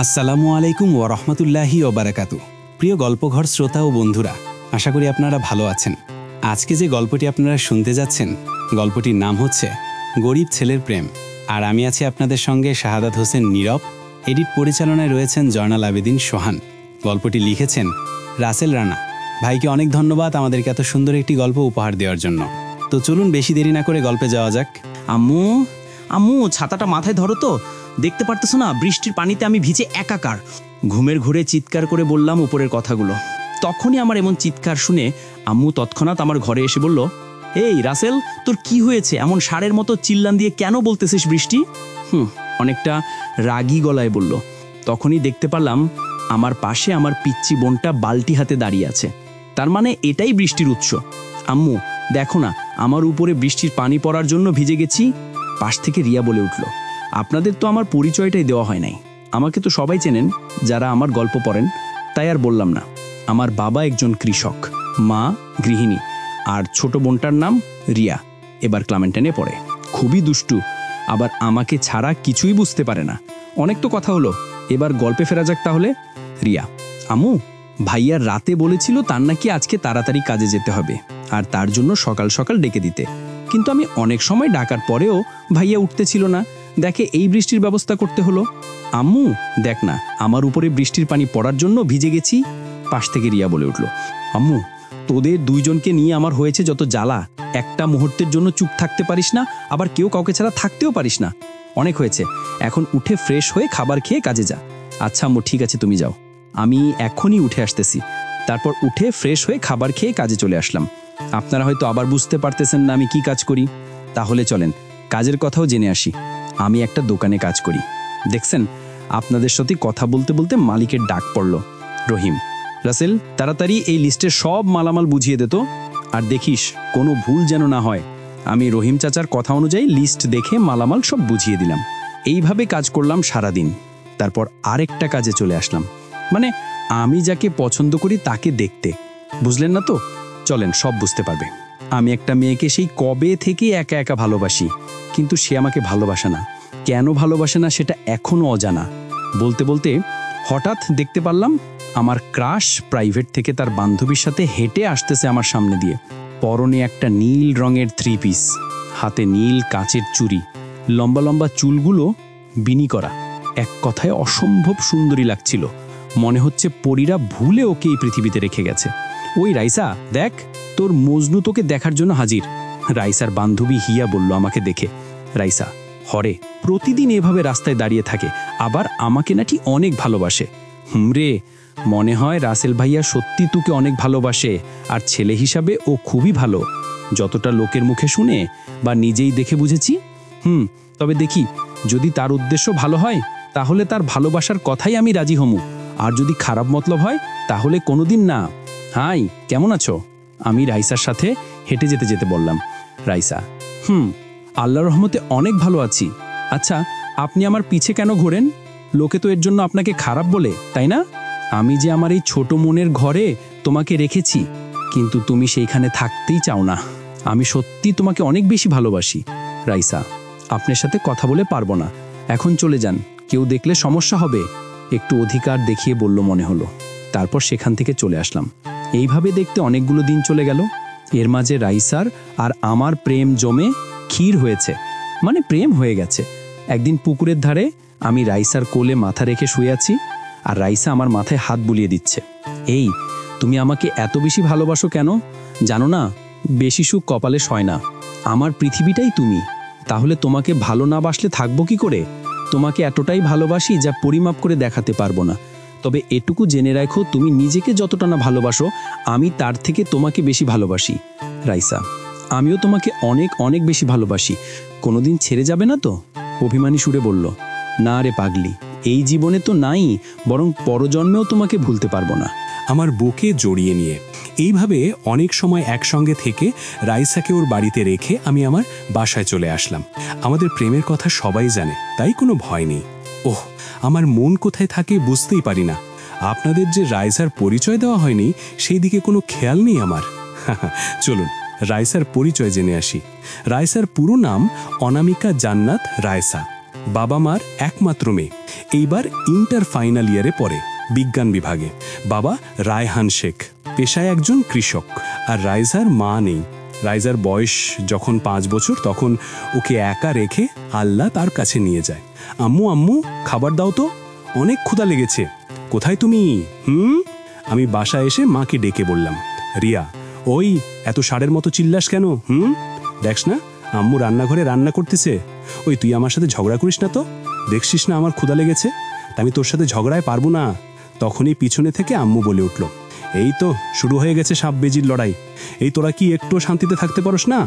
আসসালামু আলাইকুম ওয়া রাহমাতুল্লাহি ওয়া বারাকাতুহু। প্রিয় গল্পঘর শ্রোতা ও বন্ধুরা, আশা করি আপনারা ভালো আছেন। আজকে যে গল্পটি আপনারা শুনতে যাচ্ছেন, গল্পটির নাম হচ্ছে গরিব ছেলের প্রেম। আর আমি আছি আপনাদের সঙ্গে শাহাদাত হোসেন নীরব। এডিট পরিচালনায় রয়েছেন জয়নাল আবেদিন সোহান। গল্পটি লিখেছেন রাসেল রানা। ভাইকে অনেক ধন্যবাদ আমাদেরকে এত সুন্দর একটি গল্প উপহার দেওয়ার জন্য। তো চলুন বেশি দেরি না করে গল্পে যাওয়া যাক। আম্মু আম্মু ছাতাটা মাথায় ধরো তো, দেখতে পারতেছো না বৃষ্টির পানিতে আমি ভিজে একাকার। ঘুমের ঘুরে চিৎকার করে বললাম উপরের কথাগুলো। তখনই আমার এমন চিৎকার শুনে আম্মু তৎক্ষণাৎ আমার ঘরে এসে বলল, এই রাসেল, তোর কি হয়েছে? এমন ষাঁড়ের মতো চিল্লান দিয়ে কেন বলতেছিস বৃষ্টি? অনেকটা রাগী গলায় বলল। তখনই দেখতে পারলাম আমার পাশে আমার পিচ্চি বোনটা বালতি হাতে দাঁড়িয়ে আছে। তার মানে এটাই বৃষ্টির উৎস। আম্মু দেখো না, আমার উপরে বৃষ্টির পানি পড়ার জন্য ভিজে গেছি। পাশ থেকে রিয়া বলে উঠল, আপনাদের তো আমার পরিচয়টাই দেওয়া হয় নাই। আমাকে তো সবাই চেনেন যারা আমার গল্প পড়েন, তাই আর বললাম না। আমার বাবা একজন কৃষক, মা গৃহিণী, আর ছোট বোনটার নাম রিয়া। এবার ক্লামেন্টানে পড়ে, খুবই দুষ্টু, আবার আমাকে ছাড়া কিছুই বুঝতে পারে না। অনেক তো কথা হলো, এবার গল্পে ফেরা যাক তাহলে। রিয়া, আম্মু ভাইয়া রাতে বলেছিল তার নাকি আজকে তাড়াতাড়ি কাজে যেতে হবে, আর তার জন্য সকাল সকাল ডেকে দিতে। কিন্তু আমি অনেক সময় ডাকার পরেও ভাইয়া উঠতে ছিল না। দেখে এই বৃষ্টির ব্যবস্থা করতে হলো। আম্মু দেখ না, আমার উপরে বৃষ্টির পানি পড়ার জন্য ভিজে গেছি। পাশ থেকে রিয়া বলে উঠল, আম্মু তোদের দুইজনকে নিয়ে আমার হয়েছে যত জ্বালা। একটা মুহূর্তের জন্য চুপ থাকতে পারিস না, আবার কেউ কাউকে ছাড়া থাকতেও পারিস না। অনেক হয়েছে, এখন উঠে ফ্রেশ হয়ে খাবার খেয়ে কাজে যা। আচ্ছা আম্মু, ঠিক আছে, তুমি যাও, আমি এখনই উঠে আসতেছি। তারপর উঠে ফ্রেশ হয়ে খাবার খেয়ে কাজে চলে আসলাম। আপনারা হয়তো আবার বুঝতে পারতেছেন না আমি কি কাজ করি। তাহলে চলেন কাজের কথাও জেনে আসি। আমি একটা দোকানে কাজ করি। দেখছেন, আপনাদের সাথে কথা বলতে বলতে মালিকের ডাক পড়ল। রহিম, রাসেল, তাড়াতাড়ি এই লিস্টের সব মালামাল বুঝিয়ে দে তো। আর দেখিস কোনো ভুল যেন না হয়। আমি রহিম চাচার কথা অনুযায়ী লিস্ট দেখে মালামাল সব বুঝিয়ে দিলাম। এইভাবে কাজ করলাম সারাদিন। তারপর আরেকটা কাজে চলে আসলাম, মানে আমি যাকে পছন্দ করি তাকে দেখতে। বুঝলেন না তো? চলেন সব বুঝতে পারবে। আমি একটা মেয়েকে সেই কবে থেকে একা একা ভালোবাসি, কিন্তু সে আমাকে ভালোবাসে না। কেন ভালোবাসে না সেটা এখনো অজানা। বলতে বলতে হঠাৎ দেখতে পারলাম আমার ক্রাশ প্রাইভেট থেকে তার বান্ধবীর সাথে হেঁটে আসতেছে আমার সামনে দিয়ে। পরনে একটা নীল রঙের 3 পিস, হাতে নীল কাচের চুড়ি, লম্বা লম্বা চুলগুলো বিনি করা। এক কথায় অসম্ভব সুন্দরী লাগছিল। মনে হচ্ছে পরীরা ভুলে ওকে এই পৃথিবীতে রেখে গেছে। ওই রাইসা, দেখ তোর মজনু তোকে দেখার জন্য হাজির। রাইসার বান্ধবী হিয়া বলল আমাকে দেখে। রাইসা, হরে প্রতিদিন এভাবে রাস্তায় দাঁড়িয়ে থাকে, আবার আমাকে নাকি অনেক ভালোবাসে। রে, মনে হয় রাসেল ভাইয়া সত্যি তোকে অনেক ভালোবাসে, আর ছেলে হিসাবে ও খুবই ভালো, যতটা লোকের মুখে শুনে বা নিজেই দেখে বুঝেছি। তবে দেখি যদি তার উদ্দেশ্য ভালো হয় তাহলে তার ভালোবাসার কথাই আমি রাজি হমু, আর যদি খারাপ মতলব হয় তাহলে কোনোদিন না। হাই, কেমন আছো? আমি রাইসার সাথে হেঁটে যেতে যেতে বললাম। রাইসা, আল্লাহর রহমতে অনেক ভালো আছি। আচ্ছা, আপনি আমার পিছে কেন ঘোরেন? লোকে তো এর জন্য আপনাকে খারাপ বলে, তাই না? আমি যে আমার এই ছোট মনের ঘরে তোমাকে রেখেছি, কিন্তু তুমি সেইখানে থাকতেই চাও না। আমি সত্যি তোমাকে অনেক বেশি ভালোবাসি। রাইসা, আপনার সাথে কথা বলে পারবো না, এখন চলে যান, কেউ দেখলে সমস্যা হবে। একটু অধিকার দেখিয়ে বলল মনে হলো। তারপর সেখান থেকে চলে আসলাম। এইভাবে দেখতে অনেকগুলো দিন চলে গেল। এর মাঝে রাইসার আর আমার প্রেম জমে ক্ষীর হয়েছে, মানে প্রেম হয়ে গেছে। একদিন পুকুরের ধারে আমি রাইসার কোলে মাথা রেখে শুয়ে আছি, আর রাইসা আমার মাথায় হাত বুলিয়ে দিচ্ছে। এই, তুমি আমাকে এত বেশি ভালোবাসো কেন? জানো না, বেশি সুখ কপালে সয় না। আমার পৃথিবীটাই তুমি। তাহলে তোমাকে ভালো না বাসলে থাকবো কি করে? তোমাকে এতটাই ভালোবাসি যা পরিমাপ করে দেখাতে পারবো না। তবে এটুকু জেনে রাখো, তুমি নিজেকে যতটা না ভালোবাসো, আমি তার থেকে তোমাকে বেশি ভালোবাসি। রাইসা, আমিও তোমাকে অনেক অনেক বেশি ভালোবাসি। কোনোদিন ছেড়ে যাবে না তো? অভিমানী সুরে বলল। না রে পাগলি, এই জীবনে তো নাই, বরং পরজন্মেও তোমাকে ভুলতে পারবো না। আমার বুকে জড়িয়ে নিয়ে এইভাবে অনেক সময় একসঙ্গে থেকে রাইসাকে ওর বাড়িতে রেখে আমি আমার বাসায় চলে আসলাম। আমাদের প্রেমের কথা সবাই জানে, তাই কোনো ভয় নেই। ওহ, আমার মন কোথায় থাকে বুঝতেই পারি না। আপনাদের যে রাইসার পরিচয় দেওয়া হয়নি সেই দিকে কোনো খেয়াল নেই আমার। চলুন রাইসার পরিচয় জেনে আসি। রাইসার পুরো নাম অনামিকা জান্নাত রায়সা। বাবা মার একমাত্র মেয়ে, এইবার ইন্টার ফাইনাল ইয়ারে পড়ে বিজ্ঞান বিভাগে। বাবা রায়হান শেখ, পেশায় একজন কৃষক। আর রাইজার মা নেই। রাইজার বয়স যখন 5 বছর তখন ওকে একা রেখে আল্লাহ তার কাছে নিয়ে যায়। আম্মু আম্মু খাবার দাও তো, অনেক ক্ষুধা লেগেছে। কোথায় তুমি? আমি বাসায় এসে মাকে ডেকে বললাম, রিয়া ওই এত ষাঁড়ের মতো চিল্লাস কেন? দেখস না আম্মু রান্নাঘরে রান্না করতেছে। ওই তুই আমার সাথে ঝগড়া করিস না তো, দেখছিস না আমার ক্ষুধা লেগেছে, তা আমি তোর সাথে ঝগড়ায় পারবো না। তখনই পিছনে থেকে আম্মু বলে উঠল, এই তো শুরু হয়ে গেছে সাপ বেজির লড়াই। এই তোরা কি একটু শান্তিতে থাকতে পারস না?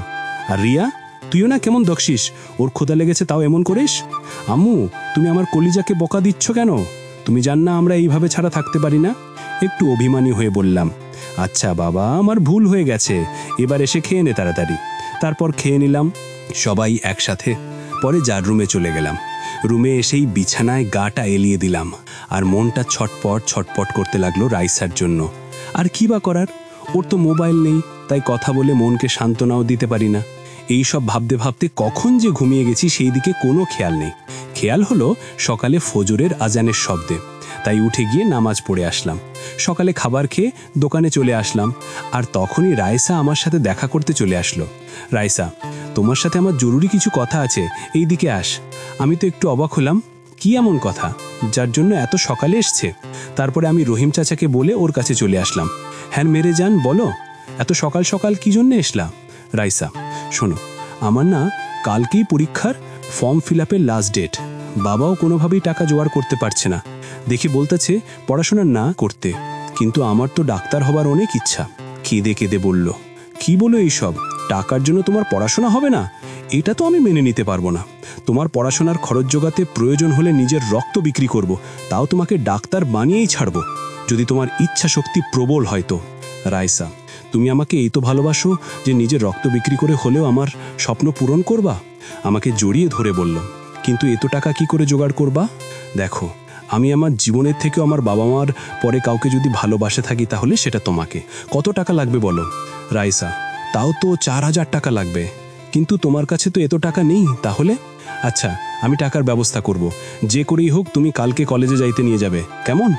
আর রিয়া তুইও না কেমন দকশিস, ওর ক্ষুধা লেগেছে তাও এমন করিস। আম্মু তুমি আমার কলিজাকে বকা দিচ্ছ কেন? তুমি জান না আমরা এইভাবে ছাড়া থাকতে পারি না। একটু অভিমানী হয়ে বললাম, আচ্ছা বাবা আমার ভুল হয়ে গেছে, এবার এসে খেয়ে নে তাড়াতাড়ি। তারপর খেয়ে নিলাম সবাই একসাথে। পরে যার রুমে চলে গেলাম। রুমে এসেই বিছানায় গাটা এলিয়ে দিলাম, আর মনটা ছটপট ছটপট করতে লাগলো রাইসার জন্য। আর কি বা করার, ওর তো মোবাইল নেই, তাই কথা বলে মনকে সান্ত্বনাও দিতে পারি না। এই সব ভাবতে ভাবতে কখন যে ঘুমিয়ে গেছি সেই দিকে কোনো খেয়াল নেই। খেয়াল হলো সকালে ফজরের আজানের শব্দে, তাই উঠে গিয়ে নামাজ পড়ে আসলাম। সকালে খাবার খেয়ে দোকানে চলে আসলাম, আর তখনই রাইসা আমার সাথে দেখা করতে চলে আসলো। রাইসা তোমার সাথে আমার জরুরি কিছু কথা আছে, এই দিকে আস। আমি তো একটু অবাক হলাম, কি এমন কথা যার জন্য এত সকালে এসছে? তারপরে আমি রহিম চাচাকে বলে ওর কাছে চলে আসলাম। হ্যাঁ মেরে যান বলো, এত সকাল সকাল কি জন্য এসলাম? রাইসা শোনো, আমার না কালকেই পরীক্ষার ফর্ম ফিল আপের লাস্ট ডেট। বাবাও কোনোভাবেই টাকা জোগাড় করতে পারছে না, দেখি বলতেছে পড়াশোনা না করতে, কিন্তু আমার তো ডাক্তার হবার অনেক ইচ্ছা। কেঁদে কেঁদে বলল, কি বলো এইসব? টাকার জন্য তোমার পড়াশোনা হবে না? এটা তো আমি মেনে নিতে পারবো না। তোমার পড়াশোনার খরচ জোগাতে প্রয়োজন হলে নিজের রক্ত বিক্রি করব, তাও তোমাকে ডাক্তার বানিয়েই ছাড়বো, যদি তোমার ইচ্ছা শক্তি প্রবল হয় তো। রাইসা তুমি আমাকে এই তো ভালোবাসো যে নিজের রক্ত বিক্রি করে হলেও আমার স্বপ্ন পূরণ করবা? আমাকে জড়িয়ে ধরে বলল, কিন্তু এত টাকা কি করে জোগাড় করবা? দেখো আমি আমার জীবনের থেকেও আমার বাবা মার পরে কাউকে যদি ভালোবাসে থাকি তাহলে সেটা তোমাকে। কত টাকা লাগবে বলো? রাইসা তাও তো 4000 টাকা লাগবে, কিন্তু তোমার কাছে তো এত টাকা নেই। তাহলে আচ্ছা আমি টাকার ব্যবস্থা করব, যে করেই হোক তুমি কালকে কলেজে যাইতে নিয়ে যাবে, কেমন?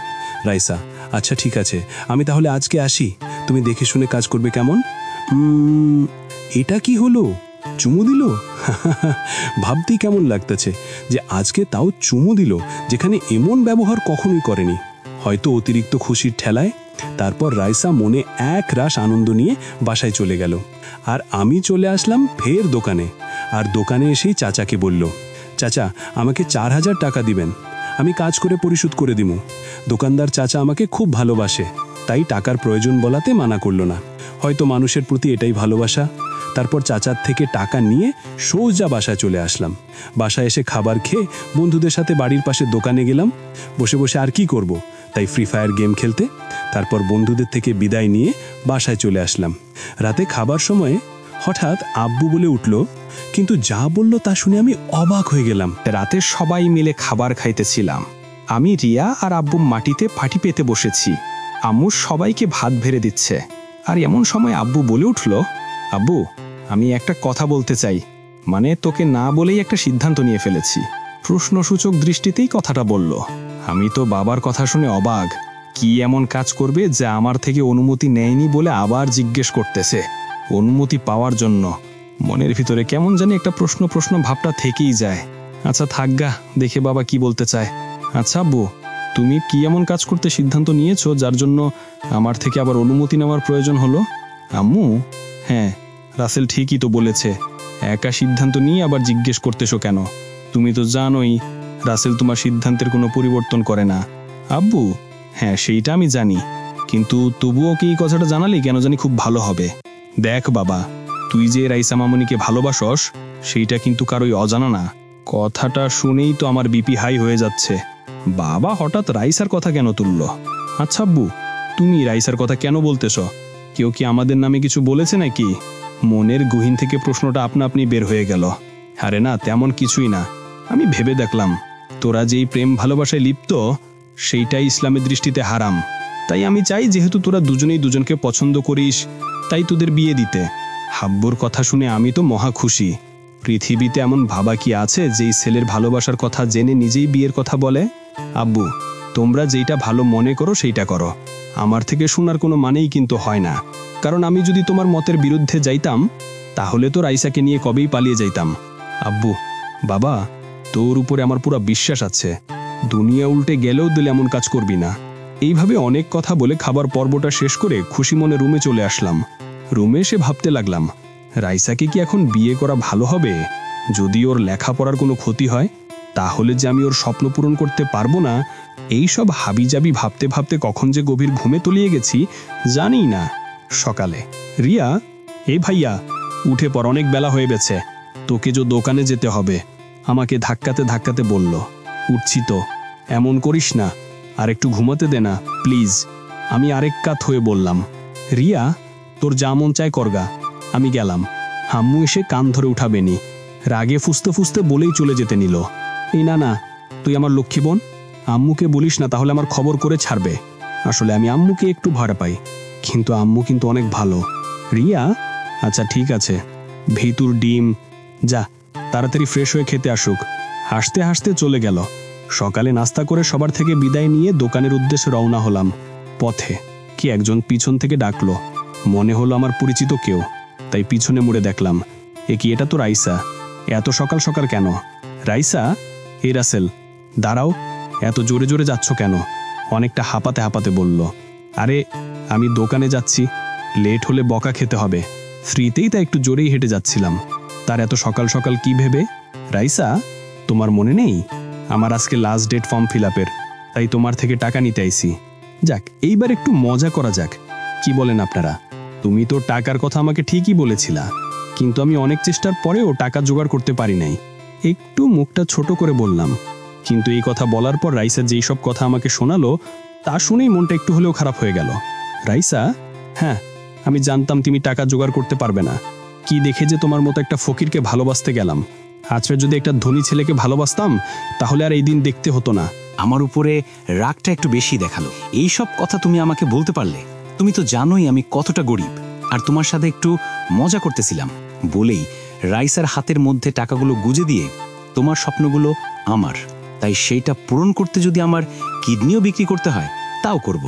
রাইসা আচ্ছা ঠিক আছে, আমি তাহলে আজকে আসি, তুমি দেখে শুনে কাজ করবে, কেমন? এটা কি হলো, চুমু দিল? ভাবতেই কেমন লাগতেছে যে আজকে তাও চুমু দিল, যেখানে এমন ব্যবহার কখনোই করেনি, হয়তো অতিরিক্ত খুশির ঠেলায়। তারপর রাইসা মনে এক রাশ আনন্দ নিয়ে বাসায় চলে গেল, আর আমি চলে আসলাম ফের দোকানে। আর দোকানে এসেই চাচাকে বলল, চাচা আমাকে 4000 টাকা দিবেন, আমি কাজ করে পরিশোধ করে দিব। দোকানদার চাচা আমাকে খুব ভালোবাসে, তাই টাকার প্রয়োজন বলাতে মানা করলো না, হয়তো মানুষের প্রতি এটাই ভালোবাসা। তারপর চাচার থেকে টাকা নিয়ে সোজা বাসায় চলে আসলাম। বাসায় এসে খাবার খেয়ে বন্ধুদের সাথে বাড়ির পাশে দোকানে গেলাম। বসে বসে আর কি করব, তাই ফ্রি ফায়ার গেম খেলতে। তারপর বন্ধুদের থেকে বিদায় নিয়ে বাসায় চলে আসলাম। রাতে খাবার সময়ে হঠাৎ আব্বু বলে উঠল, কিন্তু যা বলল তা শুনে আমি অবাক হয়ে গেলাম। রাতে সবাই মিলে খাবার খাইতেছিলাম। আমি রিয়া আর আব্বু মাটিতে পাটি পেতে বসেছি। আম্মু সবাইকে ভাত ভেড়ে দিচ্ছে, আর এমন সময় আব্বু বলে উঠল, আব্বু আমি একটা কথা বলতে চাই, মানে তোকে না বলেই একটা সিদ্ধান্ত নিয়ে ফেলেছি। প্রশ্নসূচক দৃষ্টিতেই কথাটা বলল। আমি তো বাবার কথা শুনে অবাক, কি এমন কাজ করবে যা আমার থেকে অনুমতি নেয়নি বলে আবার জিজ্ঞেস করতেছে। অনুমতি পাওয়ার জন্য মনের ভিতরে কেমন জানি একটা প্রশ্ন প্রশ্ন ভাবটা থেকেই যায়। আচ্ছা থাকগা, দেখে বাবা কি বলতে চায়। আচ্ছা আব্বু, তুমি কি এমন কাজ করতে সিদ্ধান্ত নিয়েছো যার জন্য আমার থেকে আবার অনুমতি নেওয়ার প্রয়োজন হলো? আম্মু হ্যাঁ, রাসেল ঠিকই তো বলেছে, একা সিদ্ধান্ত নিয়ে আবার জিজ্ঞেস করতেছো কেন? তুমি তো জানোই রাসেল তোমার সিদ্ধান্তের কোনো পরিবর্তন করে না। আব্বু হ্যাঁ সেইটা আমি জানি, কিন্তু তবুও কি এই কথাটা জানালে কেন জানি খুব ভালো হবে। দেখ বাবা, তুই যে রাইসা মামুনিকে ভালোবাসস সেইটা কিন্তু কারোই অজানা না। কথাটা শুনেই তো আমার বিপি হাই হয়ে যাচ্ছে। বাবা হঠাৎ রাইসার কথা কেন তুলল? আচ্ছা আব্বু, তুমি রাইসার কথা কেন বলতেছ? কেউ কি আমাদের নামে কিছু বলেছে নাকি? মনের গহীন থেকে প্রশ্নটা আপনা আপনি বের হয়ে গেল। আরে না, তেমন কিছুই না। আমি ভেবে দেখলাম তোরা যেই প্রেম ভালোবাসায় লিপ্ত সেইটাই ইসলামের দৃষ্টিতে হারাম। তাই আমি চাই যেহেতু তোরা দুজনেই দুজনকে পছন্দ করিস, তাই তোদের বিয়ে দিতে। হাব্বুর কথা শুনে আমি তো মহা খুশি। পৃথিবীতে এমন ভাবা কি আছে যেই ছেলের ভালোবাসার কথা জেনে নিজেই বিয়ের কথা বলে? আব্বু, তোমরা যেইটা ভালো মনে করো সেইটা করো, আমার থেকে শোনার কোনো মানেই কিন্তু হয় না। কারণ আমি যদি তোমার মতের বিরুদ্ধে যাইতাম তাহলে তো রাইসাকে নিয়ে কবেই পালিয়ে যাইতাম। আব্বু, বাবা, তোর উপরে আমার পুরো বিশ্বাস আছে, দুনিয়া উল্টে গেলেও দিলে এমন কাজ করবি না। এইভাবে অনেক কথা বলে খাবার পর্বটা শেষ করে খুশি মনে রুমে চলে আসলাম। রুমে এসে ভাবতে লাগলাম, রাইসাকে কি এখন বিয়ে করা ভালো হবে? যদি ওর লেখাপড়ার কোনো ক্ষতি হয় তাহলে যে আমি ওর স্বপ্ন পূরণ করতে পারবো না, এই সব হাবিজাবি ভাবতে ভাবতে কখন যে গভীর ঘুমে তলিয়ে গেছি জানি না। সকালে রিয়া, এ ভাইয়া, উঠে পর, অনেক বেলা হয়ে গেছে, তোকে যে দোকানে যেতে হবে, আমাকে ধাক্কাতে ধাক্কাতে বলল। উঠছি তো, এমন করিস না, আর একটু ঘুমাতে দে না প্লিজ। আমি আরেক কাত হয়ে বললাম, রিয়া, তোর যা মন চায় করগা, আমি গেলাম। আম্মু এসে কান ধরে উঠাবেনি, রাগে ফুসতে ফুসতে বলেই চলে যেতে নিল। এই না না, তুই আমার লক্ষ্মী বোন, আম্মুকে বলিস না, তাহলে আমার খবর করে ছাড়বে। আসলে আমি আম্মুকে একটু ভয় পাই, কিন্তু আম্মু কিন্তু অনেক ভালো। রিয়া, আচ্ছা ঠিক আছে, ভিতুর ডিম, যা তাড়াতাড়ি ফ্রেশ হয়ে খেতে আসুক। হাসতে হাসতে চলে গেল। সকালে নাস্তা করে সবার থেকে বিদায় নিয়ে দোকানের উদ্দেশ্যে রওনা হলাম। পথে কি একজন পিছন থেকে ডাকলো, মনে হলো আমার পরিচিত কেউ, তাই পিছনে মুড়ে দেখলাম, এ কি, এটা তো রাইসা। এত সকাল সকাল কেন? রাইসা, এ রাসেল, দাঁড়াও, এত জোরে জোরে যাচ্ছ কেন? অনেকটা হাঁপাতে হাঁপাতে বলল। আরে আমি দোকানে যাচ্ছি, লেট হলে বকা খেতে হবে, ফ্রিতেই তা একটু জোরেই হেঁটে যাচ্ছিলাম। তার এত সকাল সকাল কি ভেবে? রাইসা, তোমার মনে নেই আমার আজকে লাস্ট ডেট ফর্ম ফিল আপের, তাই তোমার থেকে টাকা নিতে আইছি। যাক, এইবার একটু মজা করা যাক, কি বলেন আপনারা? তুমি তো টাকার কথা আমাকে ঠিকই বলেছিলা, কিন্তু আমি অনেক চেষ্টার পরেও টাকা জোগাড় করতে পারি নাই। একটু মুখটা ছোট করে বললাম, কিন্তু এই কথা বলার পর রাইসা যেই সব কথা আমাকে শোনালো তা শুনেই মনটা একটু হলেও খারাপ হয়ে গেল। রাইসা, হ্যাঁ, আমি জানতাম তুমি টাকা জোগাড় করতে পারবে না। কি দেখে যে তোমার মতো একটা ফকিরকে ভালোবাসতে গেলাম। আজকে যদি একটা ধনী ছেলেকে ভালোবাসতাম তাহলে আর এই দিন দেখতে হতো না। আমার উপরে রাগটা একটু বেশি দেখালো। এই সব কথা তুমি আমাকে বলতে পারলে? তুমি তো জানোই আমি কতটা গরিব, আর তোমার সাথে একটু মজা করতেছিলাম বলেই রাইসার হাতের মধ্যে টাকাগুলো গুজে দিয়ে, তোমার স্বপ্নগুলো আমার, তাই সেইটা পূরণ করতে যদি আমার কিডনিও বিক্রি করতে হয় তাও করব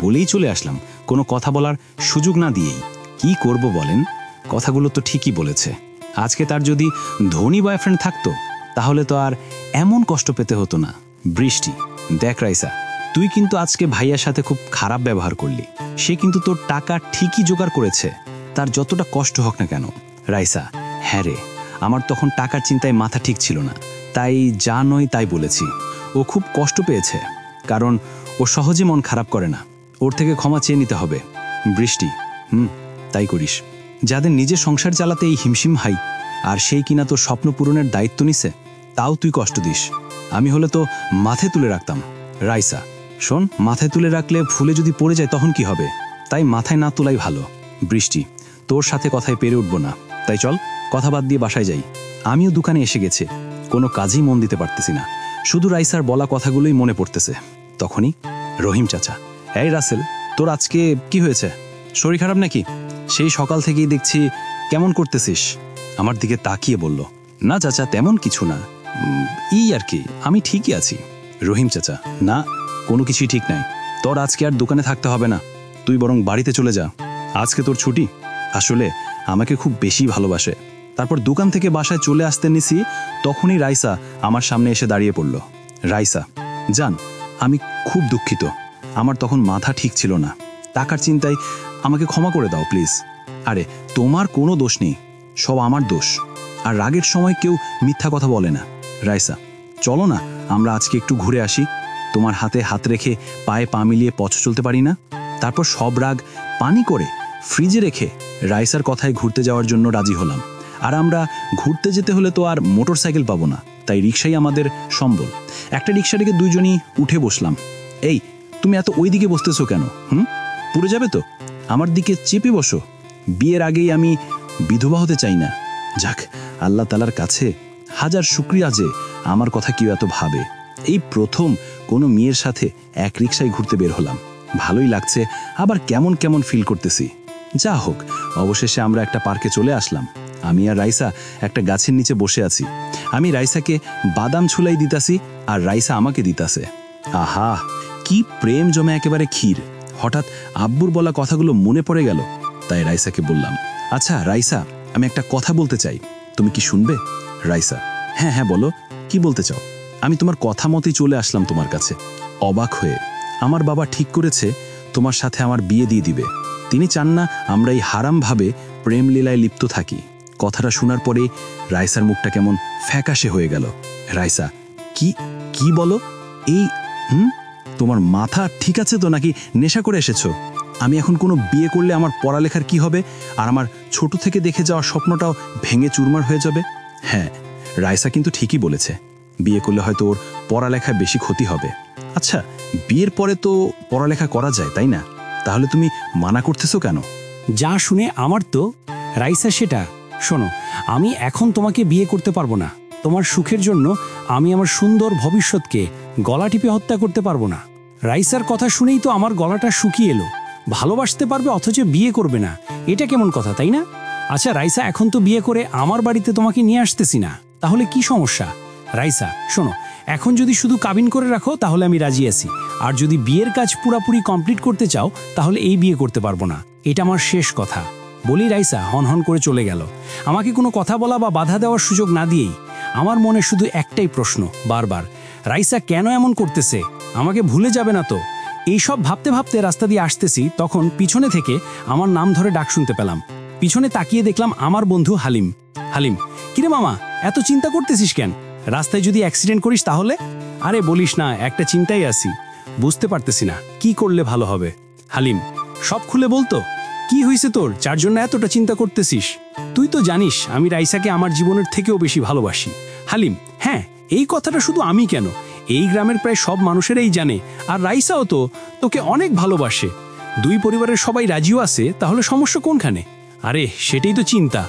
বলেই চলে আসলাম, কোনো কথা বলার সুযোগ না দিয়েই। কি করব বলেন? কথাগুলো তো ঠিকই বলেছে। আজকে তার যদি ধনী বয়ফ্রেন্ড থাকতো তাহলে তো আর এমন কষ্ট পেতে হতো না। বৃষ্টি, দেখ রাইসা, তুই কিন্তু আজকে ভাইয়ার সাথে খুব খারাপ ব্যবহার করলি। সে কিন্তু তোর টাকা ঠিকই জোগাড় করেছে, তার যতটা কষ্ট হোক না কেন। রাইসা, হ্যাঁ রে, আমার তখন টাকার চিন্তায় মাথা ঠিক ছিল না, তাই যা নয় তাই বলেছি। ও খুব কষ্ট পেয়েছে, কারণ ও সহজে মন খারাপ করে না। ওর থেকে ক্ষমা চেয়ে নিতে হবে। বৃষ্টি, তাই করিস। যাদের নিজের সংসার চালাতে এই হিমশিম হাই, আর সেই কিনা তোর স্বপ্ন পূরণের দায়িত্ব নিছে, তাও তুই কষ্ট দিস। আমি হলে তো মাথায় তুলে রাখতাম। রাইসা শোন, মাথায় তুলে রাখলে ফুলে যদি পড়ে যায় তখন কি হবে? তাই মাথায় না তোলাই ভালো। বৃষ্টি, তোর সাথে কথায় পেরে উঠবো না, তাই চল কথা বাদ দিয়ে বাসায় যাই। আমিও দোকানে এসে গেছি, কোনো কাজেই মন দিতে পারতেছি না, শুধু রাইসার বলা কথাগুলোই মনে পড়তেছে। তখনই রহিম চাচা, এই রাসেল, তোর আজকে কি হয়েছে? শরীর খারাপ নাকি? সেই সকাল থেকেই দেখছি কেমন করতেছিস। আমার দিকে তাকিয়ে বলল, না চাচা, তেমন কিছু না, আর কি, আমি ঠিকই আছি। রহিম চাচা, না, কোনো কিছুই ঠিক নাই। তোর আজকে আর দোকানে থাকতে হবে না, তুই বরং বাড়িতে চলে যা, আজকে তোর ছুটি। আসলে আমাকে খুব বেশি ভালোবাসে। তারপর দোকান থেকে বাসায় চলে আসতে নিছি, তখনই রাইসা আমার সামনে এসে দাঁড়িয়ে পড়ল। রাইসা জান, আমি খুব দুঃখিত, আমার তখন মাথা ঠিক ছিল না, টাকার চিন্তায় আমাকে ক্ষমা করে দাও প্লিজ। আরে তোমার কোনো দোষ নেই, সব আমার দোষ। আর রাগের সময় কেউ মিথ্যা কথা বলে না। রাইসা, চলো না আমরা আজকে একটু ঘুরে আসি, তোমার হাতে হাত রেখে পায়ে পা মিলিয়ে পথ চলতে পারি না? তারপর সব রাগ পানি করে ফ্রিজে রেখে রাইসার কথায় ঘুরতে যাওয়ার জন্য রাজি হলাম। আর আমরা ঘুরতে যেতে হলে তো আর মোটর সাইকেল পাবো না, তাই রিক্সাই আমাদের সম্বল। একটা রিক্সা রেখে দুইজনই উঠে বসলাম। এই, তুমি এত ওই দিকে বসতেছো কেন? পুড়ে যাবে তো, আমার দিকে চেপে বসো। বিয়ের আগেই আমি বিধবা হতে চাই না। যাক, আল্লাহ তালার কাছে হাজার শুকরিয়া যে আমার কথা কেউ এত ভাবে। এই প্রথম কোনো মেয়ের সাথে এক রিক্সায় ঘুরতে বের হলাম, ভালোই লাগছে, আবার কেমন কেমন ফিল করতেছি। যা হোক, অবশেষে আমরা একটা পার্কে চলে আসলাম। আমি আর রাইসা একটা গাছের নিচে বসে আছি। আমি রাইসাকে বাদাম ছুলাই দিতাছি আর রাইসা আমাকে দিতাছে। আহা, কি প্রেম জমে একেবারে ক্ষীর। হঠাৎ আব্বুর বলা কথাগুলো মনে পড়ে গেল, তাই রাইসাকে বললাম, আচ্ছা রাইসা, আমি একটা কথা বলতে চাই, তুমি কি শুনবে? রাইসা, হ্যাঁ হ্যাঁ বলো, কি বলতে চাও? আমি তোমার কথা মতোই চলে আসলাম তোমার কাছে, অবাক হয়ে। আমার বাবা ঠিক করেছে তোমার সাথে আমার বিয়ে দিয়ে দিবে। তিনি চান না আমরা এই হারামভাবে প্রেম লীলায় লিপ্ত থাকি। কথাটা শোনার পরে রাইসার মুখটা কেমন ফ্যাকাশে হয়ে গেল। রাইসা, কি কি বলো? এই তোমার মাথা ঠিক আছে তো, নাকি নেশা করে এসেছো? আমি এখন কোনো বিয়ে করলে আমার পড়ালেখার কি হবে, আর আমার ছোট থেকে দেখে যাওয়া স্বপ্নটাও ভেঙে চুরমার হয়ে যাবে। হ্যাঁ, রাইসা কিন্তু ঠিকই বলেছে, বিয়ে করলে হয়তো ওর পড়ালেখায় বেশি ক্ষতি হবে। আচ্ছা, বিয়ের পরে তো পড়ালেখা করা যায়, তাই না? তাহলে তুমি মানা করতেছো কেন? যা শুনে আমার তো রাইসা, সেটা শোনো, আমি এখন তোমাকে বিয়ে করতে পারবো না। তোমার সুখের জন্য আমি আমার সুন্দর ভবিষ্যৎকে গলা টিপে হত্যা করতে পারবো না। রাইসার কথা শুনেই তো আমার গলাটা শুকিয়ে এলো। ভালোবাসতে পারবে অথচ বিয়ে করবে না, এটা কেমন কথা, তাই না? আচ্ছা রাইসা, এখন তো বিয়ে করে আমার বাড়িতে তোমাকে নিয়ে আসতেছি না, তাহলে কি সমস্যা? রাইসা শোনো, এখন যদি শুধু কাবিন করে রাখো তাহলে আমি রাজি আছি, আর যদি বিয়ের কাজ পুরাপুরি কমপ্লিট করতে চাও তাহলে এই বিয়ে করতে পারবো না, এটা আমার শেষ কথা। বলি রাইসা হনহন করে চলে গেল, আমাকে কোনো কথা বলা বা বাধা দেওয়ার সুযোগ না দিয়েই। আমার মনে শুধু একটাই প্রশ্ন বারবার, রাইসা কেন এমন করতেছে? আমাকে ভুলে যাবে না তো? এইসব ভাবতে ভাবতে রাস্তা দিয়ে আসতেছি, তখন পিছনে থেকে আমার নাম ধরে ডাক শুনতে পেলাম। পিছনে তাকিয়ে দেখলাম আমার বন্ধু হালিম। হালিম, কিরে মামা, এত চিন্তা করতেছিস কেন? রাস্তায় যদি অ্যাক্সিডেন্ট করিস তাহলে? আরে বলিস না, একটা চিন্তাই আছি, বুঝতে পারতেছি না কি করলে ভালো হবে। হালিম, সব খুলে বলতো, কি হয়েছে তোর, যার জন্য এতটা চিন্তা করতেছিস? তুই তো জানিস আমি রাইসাকে আমার জীবনের থেকেও বেশি ভালোবাসি। হালিম, হ্যাঁ, এই কথাটা শুধু আমি কেন, এই গ্রামের প্রায় সব মানুষেরাই জানে, আর রাইসাও তো তোকে অনেক ভালোবাসে। দুই পরিবারের সবাই রাজিও আছে, তাহলে সমস্যা কোনখানে? আরে সেটাই তো চিন্তা।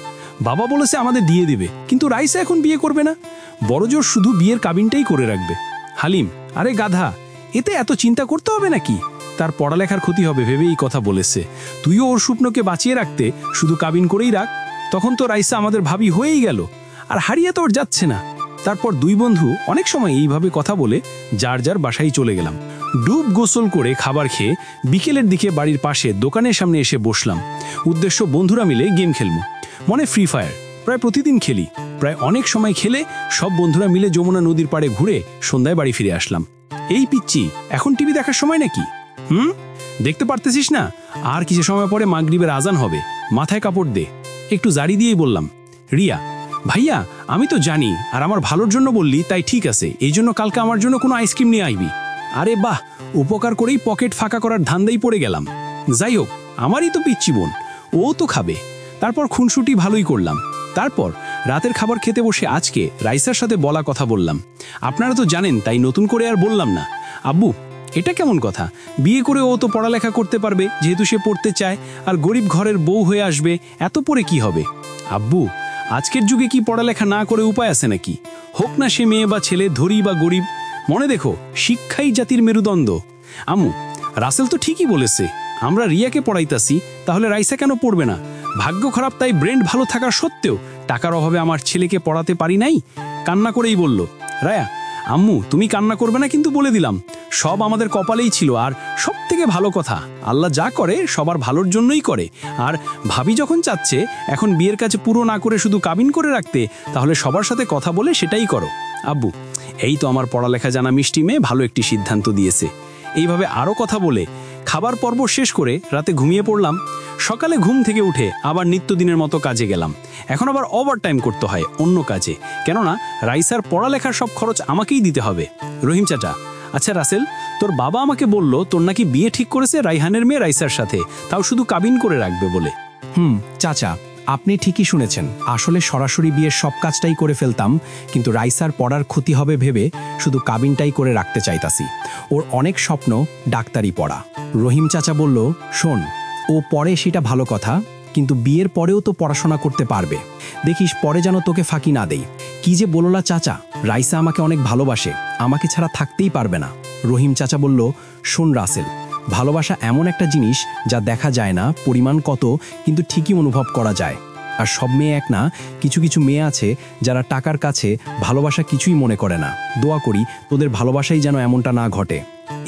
বাবা বলেছে আমাদের দিয়ে দিবে, কিন্তু রাইসা এখন বিয়ে করবে না, বড়জোর শুধু বিয়ের কাবিনটাই করে রাখবে। হালিম, আরে গাধা, এতে এত চিন্তা করতে হবে নাকি? তার পড়ালেখার ক্ষতি হবে ভেবে এই কথা বলেছে। তুইও ওর স্বপ্নকে বাঁচিয়ে রাখতে শুধু কাবিন করেই রাখ, তখন তো রাইসা আমাদের ভাবি হয়েই গেল, আর হারিয়ে তো ওর যাচ্ছে না। তারপর দুই বন্ধু অনেক সময় এইভাবে কথা বলে যার যার বাসায় চলে গেলাম। ডুব গোসল করে খাবার খেয়ে বিকেলের দিকে বাড়ির পাশে দোকানের সামনে এসে বসলাম। উদ্দেশ্য বন্ধুরা মিলে গেম খেলবো, মনে ফ্রি ফায়ার প্রায় প্রতিদিন খেলি। প্রায় অনেক সময় খেলে সব বন্ধুরা মিলে যমুনা নদীর পাড়ে ঘুরে সন্ধ্যায় বাড়ি ফিরে আসলাম। এই পিচ্চি, এখন টিভি দেখার সময় নাকি? দেখতে পারতেছিস না? আর কিছু সময় পরে মাগরিবের আজান হবে, মাথায় কাপড় দে। একটু জারি দিয়েই বললাম, রিয়া, ভাইয়া আমি তো জানি আর আমার ভালোর জন্য বললি, তাই ঠিক আছে, এই জন্য কালকে আমার জন্য কোনো আইসক্রিম নিয়ে আইবি। আরে বাহ, উপকার করেই পকেট ফাঁকা করার ধান্দাই পড়ে গেলাম। যাই হোক, আমারই তো পিচ্চি বোন, ও তো খাবে। তারপর খুনসুটি ভালোই করলাম। তারপর রাতের খাবার খেতে বসে আজকে রাইসার সাথে বলা কথা বললাম। আপনারা তো জানেন, তাই নতুন করে আর বললাম না। আব্বু, এটা কেমন কথা? বিয়ে করে ও তো পড়ালেখা করতে পারবে, যেহেতু সে পড়তে চায়, আর গরিব ঘরের বউ হয়ে আসবে, এত পরে কি হবে? আব্বু, আজকের যুগে কি পড়ালেখা না করে উপায় আছে নাকি? হোক না সে মেয়ে বা ছেলে, ধনী বা গরিব, মনে দেখো শিক্ষাই জাতির মেরুদণ্ড। আম্মু, রাসেল তো ঠিকই বলেছে, আমরা রিয়াকে পড়াইতাছি, তাহলে রাইসা কেন পড়বে না? ভাগ্য খারাপ, তাই ব্রেন ভালো থাকার সত্ত্বেও টাকার অভাবে আমার ছেলেকে পড়াতে পারি নাই। কান্না করেই বলল। রায়া, আম্মু তুমি কান্না করবে না কিন্তু, বলে দিলাম, সব আমাদের কপালেই ছিল। আর সব থেকে ভালো কথা, আল্লাহ যা করে সবার ভালোর জন্যই করে। আর ভাবি যখন চাচ্ছে এখন বিয়ের কাছে পুরো না করে শুধু কাবিন করে রাখতে, তাহলে সবার সাথে কথা বলে সেটাই করো। আব্বু, এই তো আমার পড়ালেখা জানা মিষ্টি মেয়ে ভালো একটি সিদ্ধান্ত দিয়েছে। এইভাবে আরও কথা বলে খাবার পর্ব শেষ করে রাতে ঘুমিয়ে পড়লাম। সকালে ঘুম থেকে উঠে আবার নিত্যদিনের মতো কাজে গেলাম। এখন আবার ওভারটাইম করতে হয় অন্য কাজে, কেননা রাইসার পড়ালেখার সব খরচ আমাকেই দিতে হবে। রহিম চাচা, আচ্ছা রাসেল, তোর বাবা আমাকে বলল তোর নাকি বিয়ে ঠিক করেছে রাইহানের মেয়ে রাইসার সাথে, তাও শুধু কাবিন করে রাখবে বলে। চাচা, আপনি ঠিকই শুনেছেন। আসলে সরাসরি বিয়ের সব কাজটাই করে ফেলতাম, কিন্তু রাইসার পড়ার ক্ষতি হবে ভেবে শুধু কাবিনটাই করে রাখতে চাইতাছি। ওর অনেক স্বপ্ন ডাক্তারি পড়া। রহিম চাচা বলল, শোন, ও পড়ে সেটা ভালো কথা, কিন্তু বিয়ের পরেও তো পড়াশোনা করতে পারবে। দেখিস পরে যেন তোকে ফাঁকি না দেই। কি যে বললা চাচা, রাইসা আমাকে অনেক ভালোবাসে, আমাকে ছাড়া থাকতেই পারবে না। রহিম চাচা বলল, শোন রাসেল, ভালোবাসা এমন একটা জিনিস যা দেখা যায় না, পরিমাণ কত কিন্তু ঠিকই অনুভব করা যায়। আর সব মেয়ে এক না, কিছু কিছু মেয়ে আছে যারা টাকার কাছে ভালোবাসা কিছুই মনে করে না। দোয়া করি তোদের ভালোবাসাই যেন এমনটা না ঘটে।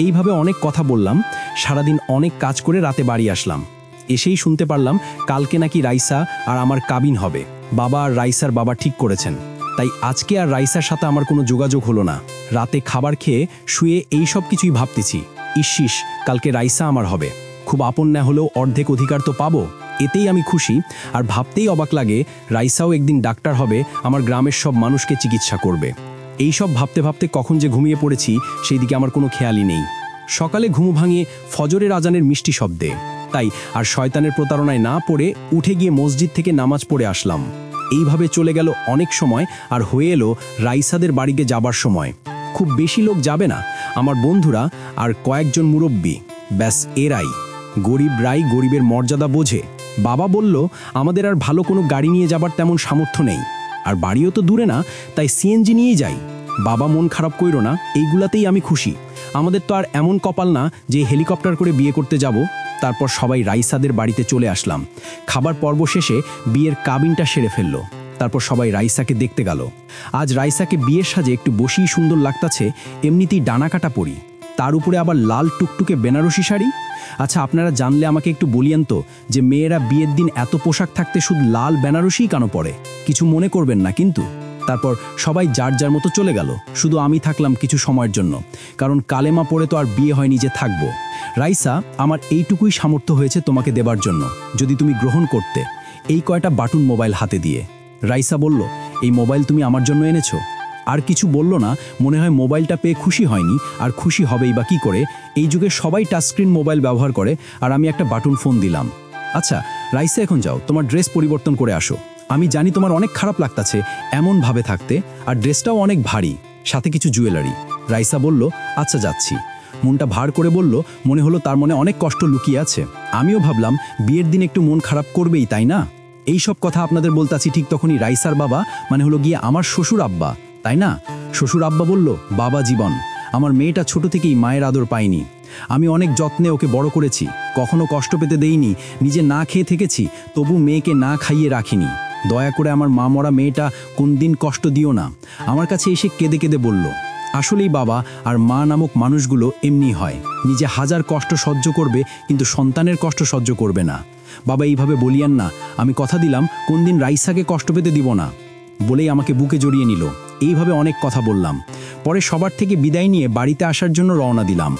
এইভাবে অনেক কথা বললাম, সারাদিন অনেক কাজ করে রাতে বাড়ি আসলাম। এসেই শুনতে পারলাম কালকে নাকি রাইসা আর আমার কাবিন হবে। বাবা আর রাইসার বাবা ঠিক করেছেন, তাই আজকে আর রাইসার সাথে আমার কোনো যোগাযোগ হলো না। রাতে খাবার খেয়ে শুয়ে এই সব কিছুই ভাবতেছি, ইস কালকে রাইসা আমার হবে। খুব আপন না হলেও অর্ধেক অধিকার তো পাবো, এতেই আমি খুশি। আর ভাবতেই অবাক লাগে রাইসাও একদিন ডাক্তার হবে, আমার গ্রামের সব মানুষকে চিকিৎসা করবে। এই সব ভাবতে ভাবতে কখন যে ঘুমিয়ে পড়েছি সেই দিকে আমার কোনো খেয়ালই নেই। সকালে ঘুম ভাঙিয়ে ফজরের আজানের মিষ্টি শব্দে, তাই আর শয়তানের প্রতারণায় না পড়ে উঠে গিয়ে মসজিদ থেকে নামাজ পড়ে আসলাম। এইভাবে চলে গেল অনেক সময়, আর হয়ে এলো রাইসাদের বাড়িতে যাবার সময়। খুব বেশি লোক যাবে না, আমার বন্ধুরা আর কয়েকজন মুরব্বী, ব্যাস এরাই। গরিবরাই গরিবের মর্যাদা বোঝে। বাবা বলল আমাদের আর ভালো কোনো গাড়ি নিয়ে যাবার তেমন সামর্থ্য নেই, আর বাড়িও তো দূরে না, তাই সিএনজি নিয়েই যাই। বাবা মন খারাপ কইরো না, এইগুলাতেই আমি খুশি। আমাদের তো আর এমন কপাল না যে হেলিকপ্টার করে বিয়ে করতে যাব। তারপর সবাই রাইসাদের বাড়িতে চলে আসলাম। খাবার পর্ব শেষে বিয়ের কাবিনটা সেরে ফেলল। তারপর সবাই রাইসাকে দেখতে গেল। আজ রাইসাকে বিয়ের সাজে একটু বসেই সুন্দর লাগতাছে, এমনিতেই ডানা কাটা পরি, তার উপরে আবার লাল টুকটুকে বেনারসি শাড়ি। আচ্ছা, আপনারা জানলে আমাকে একটু বলিয়েন তো যে মেয়েরা বিয়ের দিন এত পোশাক থাকতে শুধু লাল বেনারসিই কেন পরে? কিছু মনে করবেন না কিন্তু। তারপর সবাই যার যার মতো চলে গেল, শুধু আমি থাকলাম কিছু সময়ের জন্য, কারণ কালেমা পড়ে তো আর বিয়ে হয়নি যে থাকবো। রাইসা, আমার এইটুকুই সামর্থ্য হয়েছে তোমাকে দেবার জন্য, যদি তুমি গ্রহণ করতে। এই কয়টা বাটন মোবাইল হাতে দিয়ে। রাইসা বলল, এই মোবাইল তুমি আমার জন্য এনেছো? আর কিছু বলল না, মনে হয় মোবাইলটা পেয়ে খুশি হয়নি, আর খুশি হবেই বা কী করে, এই যুগে সবাই টাচস্ক্রিন মোবাইল ব্যবহার করে, আর আমি একটা বাটন ফোন দিলাম। আচ্ছা রাইসা, এখন যাও, তোমার ড্রেস পরিবর্তন করে আসো। আমি জানি তোমার অনেক খারাপ লাগতাছে এমনভাবে থাকতে, আর ড্রেসটাও অনেক ভারী, সাথে কিছু জুয়েলারি। রাইসা বলল, আচ্ছা যাচ্ছি। মনটা ভার করে বলল, মনে হলো তার মনে অনেক কষ্ট লুকিয়ে আছে। আমিও ভাবলাম বিয়ের দিন একটু মন খারাপ করবেই, তাই না? এই সব কথা আপনাদের বলতাছি ঠিক তখনই রাইসার বাবা, মানে হলো গিয়ে আমার শ্বশুর আব্বা, তাই না? শ্বশুর আব্বা বলল, বাবা জীবন, আমার মেয়েটা ছোট থেকেই মায়ের আদর পায়নি। আমি অনেক যত্নে ওকে বড় করেছি, কখনো কষ্ট পেতে দেইনি, নিজে না খেয়ে থেকেছি, তবু মেয়েকে না খাইয়ে রাখিনি। দয়া করে আমার মা মরা মেয়েটা কোন দিন কষ্ট দিও না। আমার কাছে এসে কেঁদে কেঁদে বলল, আসলেই বাবা আর মা নামক মানুষগুলো এমনি হয়, নিজে হাজার কষ্ট সহ্য করবে কিন্তু সন্তানের কষ্ট সহ্য করবে না। বাবা এইভাবে বলিয়েন না, আমি কথা দিলাম কোন দিন রাইসাকে কষ্ট পেতে দিব না, বলেই আমাকে বুকে জড়িয়ে নিল। এইভাবে অনেক কথা বললাম। পরে সবার থেকে বিদায় নিয়ে বাড়িতে আসার জন্য রওনা দিলাম।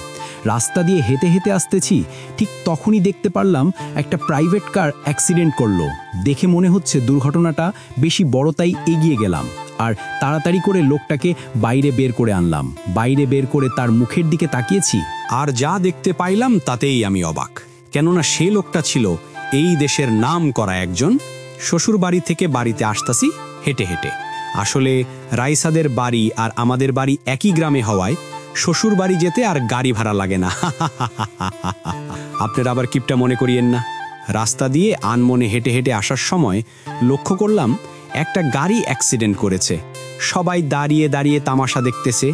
রাস্তা দিয়ে হেঁটে হেঁটে আসতেছি, ঠিক তখনই দেখতে পারলাম একটা প্রাইভেট কার অ্যাক্সিডেন্ট করলো। দেখে মনে হচ্ছে দুর্ঘটনাটা বেশি বড়, তাই এগিয়ে গেলাম আর তাড়াতাড়ি করে লোকটাকে বাইরে বের করে আনলাম। বাইরে বের করে তার মুখের দিকে তাকিয়েছি, আর যা দেখতে পাইলাম তাতেই আমি অবাক। কেননা সে লোকটা ছিল এই দেশের নাম করা একজন। শ্বশুর বাড়ি থেকে বাড়িতে আসতাছি হেঁটে হেঁটে। আসলে রাইসাদের বাড়ি আর আমাদের বাড়ি একই গ্রামে হওয়ায় শ্বশুর বাড়ি যেতে আর গাড়ি ভাড়া লাগে না। আপনারা আবার কিপটা মনে করিয়েন না। রাস্তা দিয়ে আনমনে হেঁটে হেঁটে আসার সময় লক্ষ্য করলাম একটা গাড়ি অ্যাক্সিডেন্ট করেছে। সবাই দাঁড়িয়ে দাঁড়িয়ে তামাশা দেখতেছে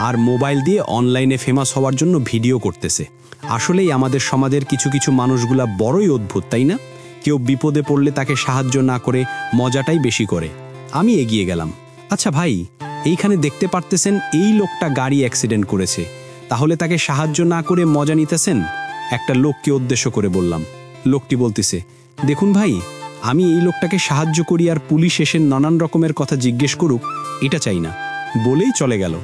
আর মোবাইল দিয়ে অনলাইনে ফেমাস হওয়ার জন্য ভিডিও করতেছে। আসলেই আমাদের সমাজের কিছু কিছু মানুষগুলা বড়ই অদ্ভুত, তাই না? কেউ বিপদে পড়লে তাকে সাহায্য না করে মজাটাই বেশি করে। আমি এগিয়ে গেলাম। আচ্ছা ভাই, এইখানে দেখতে পারতেছেন এই লোকটা গাড়ি অ্যাক্সিডেন্ট করেছে, তাহলে তাকে সাহায্য না করে মজা নিতেছেন? একটা লোককে উদ্দেশ্য করে বললাম। লোকটি বলতেছে, দেখুন ভাই, আমি এই লোকটাকে সাহায্য করি আর পুলিশ এসে নানান রকমের কথা জিজ্ঞেস করুক এটা চাই না, বলেই চলে গেল।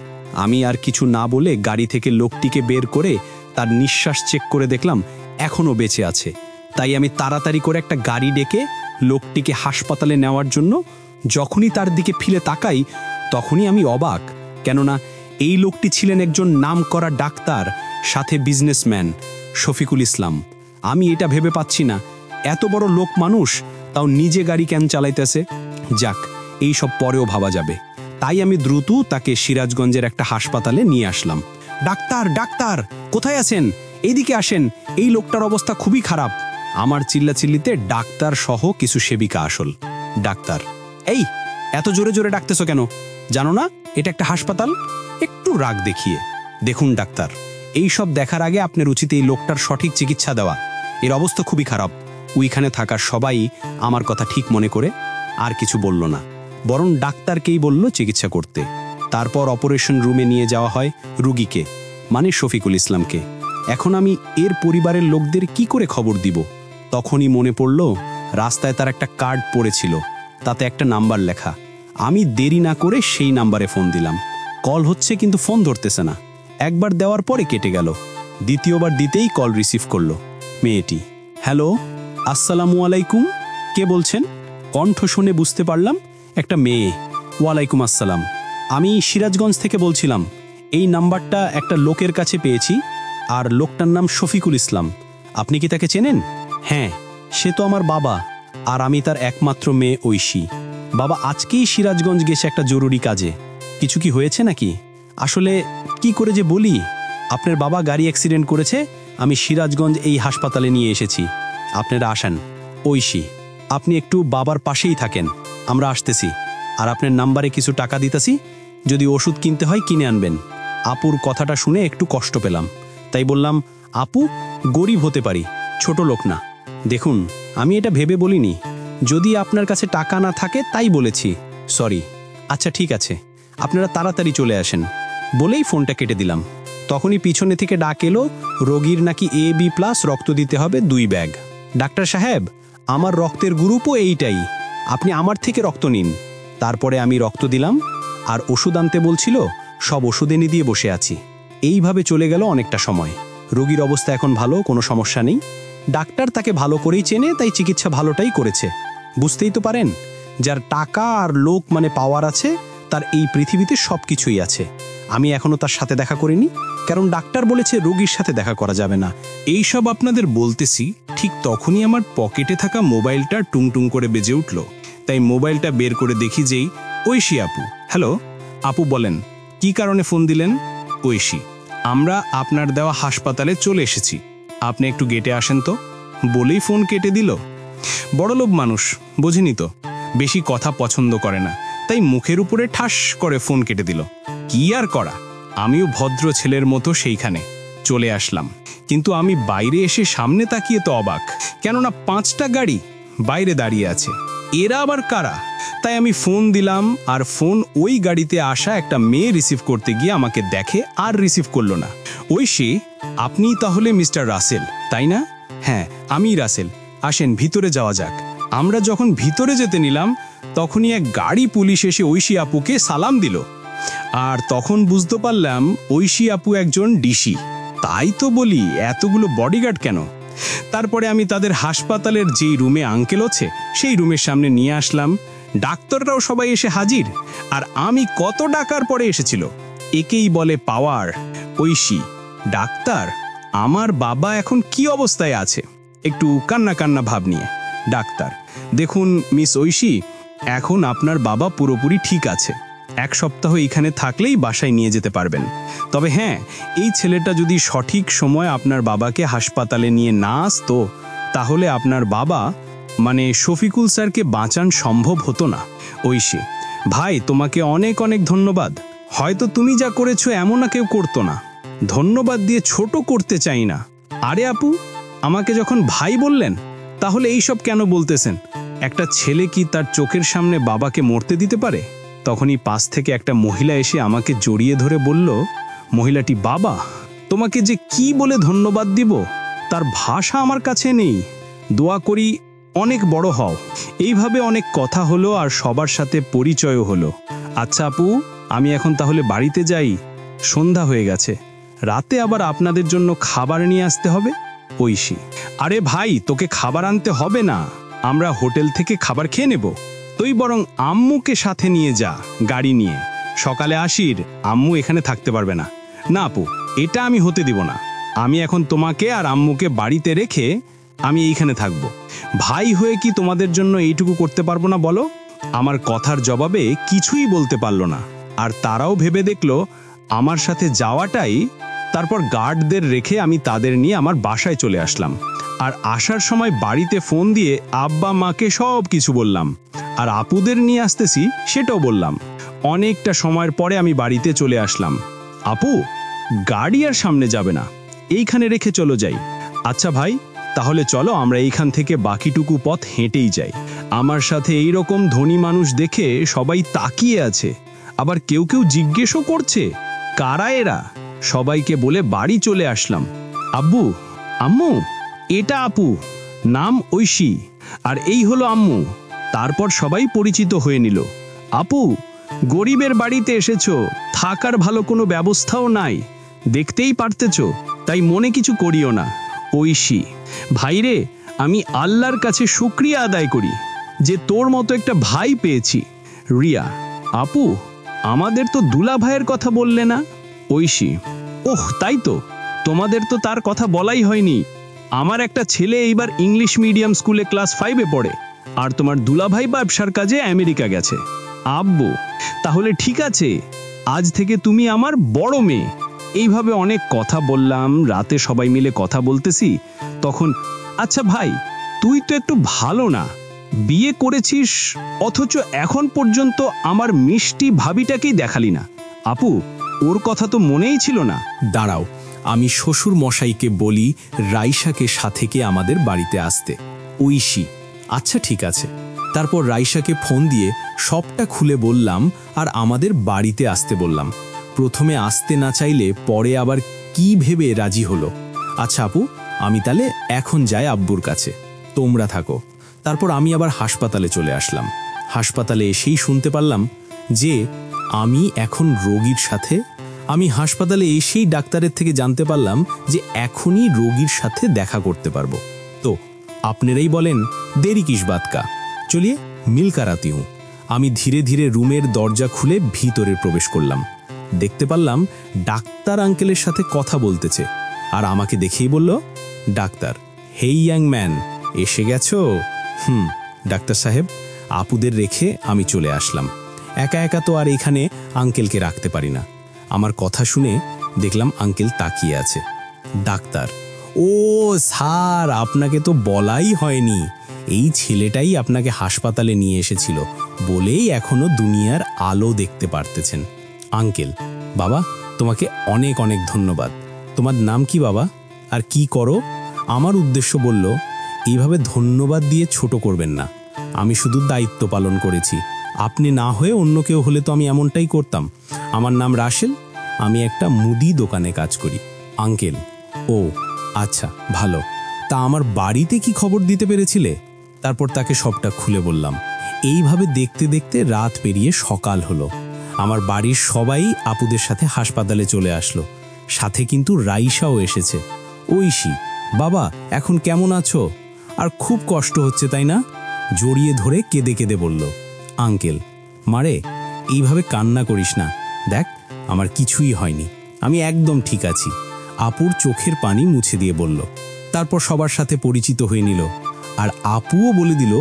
আমি আর কিছু না বলে গাড়ি থেকে লোকটিকে বের করে তার নিঃশ্বাস চেক করে দেখলাম এখনও বেঁচে আছে। তাই আমি তাড়াতাড়ি করে একটা গাড়ি ডেকে লোকটিকে হাসপাতালে নেওয়ার জন্য যখনই তার দিকে ফিরে তাকাই তখনই আমি অবাক, কেননা এই লোকটি ছিলেন একজন নামকরা ডাক্তার, সাথে বিজনেসম্যান শফিকুল ইসলাম। আমি এটা ভেবে পাচ্ছি না, এত বড় লোক মানুষ তাও নিজে গাড়ি কেন চালাইতেছে। যাক, এই সব পরেও ভাবা যাবে। তাই আমি দ্রুত তাকে সিরাজগঞ্জের একটা হাসপাতালে নিয়ে আসলাম। ডাক্তার, ডাক্তার কোথায় আছেন? এইদিকে আসেন, এই লোকটার অবস্থা খুবই খারাপ। আমার চিল্লাচিল্লিতে ডাক্তার সহ কিছু সেবিকা আসল। ডাক্তার, এই এত জোরে জোরে ডাকতেছো কেন? জানো না এটা একটা হাসপাতাল? একটু রাগ দেখিয়ে। দেখুন ডাক্তার, এই সব দেখার আগে আপনার উচিত এই লোকটার সঠিক চিকিৎসা দেওয়া। এর অবস্থা খুবই খারাপ, ওইখানে থাকার সবাই আমার কথা ঠিক মনে করে আর কিছু বলল না, বরং ডাক্তারকেই বলল চিকিৎসা করতে। তারপর অপারেশন রুমে নিয়ে যাওয়া হয় রুগীকে, মানে শফিকুল ইসলামকে। এখন আমি এর পরিবারের লোকদের কি করে খবর দিব? তখনই মনে পড়ল রাস্তায় তার একটা কার্ড পড়েছিল, তাতে একটা নাম্বার লেখা। আমি দেরি না করে সেই নাম্বারে ফোন দিলাম। কল হচ্ছে কিন্তু ফোন ধরতেছে না। একবার দেওয়ার পরে কেটে গেল। দ্বিতীয়বার দিতেই কল রিসিভ করলো মেয়েটি। হ্যালো, আসসালামু আলাইকুম, কে বলছেন? কণ্ঠ শুনে বুঝতে পারলাম একটা মেয়ে। ওয়ালাইকুম আসসালাম, আমি সিরাজগঞ্জ থেকে বলছিলাম। এই নাম্বারটা একটা লোকের কাছে পেয়েছি, আর লোকটার নাম শফিকুল ইসলাম। আপনি কি তাকে চেনেন? হ্যাঁ, সে তো আমার বাবা, আর আমি তার একমাত্র মেয়ে ঐশী। বাবা আজকেই সিরাজগঞ্জ গেছে একটা জরুরি কাজে। কিছু কি হয়েছে নাকি? আসলে কি করে যে বলি, আপনার বাবা গাড়ি অ্যাক্সিডেন্ট করেছে, আমি সিরাজগঞ্জ এই হাসপাতালে নিয়ে এসেছি। আপনারা আসেন। ঐশী, আপনি একটু বাবার পাশেই থাকেন, আমরা আসতেছি। আর আপনার নাম্বারে কিছু টাকা দিতেছি, যদি ওষুধ কিনতে হয় কিনে আনবেন। আপুর কথাটা শুনে একটু কষ্ট পেলাম, তাই বললাম, আপু গরিব হতে পারি, ছোট লোক না। দেখুন, আমি এটা ভেবে বলিনি, যদি আপনার কাছে টাকা না থাকে তাই বলেছি, সরি। আচ্ছা ঠিক আছে, আপনারা তাড়াতাড়ি চলে আসেন, বলেই ফোনটা কেটে দিলাম। তখনই পিছনে থেকে ডাক এলো, রোগীর নাকি AB+ রক্ত দিতে হবে 2 ব্যাগ। ডাক্তার সাহেব, আমার রক্তের গ্রুপও এইটাই, আপনি আমার থেকে রক্ত নিন। তারপরে আমি রক্ত দিলাম, আর ওষুধ আনতে বলছিল, সব ওষুধ এনে দিয়ে বসে আছি। এইভাবে চলে গেল অনেকটা সময়। রোগীর অবস্থা এখন ভালো, কোনো সমস্যা নেই। ডাক্তার তাকে ভালো করেই চেনে, তাই চিকিৎসা ভালোটাই করেছে। বুঝতেই তো পারেন, যার টাকা আর লোক মানে পাওয়ার আছে, তার এই পৃথিবীতে সব কিছুই আছে। আমি এখনো তার সাথে দেখা করিনি, কারণ ডাক্তার বলেছে রোগীর সাথে দেখা করা যাবে না। এই সব আপনাদের বলতেছি, ঠিক তখনই আমার পকেটে থাকা মোবাইলটা টুংটুং করে বেজে উঠল। তাই মোবাইলটা বের করে দেখি যেই ঐশী আপু। হ্যালো আপু, বলেন কি কারণে ফোন দিলেন? ঐশী, আমরা আপনার দেওয়া হাসপাতালে চলে এসেছি, আপনি একটু গেটে আসেন তো। বলেই ফোন কেটে দিল। বড়লোক মানুষ, বোঝেনি তো, বেশি কথা পছন্দ করে না, তাই মুখের উপরে ঠাস করে ফোন কেটে দিল। কি আর করা, আমিও ভদ্র ছেলের মতো সেইখানে চলে আসলাম। কিন্তু আমি বাইরে এসে সামনে তাকিয়ে তো অবাক, কেননা 5টা গাড়ি বাইরে দাঁড়িয়ে আছে। এরা আবার কারা? তাই আমি ফোন দিলাম, আর ফোন ওই গাড়িতে আসা একটা মেয়ে রিসিভ করতে গিয়ে আমাকে দেখে আর রিসিভ করলো না। ঐশী, আপনি তাহলে মিস্টার রাসেল, তাই না? হ্যাঁ, আমি রাসেল, আসেন ভিতরে যাওয়া যাক। আমরা যখন ভিতরে যেতে নিলাম, তখনই এক গাড়ি পুলিশ এসে ঐশী আপুকে সালাম দিল। আর তখন বুঝতে পারলাম ঐশী আপু একজন ডিসি। তাই তো বলি, এতগুলো বডিগার্ড কেন? তারপরে আমি তাদের হাসপাতালের যেই রুমে আঙ্কেল আছে, সেই রুমের সামনে নিয়ে আসলাম। ডাক্তাররাও সবাই এসে হাজির, আর আমি কত ডাকার পরে এসেছিল। একেই বলে পাওয়ার। ঐশী, ডাক্তার, আমার বাবা এখন কি অবস্থায় আছে? একটু কান্না কান্না ভাব নিয়ে। ডাক্তার, দেখুন মিস ঐশী, এখন আপনার বাবা পুরোপুরি ঠিক আছে। 1 সপ্তাহ এখানে থাকলেই বাসায় নিয়ে যেতে পারবেন। তবে হ্যাঁ, এই ছেলেটা যদি সঠিক সময় আপনার বাবাকে হাসপাতালে নিয়ে না আসতো, তাহলে আপনার বাবা মানে শফিকুল স্যারকে বাঁচান সম্ভব হতো না। ঐশী, ভাই তোমাকে অনেক অনেক ধন্যবাদ। হয়তো তুমি যা করেছো এমন কেউ করতো না। ধন্যবাদ দিয়ে ছোট করতে চাই না। আরে আপু, আমাকে যখন ভাই বললেন, তাহলে এইসব কেন বলতেছেন? একটা ছেলে কি তার চোখের সামনে বাবাকে মরতে দিতে পারে? তখনই পাশ থেকে একটা মহিলা এসে আমাকে জড়িয়ে ধরে বলল, মহিলাটি, বাবা, তোমাকে যে কি বলে ধন্যবাদ দিব তার ভাষা আমার কাছে নেই। দোয়া করি অনেক বড় হও। এইভাবে অনেক কথা হলো, আর সবার সাথে পরিচয়ও হলো। আচ্ছা আপু, আমি এখন তাহলে বাড়িতে যাই, সন্ধ্যা হয়ে গেছে। রাতে আবার আপনাদের জন্য খাবার নিয়ে আসতে হবে। ঐশী, আরে ভাই, তোকে খাবার আনতে হবে না, আমরা হোটেল থেকে খাবার খেয়ে নেব। তুই বরং আম্মুকে সাথে নিয়ে যা গাড়ি নিয়ে। সকালে আসির আম্মু এখানে থাকতে পারবে না। না আপু, এটা আমি হতে দিব না। আমি এখন তোমাকে আর আম্মুকে বাড়িতে রেখে আমি এইখানে থাকব। ভাই হয়ে কি তোমাদের জন্য এইটুকু করতে পারবো না বলো? আমার কথার জবাবে কিছুই বলতে পারলো না। আর তারাও ভেবে দেখলো আমার সাথে যাওয়াটাই। তারপর গার্ডদের রেখে আমি তাদের নিয়ে আমার বাসায় চলে আসলাম। আর আসার সময় বাড়িতে ফোন দিয়ে আব্বা মাকে সব কিছু বললাম, আর আপুদের নিয়ে আসতেছি সেটাও বললাম। অনেকটা সময়ের পরে আমি বাড়িতে চলে আসলাম। আপু, গাড়ি আর সামনে যাবে না, এইখানে রেখে চলো যাই। আচ্ছা ভাই, তাহলে চলো আমরা এইখান থেকে বাকিটুকু পথ হেঁটেই যাই। আমার সাথে এই রকম ধনী মানুষ দেখে সবাই তাকিয়ে আছে, আবার কেউ কেউ জিজ্ঞেসও করছে কারা এরা। সবাইকে বলে বাড়ি চলে আসলাম। আব্বু, আম্মু, এটা আপু, নাম ঐশী, আর এই হলো আম্মু। তারপর সবাই পরিচিত হয়ে নিল। আপু, গরিবের বাড়িতে এসেছো, থাকার ভালো কোনো ব্যবস্থাও নাই, দেখতেই পারতেছ, তাই মনে কিছু করিও না। ঐশী, ভাইরে, আমি আল্লাহর কাছে শুকরিয়া আদায় করি যে তোর মতো একটা ভাই পেয়েছি। রিয়া, আপু, আমাদের তো দুলা ভাইয়ের কথা বললে না? ঐশী, ওহ তাই তো, তোমাদের তো তার কথা বলাই হয়নি। আমার একটা ছেলে এইবার ইংলিশ মিডিয়াম স্কুলে ক্লাস 5-এ পড়ে, আর তোমার দুলাভাই ব্যবসার কাজে আমেরিকা গেছে। আব্বু, তাহলে ঠিক আছে, আজ থেকে তুমি আমার বড় মেয়ে। এইভাবে অনেক কথা বললাম, রাতে সবাই মিলে কথা বলতেছি, তখন আচ্ছা ভাই, তুই তো একটু ভালো না, বিয়ে করেছিস অথচ এখন পর্যন্ত আমার মিষ্টি ভাবিটাকেই দেখালি না। আপু, ওর কথা তো মনেই ছিল না। দাঁড়াও, আমি শ্বশুর মশাইকে বলি রাইসাকে সাথেকে আমাদের বাড়িতে আসতে। ঐশী, আচ্ছা ঠিক আছে। তারপর রাইসাকে ফোন দিয়ে সবটা খুলে বললাম আর আমাদের বাড়িতে আসতে বললাম। প্রথমে আসতে না চাইলে পরে আবার কি ভেবে রাজি হলো। আচ্ছা আপু, আমি তাহলে এখন যাই আব্বুর কাছে, তোমরা থাকো। তারপর আমি আবার হাসপাতালে চলে আসলাম। হাসপাতালে এসেই শুনতে পারলাম যে আমি এখন রোগীর সাথে, আমি হাসপাতালে এসেই ডাক্তারের থেকে জানতে পারলাম যে এখনই রোগীর সাথে দেখা করতে পারবো। তো আপনারাই বলেন দেরি কিস বাত কা, চলিয়ে মিল করাতি হুঁ। আমি ধীরে ধীরে রুমের দরজা খুলে ভিতরে প্রবেশ করলাম। দেখতে পারলাম ডাক্তার আঙ্কেলের সাথে কথা বলতেছে, আর আমাকে দেখেই বলল, ডাক্তার, হেই ইয়াং ম্যান, এসে গেছো? ডাক্তার সাহেব। আপুদের রেখে আমি চলে আসলাম। একা একা তো আর এখানে আঙ্কেলকে রাখতে পারি না। আমার কথা শুনে দেখলাম আঙ্কেল তাকিয়ে আছে। ডাক্তার, ও স্যার, আপনাকে তো বলাই হয়নি, এই ছেলেটাই আপনাকে হাসপাতালে নিয়ে এসেছিল বলেই এখনো দুনিয়ার আলো দেখতে পারতেছেন। আঙ্কেল, বাবা, তোমাকে অনেক অনেক ধন্যবাদ। তোমার নাম কি বাবা, আর কি করো? আমার উদ্দেশ্য বলল, এইভাবে ধন্যবাদ দিয়ে ছোট করবেন না, আমি শুধু দায়িত্ব পালন করেছি, আপনি না হয়ে অন্য কেউ হলে তো আমি এমনটাই করতাম। আমার নাম রাসেল, আমি একটা মুদি দোকানে কাজ করি। আঙ্কেল, ও আচ্ছা, ভালো। তা আমার বাড়িতে কি খবর দিতে পেরেছিলে? তারপর তাকে সবটা খুলে বললাম। এইভাবে দেখতে দেখতে রাত পেরিয়ে সকাল হলো। আমার বাড়ির সবাই আপুদের সাথে হাসপাতালে চলে আসলো, সাথে কিন্তু রাইসাও এসেছে। ঐশী, বাবা, এখন কেমন আছো? আর খুব কষ্ট হচ্ছে তাই না? জড়িয়ে ধরে কেঁদে কেঁদে বলল। আঙ্কেল, মারে, এইভাবে কান্না করিস না, দেখ আমার কিছুই হয়নি, আমি একদম ঠিক আছি। আপুর চোখের পানি মুছে দিয়ে বলল। তারপর সবার সাথে পরিচিত হয়ে নিল, আর আপুও বলে দিল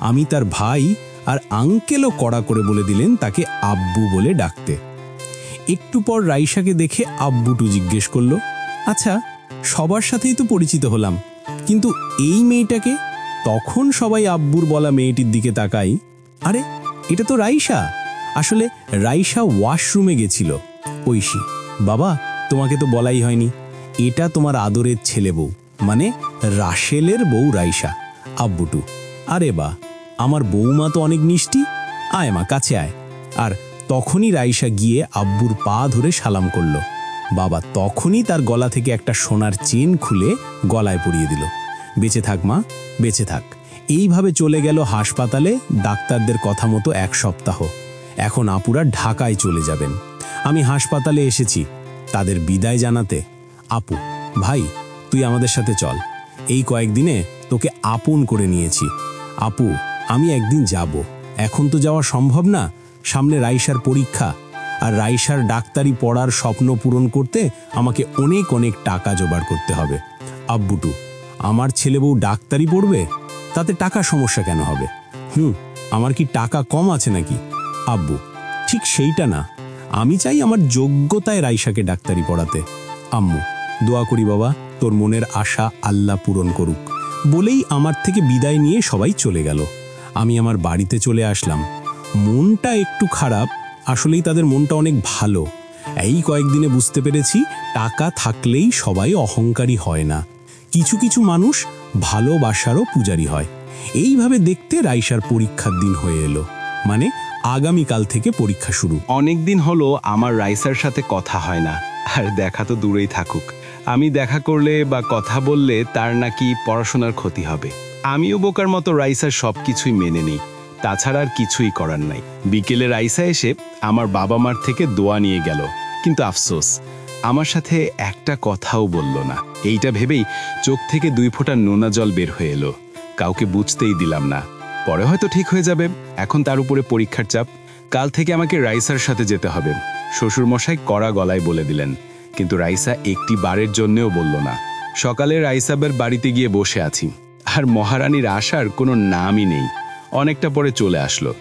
আমি তার ভাই, আর আঙ্কেলও কড়া করে বলে দিলেন তাকে আব্বু বলে ডাকতে। একটু পর রাইসাকে দেখে আব্বুটু জিজ্ঞেস করলো, আচ্ছা সবার সাথেই তো পরিচিত হলাম, কিন্তু এই মেয়েটাকে? তখন সবাই আব্বুর বলা মেয়েটির দিকে তাকাই, আরে এটা তো রাইসা। আসলে রাইসা ওয়াশরুমে গেছিল। ঐশী, বাবা, তোমাকে তো বলাই হয়নি, এটা তোমার আদরের ছেলে বউ, মানে রাসেলের বউ রাইসা। আব্বুটু, আরে বা, আমার বউমা তো অনেক মিষ্টি, আয় মা কাছে আয়। আর তখনই রাইসা গিয়ে আব্বুর পা ধরে সালাম করলো। বাবা তখনই তার গলা থেকে একটা সোনার চেন খুলে গলায় পরিয়ে দিল। বেঁচে থাক মা, বেঁচে থাক। এইভাবে চলে গেল হাসপাতালে ডাক্তারদের কথা মতো 1 সপ্তাহ। এখন আপুরা ঢাকায় চলে যাবেন। আমি হাসপাতালে এসেছি তাদের বিদায় জানাতে। আপু, ভাই, তুই আমাদের সাথে চল, এই কয়েকদিনে তোকে আপন করে নিয়েছি। আপু, আমি একদিন যাব, এখন তো যাওয়া সম্ভব না, সামনে রাইসার পরীক্ষা, আর রাইসার ডাক্তারি পড়ার স্বপ্ন পূরণ করতে আমাকে অনেক অনেক টাকা জোগাড় করতে হবে। আব্বুটু, আমার ছেলে বউ ডাক্তারি পড়বে, তাতে টাকা সমস্যা কেন হবে? আমার কি টাকা কম আছে নাকি? আব্বু, ঠিক সেইটা না, আমি চাই আমার যোগ্যতায় রাইসাকে ডাক্তারি পড়াতে। আম্মু, দোয়া করি বাবা, তোর মনের আশা আল্লাহ পূরণ করুক। বলেই আমার থেকে বিদায় নিয়ে সবাই চলে গেল। আমি আমার বাড়িতে চলে আসলাম। মনটা একটু খারাপ, আসলেই তাদের মনটা অনেক ভালো। এই কয়েকদিনে বুঝতে পেরেছি টাকা থাকলেই সবাই অহংকারী হয় না। কিছু কিছু মানুষ ভালোবাসারও পূজারী হয়। এইভাবে দেখতে রাইসার পরীক্ষার দিন হয়ে এলো, মানে আগামীকাল থেকে পরীক্ষা শুরু। অনেক দিন হলো আমার রাইসার সাথে কথা হয় না, আর দেখা তো দূরেই থাকুক। আমি দেখা করলে বা কথা বললে তার নাকি পড়াশোনার ক্ষতি হবে। আমিও বোকার মতো রাইসার সব কিছুই মেনে নিই, তাছাড়া আর কিছুই করার নাই। বিকেলে রাইসা এসে আমার বাবা মার থেকে দোয়া নিয়ে গেল, কিন্তু আফসোস আমার সাথে একটা কথাও বলল না। এইটা ভেবেই চোখ থেকে 2 ফোঁটা নোনা জল বের হয়ে এলো। কাউকে বুঝতেই দিলাম না, পরে হয়তো ঠিক হয়ে যাবে। এখন তার উপরে পরীক্ষার চাপ, কাল থেকে আমাকে রাইসার সাথে যেতে হবে। শ্বশুরমশাই কড়া গলায় বলে দিলেন, কিন্তু রাইসা একটি বারের জন্যেও বলল না। সকালে রাইসাবের বাড়িতে গিয়ে বসে আছি, আর মহারানীর আসার কোনো নামই নেই। অনেকটা পরে চলে আসলো।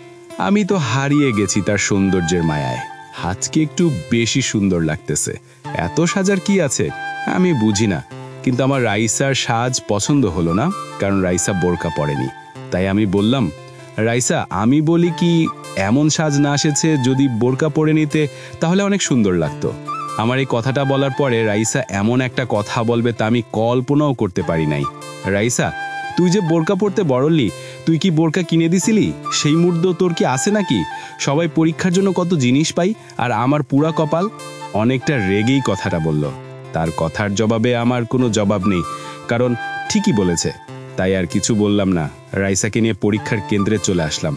আমি তো হারিয়ে গেছি তার সৌন্দর্যের মায়ায়। আজকে একটু বেশি সুন্দর লাগতেছে। এত সাজার কি আছে আমি বুঝি না, কিন্তু আমার রাইসার সাজ পছন্দ হলো না, কারণ রাইসা বোরকা পরেনি। তাই আমি বললাম, রাইসা আমি বলি কি, এমন সাজ না এসেছে, যদি বোরকা পরে নিতে তাহলে অনেক সুন্দর লাগতো। আমার এই কথাটা বলার পরে রাইসা এমন একটা কথা বলবে তা আমি কল্পনাও করতে পারি নাই। রাইসা, তুই যে বোরকা পরতে বড়লি, তুই কি বোরকা কিনে দিছিলি? সেই মুহূর্ত তোর কি আছে নাকি? সবাই পরীক্ষার জন্য কত জিনিস পাই, আর আমার পুরা কপাল। অনেকটা রেগেই কথাটা বলল। তার কথার জবাবে আমার কোনো জবাব নেই, কারণ ঠিকই বলেছে। তাই আর কিছু বললাম না, রাইসাকে নিয়ে পরীক্ষার কেন্দ্রে চলে আসলাম।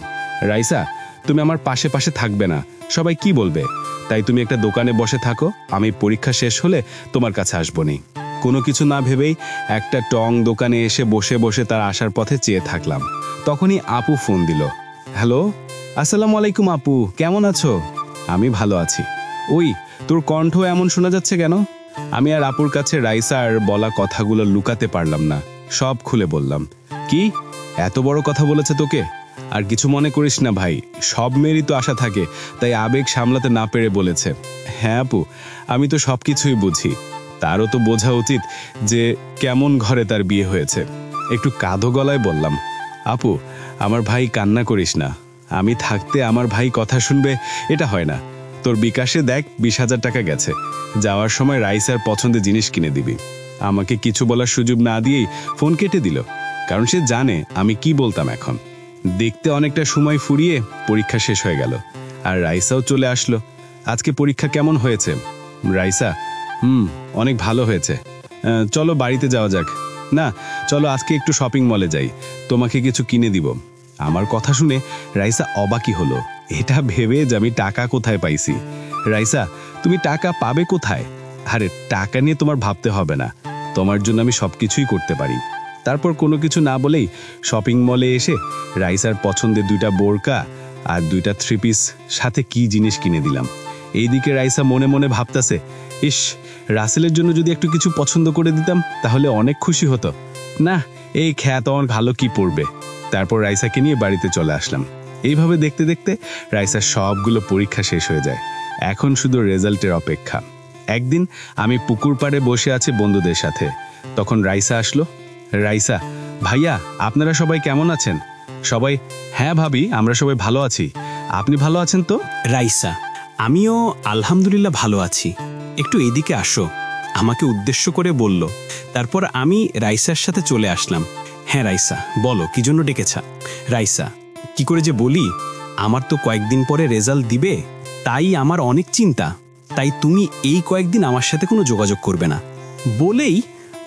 রাইসা, তুমি আমার পাশে পাশে থাকবে না, সবাই কি বলবে? তাই তুমি একটা দোকানে বসে থাকো, আমি পরীক্ষা শেষ হলে তোমার কাছে আসবনি। কোনো কিছু না ভেবেই একটা টং দোকানে এসে বসে বসে তার আসার পথে চেয়ে থাকলাম। তখনই আপু ফোন দিল। হ্যালো, আসসালামু আলাইকুম আপু, কেমন আছো? আমি ভালো আছি। ওই, তোর কণ্ঠ এমন শোনা যাচ্ছে কেন? আমি আর আপুর কাছে রাইসার বলা কথাগুলো লুকাতে পারলাম না, সব খুলে বললাম। কি এত বড় কথা বলেছে তোকে? আর কিছু মনে করিস না ভাই, সব মেয়েরই তো আশা থাকে, তাই আবেগ সামলাতে না পেরে বলেছে। হ্যাঁ আপু, আমি তো সব কিছুই বুঝি। তারও তো বোঝা উচিত যে কেমন ঘরে তার বিয়ে হয়েছে। একটু কাঁদো গলায় বললাম, আপু আমার ভাই, কান্না করিস না। আমি থাকতে আমার ভাই কথা শুনবে, এটা হয় না। তোর বিকাশে দেখ 20,000 টাকা গেছে, যাওয়ার সময় রাইসার পছন্দের জিনিস কিনে দিবি। আমাকে কিছু বলার সুযোগ না দিয়েই ফোন কেটে দিল, কারণ সে জানে আমি কি বলতাম এখন। দেখতে অনেকটা সময় ফুরিয়ে পরীক্ষা শেষ হয়ে গেল, আর রাইসাও চলে আসলো। আজকে পরীক্ষা কেমন হয়েছে? রাইসা, অনেক ভালো হয়েছে। চলো বাড়িতে যাওয়া যাক। না, চলো আজকে একটু শপিং মলে যাই, তোমাকে কিছু কিনে দিব। আমার কথা শুনে রাইসা অবাকই হলো, এটা ভেবে যে আমি টাকা কোথায় পাইছি। রাইসা, তুমি টাকা পাবে কোথায়? আরে টাকা নিয়ে তোমার ভাবতে হবে না, তোমার জন্য আমি সবকিছুই করতে পারি। তারপর কোনো কিছু না বলেই শপিং মলে এসে রাইসার পছন্দের 2টা বোরকা আর 2টা 3 পিস সাথে কি জিনিস কিনে দিলাম। এইদিকে রাইসা মনে মনে ভাবতেছে, ইস, রাসেলের জন্য যদি একটু কিছু পছন্দ করে দিতাম তাহলে অনেক খুশি হতো। না, এই খ্যাত আমার ভালো কি পড়বে। তারপর রাইসাকে নিয়ে বাড়িতে চলে আসলাম। এইভাবে দেখতে দেখতে রাইসার সবগুলো পরীক্ষা শেষ হয়ে যায়। এখন শুধু রেজাল্টের অপেক্ষা। একদিন আমি পুকুর পাড়ে বসে আছি বন্ধুদের সাথে, তখন রাইসা আসলো। রাইসা, ভাইয়া আপনারা সবাই কেমন আছেন? সবাই, হ্যাঁ ভাবি, আমরা সবাই ভালো আছি। আপনি ভালো আছেন তো? রাইসা, আমিও আলহামদুলিল্লাহ ভালো আছি। একটু এদিকে আসো, আমাকে উদ্দেশ্য করে বলল। তারপর আমি রাইসার সাথে চলে আসলাম। হ্যাঁ রাইসা, বলো কি জন্য ডেকেছা? রাইসা, কি করে যে বলি, আমার তো কয়েকদিন পরে রেজাল্ট দিবে, তাই আমার অনেক চিন্তা। তাই তুমি এই কয়েকদিন আমার সাথে কোনো যোগাযোগ করবে না বলেই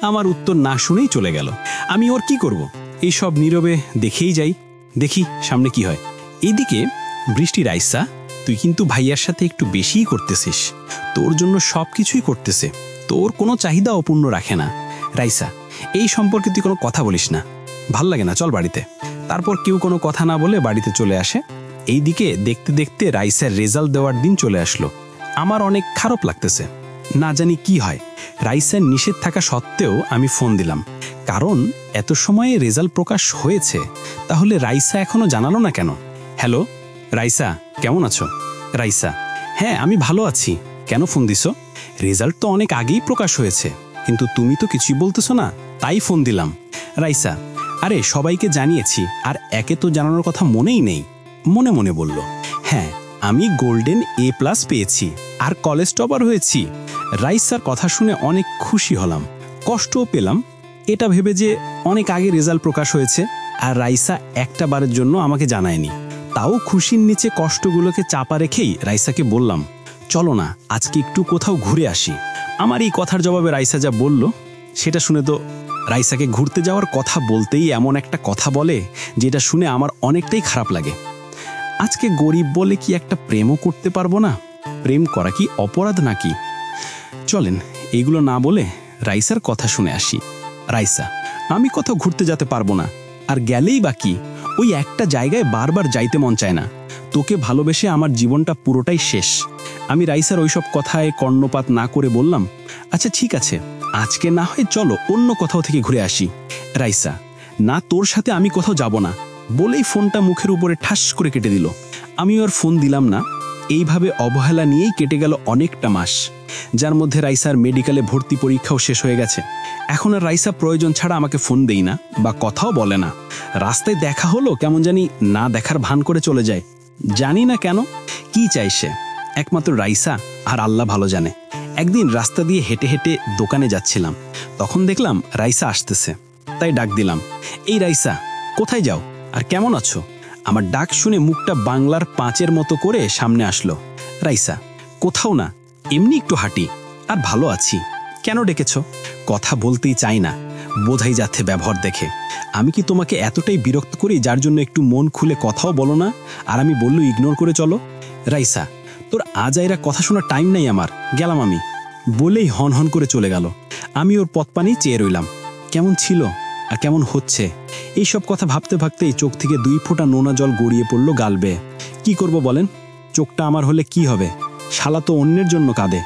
আমার উত্তর না শুনেই চলে গেল। আমি ওর কি করব? এই সব নীরবে দেখেই যাই, দেখি সামনে কি হয়। এইদিকে বৃষ্টি, রাইসা তুই কিন্তু ভাইয়ার সাথে একটু বেশিই করতেছিস। তোর জন্য সব কিছুই করতেছে, তোর কোনো চাহিদা অপূর্ণ রাখে না। রাইসা, এই সম্পর্কে তুই কোনো কথা বলিস না, ভাল লাগে না, চল বাড়িতে। তারপর কেউ কোনো কথা না বলে বাড়িতে চলে আসে। এইদিকে দেখতে দেখতে রাইসার রেজাল্ট দেওয়ার দিন চলে আসলো। আমার অনেক খারাপ লাগতেছে, না জানি কি হয়। রাইসার নিষেধ থাকা সত্ত্বেও আমি ফোন দিলাম, কারণ এত সময়ে রেজাল্ট প্রকাশ হয়েছে, তাহলে রাইসা এখনো জানালো না কেন? হ্যালো রাইসা, কেমন আছো? রাইসা, হ্যাঁ আমি ভালো আছি। কেন ফোন দিছো? রেজাল্ট তো অনেক আগেই প্রকাশ হয়েছে, কিন্তু তুমি তো কিছুই বলতেছো না, তাই ফোন দিলাম। রাইসা, আরে সবাইকে জানিয়েছি, আর একে তো জানানোর কথা মনেই নেই। মনে মনে বলল, হ্যাঁ আমি গোল্ডেন A+ পেয়েছি আর কলেজ টপার হয়েছি। রাইসার কথা শুনে অনেক খুশি হলাম, কষ্টও পেলাম। এটা ভেবে যে অনেক আগে রেজাল্ট প্রকাশ হয়েছে আর রাইসা একটা বারের জন্য আমাকে জানায়নি। তাও খুশির নিচে কষ্টগুলোকে চাপা রেখেই রাইসাকে বললাম, চলো না আজকে একটু কোথাও ঘুরে আসি। আমার এই কথার জবাবে রাইসা যা বলল সেটা শুনে তো রাইসাকে ঘুরতে যাওয়ার কথা বলতেই এমন একটা কথা বলে যেটা শুনে আমার অনেকটাই খারাপ লাগে। আজকে গরিব বলে কি একটা প্রেমও করতে পারবো না? প্রেম করা কি অপরাধ নাকি? চলেন এইগুলো না বলে রাইসার কথা শুনে আসি। রাইসা, আমি কোথাও ঘুরতে যেতে পারবো না, আর গেলেই বা কি, ওই একটা জায়গায় বারবার যাইতে মন চায় না। তোকে ভালোবেসে আমার জীবনটা পুরোটাই শেষ। আমি রাইসার ওইসব কথায় কর্ণপাত না করে বললাম, আচ্ছা ঠিক আছে, আজকে না হয় চলো অন্য কোথাও থেকে ঘুরে আসি। রাইসা, না তোর সাথে আমি কোথাও যাব না বলেই ফোনটা মুখের উপরে ঠাস করে কেটে দিল। আমি ওর ফোন দিলাম না। এইভাবে অবহেলা নিয়েই কেটে গেল অনেকটা মাস, যার মধ্যে রাইসার মেডিকেলে ভর্তি পরীক্ষাও শেষ হয়ে গেছে। এখন আর রাইসা প্রয়োজন ছাড়া আমাকে ফোন দেই না বা কথাও বলে না। রাস্তায় দেখা হলো কেমন জানি না দেখার ভান করে চলে যায়। জানি না কেন, কি চাই সে, একমাত্র রাইসা আর আল্লাহ ভালো জানে। একদিন রাস্তা দিয়ে হেঁটে হেঁটে দোকানে যাচ্ছিলাম, তখন দেখলাম রাইসা আসতেছে, তাই ডাক দিলাম, এই রাইসা, কোথায় যাও আর কেমন আছো? আমার ডাক শুনে মুখটা বাংলার 5-এর মতো করে সামনে আসলো। রাইসা, কোথাও না, এমনি একটু হাঁটি, আর ভালো আছি। কেন ডেকেছ? কথা বলতেই চাই না, বোঝাই যাচ্ছে ব্যবহার দেখে। আমি কি তোমাকে এতটাই বিরক্ত করি যার জন্য একটু মন খুলে কথাও বলো না, আর আমি বললো ইগনোর করে চলো? রাইসা, তোর আজাইরা কথা শোনার টাইম নাই আমার, গেলাম আমি, বলেই হন হন করে চলে গেল। আমি ওর পথপানি চেয়ে রইলাম। কেমন ছিল আর কেমন হচ্ছে এইসব কথা ভাবতে ভাবতেই চোখ থেকে 2 ফোঁটা নোনা জল গড়িয়ে পড়লো গাল বেয়ে। কি করব বলেন? চোখটা আমার হলে কি হবে? শালা তো অন্যের জন্য কাঁদে।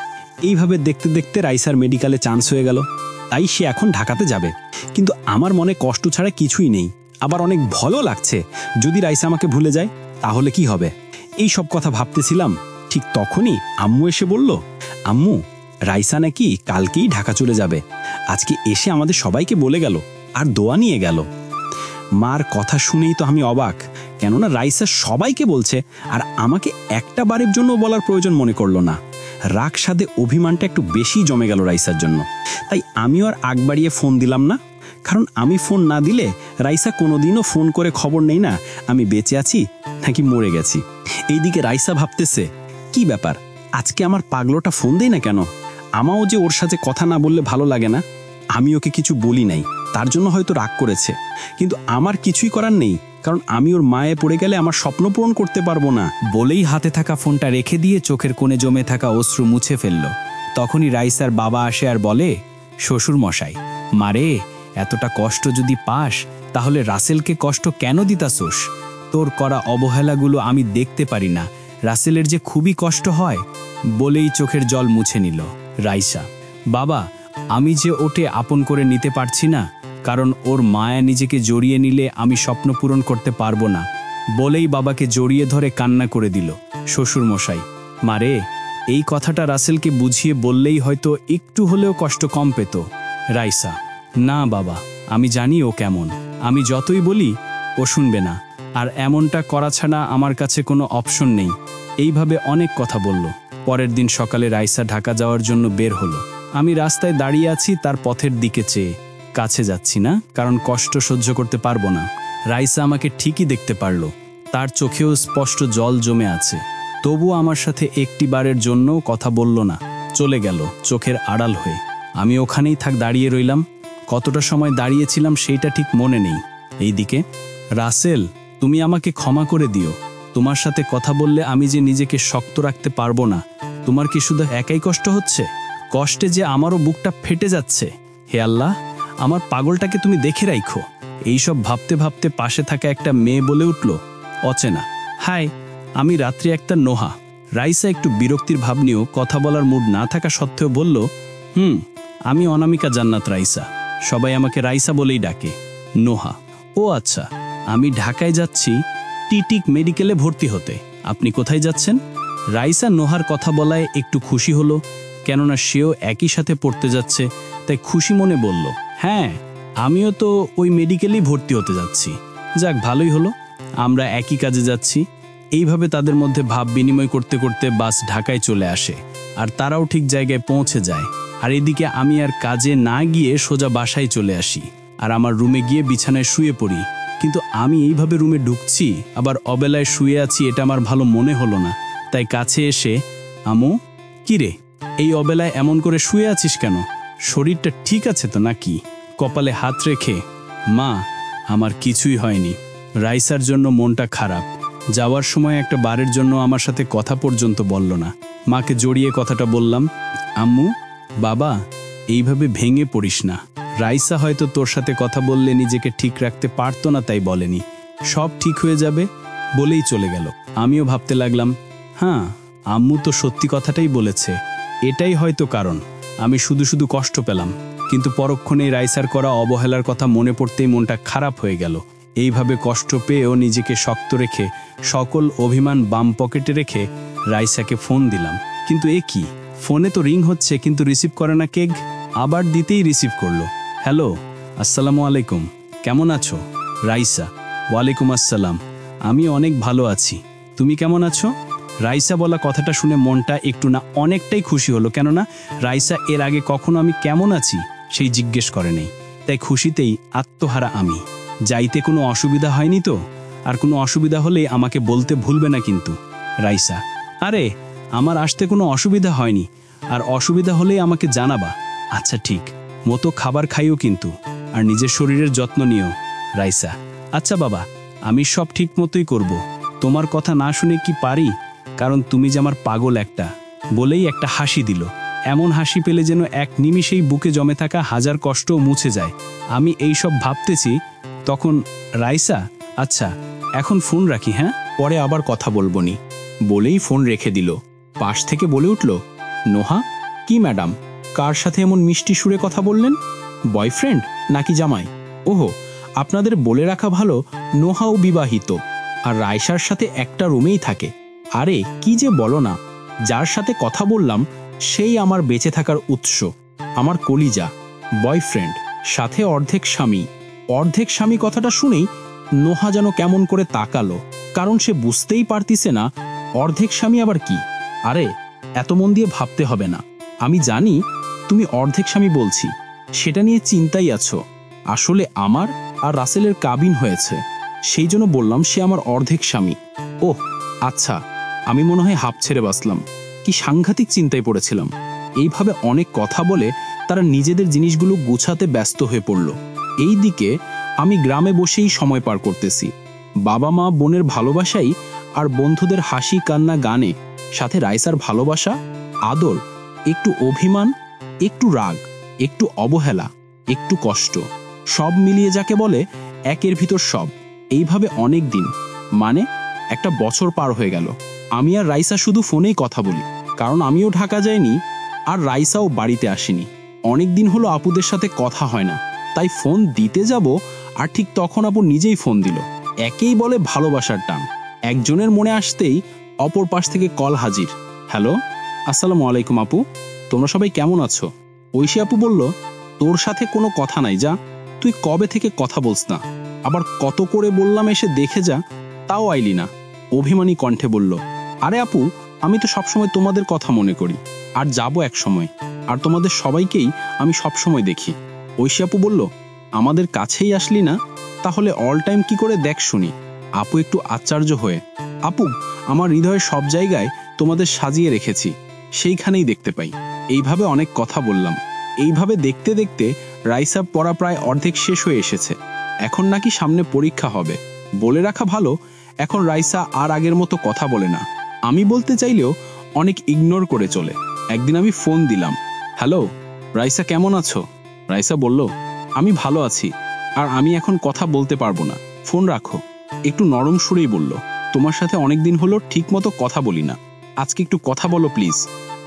এইভাবে দেখতে দেখতে রাইসার মেডিকেলে চান্স হয়ে গেল, তাই সে এখন ঢাকাতে যাবে। কিন্তু আমার মনে কষ্ট ছাড়া কিছুই নেই, আবার অনেক ভালো লাগছে। যদি রাইসা আমাকে ভুলে যায় তাহলে কি হবে? এই সব কথা ভাবতেছিলাম, ঠিক তখনই আম্মু এসে বলল, আম্মু, রাইসা নাকি কালকেই ঢাকা চলে যাবে। আজকে এসে আমাদের সবাইকে বলে গেল, আর দোয়া নিয়ে গেল। মার কথা শুনেই তো আমি অবাক, কেননা রাইসা সবাইকে বলছে আর আমাকে একটা বারের জন্য বলার প্রয়োজন মনে করলো না। রাগ সাধে অভিমানটা একটু বেশি জমে গেল রাইসার জন্য। তাই আমিও আর আগ বাড়িয়ে ফোন দিলাম না, কারণ আমি ফোন না দিলে রাইসা কোনোদিনও ফোন করে খবর নেই না আমি বেঁচে আছি নাকি মরে গেছি। এইদিকে রাইসা ভাবতেছে, কি ব্যাপার, আজকে আমার পাগলোটা ফোন দেয় না কেন? আমাও যে ওর সাথে কথা না বললে ভালো লাগে না। আমি ওকে কিছু বলি নাই, তার জন্য হয়তো রাগ করেছে, কিন্তু আমার কিছুই করার নেই, কারণ আমি ওর মায়ে পড়ে গেলে আমার স্বপ্ন পূরণ করতে পারবো না। বলেই হাতে থাকা ফোনটা রেখে দিয়ে চোখের কোণে জমে থাকা অশ্রু মুছে ফেলল। তখনই রাইসার বাবা আসে আর বলে, শ্বশুর মশাই, মারে, এতটা কষ্ট যদি পাস তাহলে রাসেলকে কষ্ট কেন দিতাছোস? তোর করা অবহেলাগুলো আমি দেখতে পারি না, রাসেলের যে খুবই কষ্ট হয়। বলেই চোখের জল মুছে নিল রাইসা। বাবা, আমি যে ওকে আপন করে নিতে পারছি না, কারণ ওর মায়া নিজেকে জড়িয়ে নিলে আমি স্বপ্ন পূরণ করতে পারবো না। বলেই বাবাকে জড়িয়ে ধরে কান্না করে দিল শ্বশুর মশাই। মারে, এই কথাটা রাসেলকে বুঝিয়ে বললেই হয়তো একটু হলেও কষ্ট কম পেত। রাইসা, না বাবা, আমি জানি ও কেমন, আমি যতই বলি ও শুনবে না, আর এমনটা করা ছাড়া আমার কাছে কোনো অপশন নেই। এইভাবে অনেক কথা বলল। পরের দিন সকালে রাইসা ঢাকা যাওয়ার জন্য বের হলো। আমি রাস্তায় দাঁড়িয়ে আছি তার পথের দিকে চেয়ে, কাছে যাচ্ছি না, কারণ কষ্ট সহ্য করতে পারবো না। রাইসা আমাকে ঠিকই দেখতে পারল, তার চোখেও স্পষ্ট জল জমে আছে, তবুও আমার সাথে একটিবারের জন্যও কথা বলল না, চলে গেল চোখের আড়াল হয়ে। আমি ওখানেই দাঁড়িয়ে রইলাম। কতটা সময় দাঁড়িয়েছিলাম সেইটা ঠিক মনে নেই। এইদিকে, রাসেল, তুমি আমাকে ক্ষমা করে দিও, তোমার সাথে কথা বললে আমি যে নিজেকে শক্ত রাখতে পারবো না। তোমার কি শুধু একাই কষ্ট হচ্ছে? কষ্টে যে আমারও বুকটা ফেটে যাচ্ছে। হে আল্লাহ, আমার পাগলটাকে তুমি দেখে রাখো। এইসব ভাবতে ভাবতে পাশে থাকা একটা মেয়ে বলে উঠল, অচেনা, হাই, আমি রাত্রি একটা নোহা। রাইসা একটু বিরক্তির ভাব নিয়েও কথা বলার মুড না থাকা সত্ত্বেও বলল, আমি অনামিকা জান্নাত রাইসা, সবাই আমাকে রাইসা বলেই ডাকে। নোহা, ও আচ্ছা, আমি ঢাকায় যাচ্ছি টিটিক মেডিকেলে ভর্তি হতে। আপনি কোথায় যাচ্ছেন? রাইসা নোহার কথা বলায় একটু খুশি হলো, কেননা সেও একই সাথে পড়তে যাচ্ছে, তাই খুশি মনে বলল, হ্যাঁ, আমিও তো ওই মেডিকেলেই ভর্তি হতে যাচ্ছি। যাক, ভালোই হলো, আমরা একই কাজে যাচ্ছি। এইভাবে তাদের মধ্যে ভাব বিনিময় করতে করতে বাস ঢাকায় চলে আসে, আর তারাও ঠিক জায়গায় পৌঁছে যায়। আর এদিকে আমি আর কাজে না গিয়ে সোজা বাসায় চলে আসি আর আমার রুমে গিয়ে বিছানায় শুয়ে পড়ি। কিন্তু আমি এইভাবে রুমে ঢুকছি আবার অবেলায় শুয়ে আছি, এটা আমার ভালো মনে হলো না। তাই কাছে এসে, আমু, কিরে এই অবেলায় এমন করে শুয়ে আছিস কেন? শরীরটা ঠিক আছে তো নাকি? কপালে হাত রেখে, মা, আমার কিছুই হয়নি। রাইসার জন্য মনটা খারাপ। যাওয়ার সময় একটা বারের জন্য আমার সাথে কথা পর্যন্ত বলল না। মাকে জড়িয়ে কথাটা বললাম, আম্মু, বাবা, এইভাবে ভেঙে পড়িস না। রাইসা হয়তো তোর সাথে কথা বললে নিজেকে ঠিক রাখতে পারতো না, তাই বলেনি। সব ঠিক হয়ে যাবে বলেই চলে গেল। আমিও ভাবতে লাগলাম, হ্যাঁ, আম্মু তো সত্যি কথাটাই বলেছে। এটাই হয়তো কারণ আমি শুধু শুধু কষ্ট পেলাম। কিন্তু পরক্ষণেই রাইসার করা অবহেলার কথা মনে পড়তেই মনটা খারাপ হয়ে গেল। এইভাবে কষ্ট পেয়েও নিজেকে শক্ত রেখে, সকল অভিমান বাম পকেটে রেখে রাইসাকে ফোন দিলাম। কিন্তু এ কি, ফোনে তো রিং হচ্ছে কিন্তু রিসিভ করে না কেগ। আবার দিতেই রিসিভ করলো। হ্যালো, আসসালামু আলাইকুম, কেমন আছো? রাইসা, ওয়ালাইকুম আসসালাম, আমি অনেক ভালো আছি, তুমি কেমন আছো? রাইসা বলা কথাটা শুনে মনটা একটু না অনেকটাই খুশি হলো। কেননা রাইসা এর আগে কখনো আমি কেমন আছি সেই জিজ্ঞেস করে নেই। তাই খুশিতেই আত্মহারা আমি। যাইতে কোনো অসুবিধা হয়নি তো? আর কোনো অসুবিধা হলে আমাকে বলতে ভুলবে না কিন্তু। রাইসা, আরে আমার আসতে কোনো অসুবিধা হয়নি, আর অসুবিধা হলেই আমাকে জানাবা। আচ্ছা ঠিক মতো খাবার খাইও কিন্তু, আর নিজের শরীরের যত্ন নিও। রাইসা, আচ্ছা বাবা, আমি সব ঠিক মতোই করব। তোমার কথা না শুনে কি পারি? কারণ তুমি যে আমার পাগল একটা। বলেই একটা হাসি দিল। এমন হাসি পেলে যেন এক নিমিষেই বুকে জমে থাকা হাজার কষ্টও মুছে যায়। আমি এই সব ভাবতেছি তখন রাইসা, আচ্ছা এখন ফোন রাখি, হ্যাঁ, পরে আবার কথা বলবো নি বলেই ফোন রেখে দিল। পাশ থেকে বলে উঠল, নোহা, কি ম্যাডাম, কার সাথে এমন মিষ্টি সুরে কথা বললেন? বয়ফ্রেন্ড নাকি জামাই? ওহো, আপনাদের বলে রাখা ভালো, নোহাও বিবাহিত আর রাইসার সাথে একটা রুমেই থাকে। আরে কি যে বলো না, যার সাথে কথা বললাম সেই আমার বেঁচে থাকার উৎস, আমার কলিজা। বয়ফ্রেন্ড সাথে অর্ধেক স্বামী। অর্ধেক স্বামী কথাটা শুনেই নোহা যেন কেমন করে তাকালো, কারণ সে বুঝতেই পারতিছে না অর্ধেক স্বামী আবার কি। আরে এত মন দিয়ে ভাবতে হবে না, আমি জানি তুমি অর্ধেক স্বামী বলছি সেটা নিয়ে চিন্তাই আছো। আসলে আমার আর রাসেলের কাবিন হয়েছে, সেই জন্য বললাম সে আমার অর্ধেক স্বামী। ওহ আচ্ছা, আমি মনে হয় হাঁপ ছেড়ে বাঁচলাম। কি সাংঘাতিক চিন্তায় পড়েছিলাম। এইভাবে অনেক কথা বলে তারা নিজেদের জিনিসগুলো গুছাতে ব্যস্ত হয়ে পড়ল। এই দিকে আমি গ্রামে বসেই সময় পার করতেছি। বাবা মা বোনের ভালোবাসাই আর বন্ধুদের হাসি কান্না গানে, সাথে রাইসার ভালোবাসা, আদর, একটু অভিমান, একটু রাগ, একটু অবহেলা, একটু কষ্ট, সব মিলিয়ে যাকে বলে একের ভিতর সব। এইভাবে অনেক দিন, মানে একটা বছর পার হয়ে গেল। আমি আর রাইসা শুধু ফোনেই কথা বলি, কারণ আমিও ঢাকা যাইনি আর রাইসাও বাড়িতে আসেনি। অনেক দিন হলো আপুদের সাথে কথা হয় না, তাই ফোন দিতে যাব আর ঠিক তখন আপু নিজেই ফোন দিল। একেই বলে ভালোবাসার টান। একজনের মনে আসতেই অপর পাশ থেকে কল হাজির। হ্যালো, আসসালামু আলাইকুম আপু, তোমরা সবাই কেমন আছো? ঐশী আপু বলল, তোর সাথে কোনো কথা নাই, যা, তুই কবে থেকে কথা বলস না, আবার কত করে বললাম এসে দেখে যা, তাও আইলি না। অভিমানী কণ্ঠে বলল, আরে আপু, আমি তো সবসময় তোমাদের কথা মনে করি আর যাব এক সময়, আর তোমাদের সবাইকেই আমি সবসময় দেখি। ঐশী আপু বলল, আমাদের কাছেই আসলি না, তাহলে অল টাইম কি করে দেখ শুনি? আপু একটু আশ্চর্য হয়ে, আপু, আমার হৃদয়ের সব জায়গায় তোমাদের সাজিয়ে রেখেছি, সেইখানেই দেখতে পাই। এইভাবে অনেক কথা বললাম। এইভাবে দেখতে দেখতে রাইসা পড়া প্রায় অর্ধেক শেষ হয়ে এসেছে। এখন নাকি সামনে পরীক্ষা হবে। বলে রাখা ভালো, এখন রাইসা আর আগের মতো কথা বলে না। আমি বলতে চাইলেও অনেক ইগনোর করে চলে। একদিন আমি ফোন দিলাম, হ্যালো রাইসা, কেমন আছো? রাইসা বলল, আমি ভালো আছি, আর আমি এখন কথা বলতে পারবো না, ফোন রাখো। একটু নরম সুরেই বলল, তোমার সাথে অনেকদিন হলো ঠিক মতো কথা বলি না, আজকে একটু কথা বলো প্লিজ।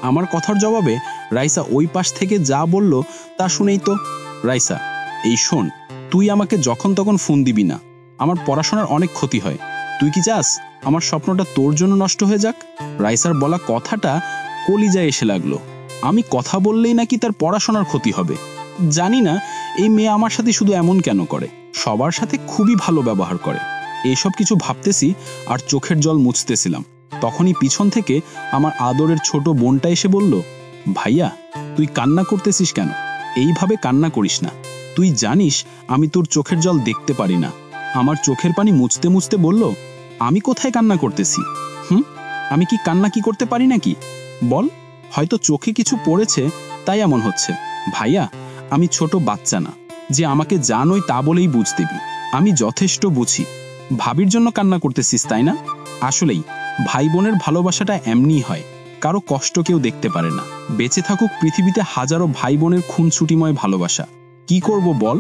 আমার কথার জবাবে রাইসা ওই পাশ থেকে যা বলল তা শুনেই তো, রাইসা, এই শোন, তুই আমাকে যখন তখন ফোন দিবি না, আমার পড়াশোনার অনেক ক্ষতি হয়। তুই কি চাস আমার স্বপ্নটা তোর জন্য নষ্ট হয়ে যাক? রাইসার বলা কথাটা কলিজায় এসে লাগলো। আমি কথা বললেই নাকি তার পড়াশোনার ক্ষতি হবে। জানি না এই মেয়ে আমার সাথে শুধু এমন কেন করে, সবার সাথে খুবই ভালো ব্যবহার করে। এইসব কিছু ভাবতেছি আর চোখের জল মুছতেছিলাম, তখনই পিছন থেকে আমার আদরের ছোট বোনটা এসে বলল, ভাইয়া তুই কান্না করতেছিস কেন? এইভাবে কান্না করিস না। তুই জানিস আমি তোর চোখের জল দেখতে পারি না। আমার চোখের পানি মুছতে মুছতে বলল, আমি কোথায় কান্না করতেছি? আমি কি কান্না কি করতে পারি নাকি? বল, হয়তো চোখে কিছু পড়েছে তাই এমন হচ্ছে। ভাইয়া, আমি ছোট বাচ্চা না যে আমাকে যা নই তা বলেই বুঝ দিবি। আমি যথেষ্ট বুঝি। ভাবির জন্য কান্না করতেছিস তাই না? আসলেই ভাই বোনের ভালোবাসাটা এমনিই হয়, কারো কষ্ট কেউ দেখতে পারে না। বেঁচে থাকুক পৃথিবীতে হাজারো ভাই বোনের খুনছুটিময় ভালোবাসা। কি করব বল?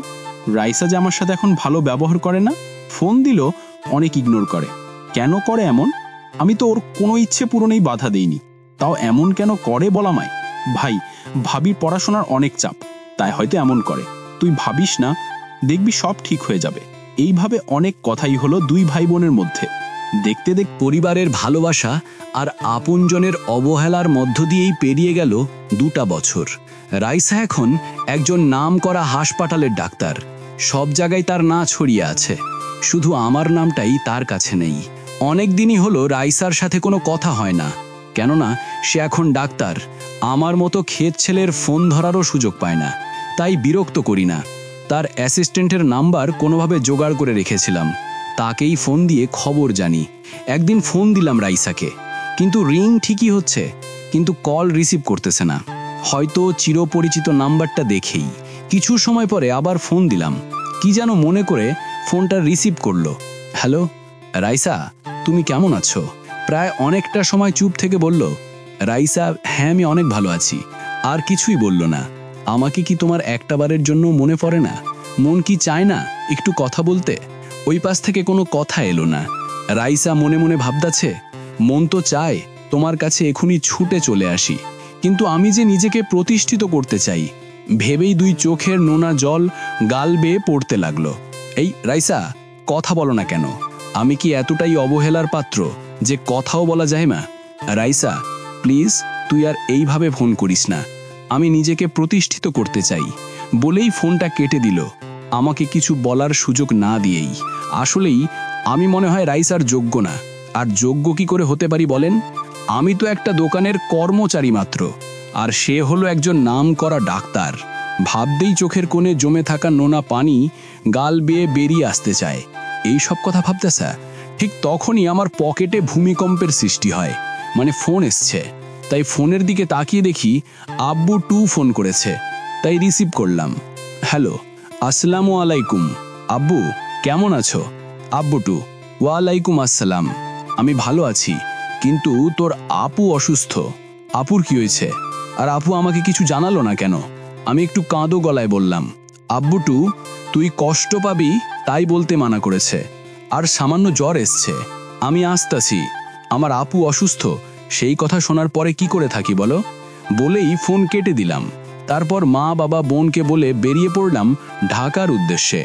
রাইসা যে আমার সাথে এখন ভালো ব্যবহার করে না, ফোন দিল অনেক ইগনোর করে। কেন করে এমন? আমি তো ওর কোনো ইচ্ছে পূরণেই বাধা দেইনি, তাও এমন কেন করে বলামায়? ভাই, ভাবির পড়াশোনার অনেক চাপ, তাই হয়তো এমন করে। তুই ভাবিস না, দেখবি সব ঠিক হয়ে যাবে। এইভাবে অনেক কথাই হলো দুই ভাই বোনের মধ্যে। দেখতে দেখতে পরিবারের ভালোবাসা আর আপনজনের অবহেলার মধ্য দিয়েই পেরিয়ে গেল 2টা বছর। রাইসা এখন একজন নামকরা হাসপাতালের ডাক্তার। সব জায়গায় তার না ছড়িয়ে আছে, শুধু আমার নামটাই তার কাছে নেই। অনেক দিনই হলো রাইসার সাথে কোনো কথা হয় না, কেননা সে এখন ডাক্তার। আমার মতো ক্ষেত ছেলের ফোন ধরারও সুযোগ পায় না, তাই বিরক্ত করি না। তার অ্যাসিস্ট্যান্টের নাম্বার কোনোভাবে জোগাড় করে রেখেছিলাম, তাকেই ফোন দিয়ে খবর জানি। একদিন ফোন দিলাম রাইসাকে, কিন্তু রিং ঠিকই হচ্ছে, কিন্তু কল রিসিভ করতেছে না। হয়তো চিরপরিচিত নাম্বারটা দেখেই। কিছু সময় পরে আবার ফোন দিলাম, কি যেন মনে করে ফোনটা রিসিভ করলো। হ্যালো রাইসা, তুমি কেমন আছো? প্রায় অনেকটা সময় চুপ থেকে বলল, রাইসা, হ্যাঁ আমি অনেক ভালো আছি। আর কিছুই বলল না। আমাকে কি তোমার একটাবারের জন্য মনে পড়ে না? মন কি চায় না একটু কথা বলতে? ওই পাশ থেকে কোনো কথা এলো না। রাইসা মনে মনে ভাবতাছে, মন তো চায় তোমার কাছে এখনই ছুটে চলে আসি, কিন্তু আমি যে নিজেকে প্রতিষ্ঠিত করতে চাই ভেবেই 2 চোখের নোনা জল গাল বেয়ে পড়তে লাগলো। এই রাইসা, কথা বলো না কেন? আমি কি এতটাই অবহেলার পাত্র যে কথাও বলা যায় না? রাইসা প্লিজ, তুই আর এইভাবে ফোন করিস না। আমি নিজেকে প্রতিষ্ঠিত করতে চাই। বলেই ফোনটা কেটে দিল, আমাকে কিছু বলার সুযোগ না দিয়েই। আসলেই আমি মনে হয় রাইসার যোগ্য না। আর যোগ্য কি করে হতে পারি বলেন? আমি তো একটা দোকানের কর্মচারী মাত্র, আর সে হলো একজন নামকরা ডাক্তার। ভাবতেই চোখের কোণে জমে থাকা নোনা পানি গাল বেয়ে বেরিয়ে আসতে চায়। এই সব কথা ভাবতেছে, ঠিক তখনই আমার পকেটে ভূমিকম্পের সৃষ্টি হয়। মানে ফোন এসছে, তাই ফোনের দিকে তাকিয়ে দেখি আব্বু 2 ফোন করেছে, তাই রিসিভ করলাম। হ্যালো, আসসালামু আলাইকুম। আব্বু কেমন আছো? আব্বু 2, ওয়ালাইকুম আসসালাম। আমি ভালো আছি, কিন্তু তোর আপু অসুস্থ। আপুর কি হয়েছে? আর আপু আমাকে কিছু জানালো না কেন? আমি একটু কাঁদো গলায় বললাম, আব্বু 2, তুই কষ্ট পাবি তাই বলতে মানা করেছে। আর সামান্য জ্বর এসছে, আমি আসতাছি। আমার আপু অসুস্থ, সেই কথা শোনার পরে কি করে থাকি বলো? বলেই ফোন কেটে দিলাম। তারপর মা বাবা বোনকে বলে বেরিয়ে পড়লাম ঢাকার উদ্দেশ্যে।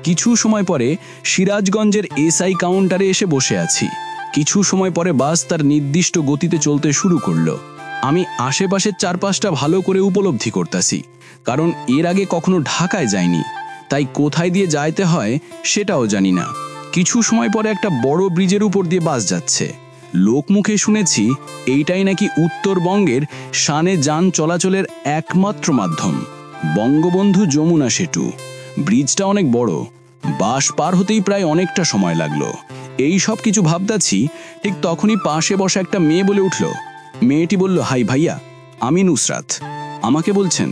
কিছু সময় পরে সিরাজগঞ্জের এসআই কাউন্টারে এসে বসে আছি। কিছু সময় পরে বাস তার নির্দিষ্ট গতিতে চলতে শুরু করলো। আমি আশেপাশের চারপাশটা ভালো করে উপলব্ধি করতেছি, কারণ এর আগে কখনো ঢাকায় যাইনি, তাই কোথায় দিয়ে যাইতে হয় সেটাও জানি না। কিছু সময় পরে একটা বড় ব্রিজের উপর দিয়ে বাস যাচ্ছে। লোকমুখে শুনেছি এইটাই নাকি উত্তরবঙ্গের শানে যান চলাচলের একমাত্র মাধ্যম, বঙ্গবন্ধু যমুনা সেতু। ব্রিজটা অনেক বড়, বাস পার হতেই প্রায় অনেকটা সময় লাগলো। এই সব কিছু ভাবতাছি, ঠিক তখনই পাশে বসা একটা মেয়ে বলে উঠল। মেয়েটি বলল, হাই ভাইয়া, আমি নুসরাত। আমাকে বলছেন।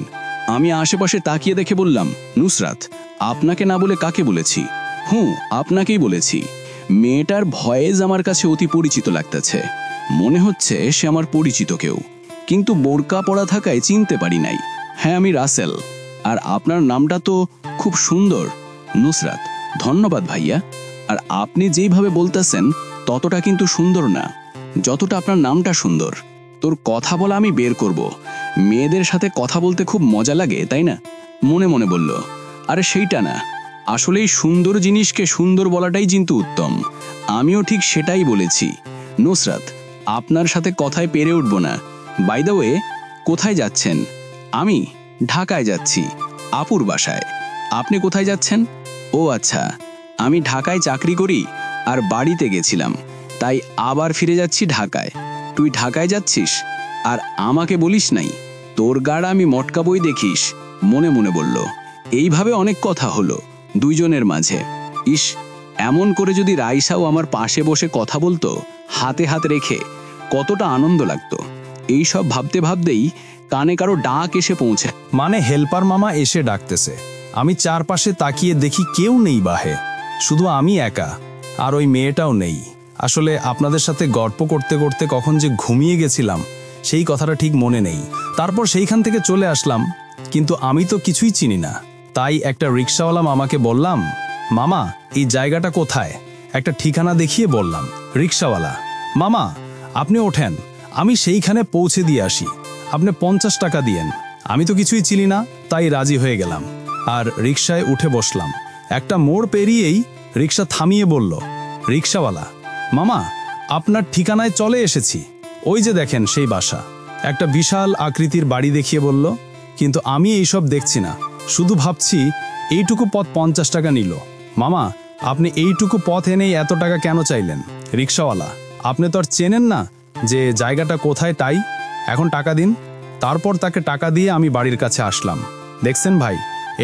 আমি আশেপাশে তাকিয়ে দেখে বললাম, নুসরাত, আপনাকে না বলে কাকে বলেছি? আপনাকেই বলেছি। মেয়েটার ভয়েস আমার কাছে অতি পরিচিত লাগতেছে, মনে হচ্ছে সে আমার পরিচিত কেউ, কিন্তু বোরকা পরা থাকায় চিনতে পারি নাই। হ্যাঁ, আমি রাসেল। আর আপনার নামটা তো খুব সুন্দর। নুসরাত, ধন্যবাদ ভাইয়া। আর আপনি যেইভাবে বলতেছেন ততটা কিন্তু সুন্দর না, যতটা আপনার নামটা সুন্দর। তোর কথা বলা আমি বের করব। মেয়েদের সাথে কথা বলতে খুব মজা লাগে, তাই না? মনে মনে বলল, আরে সেইটা না, আসলেই সুন্দর জিনিসকে সুন্দর বলাটাই কিন্তু উত্তম। আমিও ঠিক সেটাই বলেছি। নুসরাত, আপনার সাথে কথায় পেরে উঠব না। বাই দ্য ওয়ে, কোথায় যাচ্ছেন? আমি ঢাকায় যাচ্ছি, আপুর বাসায়। আপনি কোথায় যাচ্ছেন? ও আচ্ছা, আমি ঢাকায় চাকরি করি আর বাড়িতে গেছিলাম, তাই আবার ফিরে যাচ্ছি ঢাকায়। তুই ঢাকায় যাচ্ছিস আর আমাকে বলিস নাই? তোর গাড় আমি মটকাবই দেখিস, মনে মনে বলল। এইভাবে অনেক কথা হলো দুইজনের মাঝে। ইস, এমন করে যদি রাইসাও আমার পাশে বসে কথা বলতো, হাতে হাত রেখে, কতটা আনন্দ লাগতো। এই সব ভাবতে ভাবতেই কানে কারো ডাক এসে পৌঁছে। মানে হেল্পার মামা এসে ডাকতেছে। আমি চারপাশে তাকিয়ে দেখি কেউ নেই বাহে, শুধু আমি একা, আর ওই মেয়েটাও নেই। আসলে আপনাদের সাথে গল্প করতে করতে কখন যে ঘুমিয়ে গেছিলাম সেই কথাটা ঠিক মনে নেই। তারপর সেইখান থেকে চলে আসলাম, কিন্তু আমি তো কিছুই চিনি না। তাই একটা রিক্সাওয়ালা মামাকে বললাম, মামা এই জায়গাটা কোথায়, একটা ঠিকানা দেখিয়ে বললাম। রিক্সাওয়ালা, মামা আপনি ওঠেন, আমি সেইখানে পৌঁছে দিয়ে আসি, আপনি 50 টাকা দিয়েন। আমি তো কিছুই চিনি না, তাই রাজি হয়ে গেলাম আর রিক্সায় উঠে বসলাম। একটা মোড় পেরিয়েই রিক্সা থামিয়ে বলল রিক্সাওয়ালা, মামা আপনার ঠিকানায় চলে এসেছি, ওই যে দেখেন সেই বাসা। একটা বিশাল আকৃতির বাড়ি দেখিয়ে বলল। কিন্তু আমি এইসব দেখছি না, শুধু ভাবছি এইটুকু পথ 50 টাকা নিল। মামা আপনি এইটুকু পথ এনেই এত টাকা কেন চাইলেন? রিক্সাওয়ালা, আপনি তো আর চেনেন না যে জায়গাটা কোথায়, তাই এখন টাকা দিন। তারপর তাকে টাকা দিয়ে আমি বাড়ির কাছে আসলাম। দেখছেন ভাই,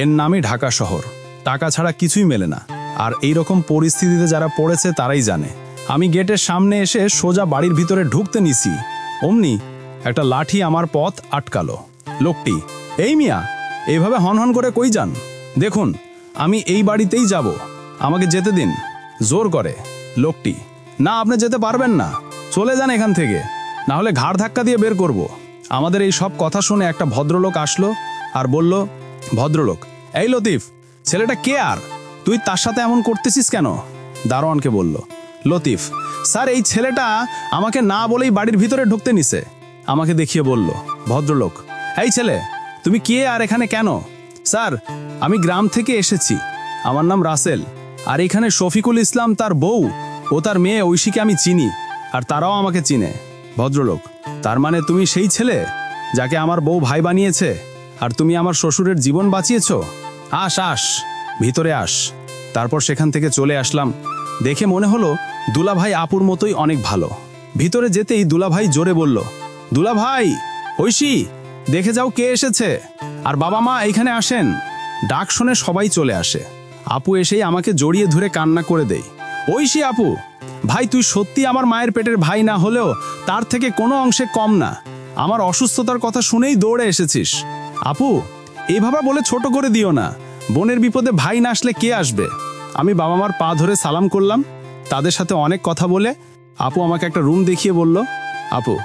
এর নামই ঢাকা শহর, টাকা ছাড়া কিছুই মেলে না। আর এই রকম পরিস্থিতিতে যারা পড়েছে তারাই জানে। আমি গেটের সামনে এসে সোজা বাড়ির ভিতরে ঢুকতে নিছি, অমনি একটা লাঠি আমার পথ আটকালো। লোকটি, এই মিয়া এইভাবে হনহন করে কই যান? দেখুন আমি এই বাড়িতেই যাব, আমাকে যেতে দিন। জোর করে লোকটি, না আপনি যেতে পারবেন না, চলে যান এখান থেকে, না হলে ঘাড় ধাক্কা দিয়ে বের করব। আমাদের এই সব কথা শুনে একটা ভদ্রলোক আসলো আর বলল, ভদ্রলোক, এই লতিফ ছেলেটা কে আর তুই তার সাথে এমন করতেছিস কেন? দারোয়ানকে বলল লতিফ, স্যার এই ছেলেটা আমাকে না বলেই বাড়ির ভিতরে ঢুকতে নিছে। আমাকে দেখিয়ে বলল ভদ্রলোক, এই ছেলে তুমি কে আর এখানে কেন? স্যার আমি গ্রাম থেকে এসেছি, আমার নাম রাসেল, আর এখানে শফিকুল ইসলাম তার বউ ও তার মেয়ে ঐশীকে আমি চিনি, আর তারাও আমাকে চিনে। ভদ্রলোক, তার মানে তুমি সেই ছেলে যাকে আমার বউ ভাই বানিয়েছে, আর তুমি আমার শ্বশুরের জীবন বাঁচিয়েছ? আস আস ভিতরে আস। তারপর সেখান থেকে চলে আসলাম। দেখে মনে হলো দুলাভাই আপুর মতোই অনেক ভালো। ভিতরে যেতেই দুলাভাই জোরে বলল, দুলাভাই, ঐশী দেখে যাও কে এসেছে, আর বাবা মা এইখানে আসেন। ডাক শুনে সবাই চলে আসে। আপু এসেই আমাকে জড়িয়ে ধরে কান্না করে দেয়। ঐশী আপু, ভাই তুই সত্যি আমার মায়ের পেটের ভাই না হলেও তার থেকে কোনো অংশে কম না। আমার অসুস্থতার কথা শুনেই দৌড়ে এসেছিস। আপু এইভাবে বলে ছোট করে দিও না, বোনের বিপদে ভাই না আসলে কে আসবে? আমি বাবা মার পা ধরে সালাম করলাম। তাদের সাথে অনেক কথা বলে আপু আমাকে একটা রুম দেখিয়ে বলল, আপু,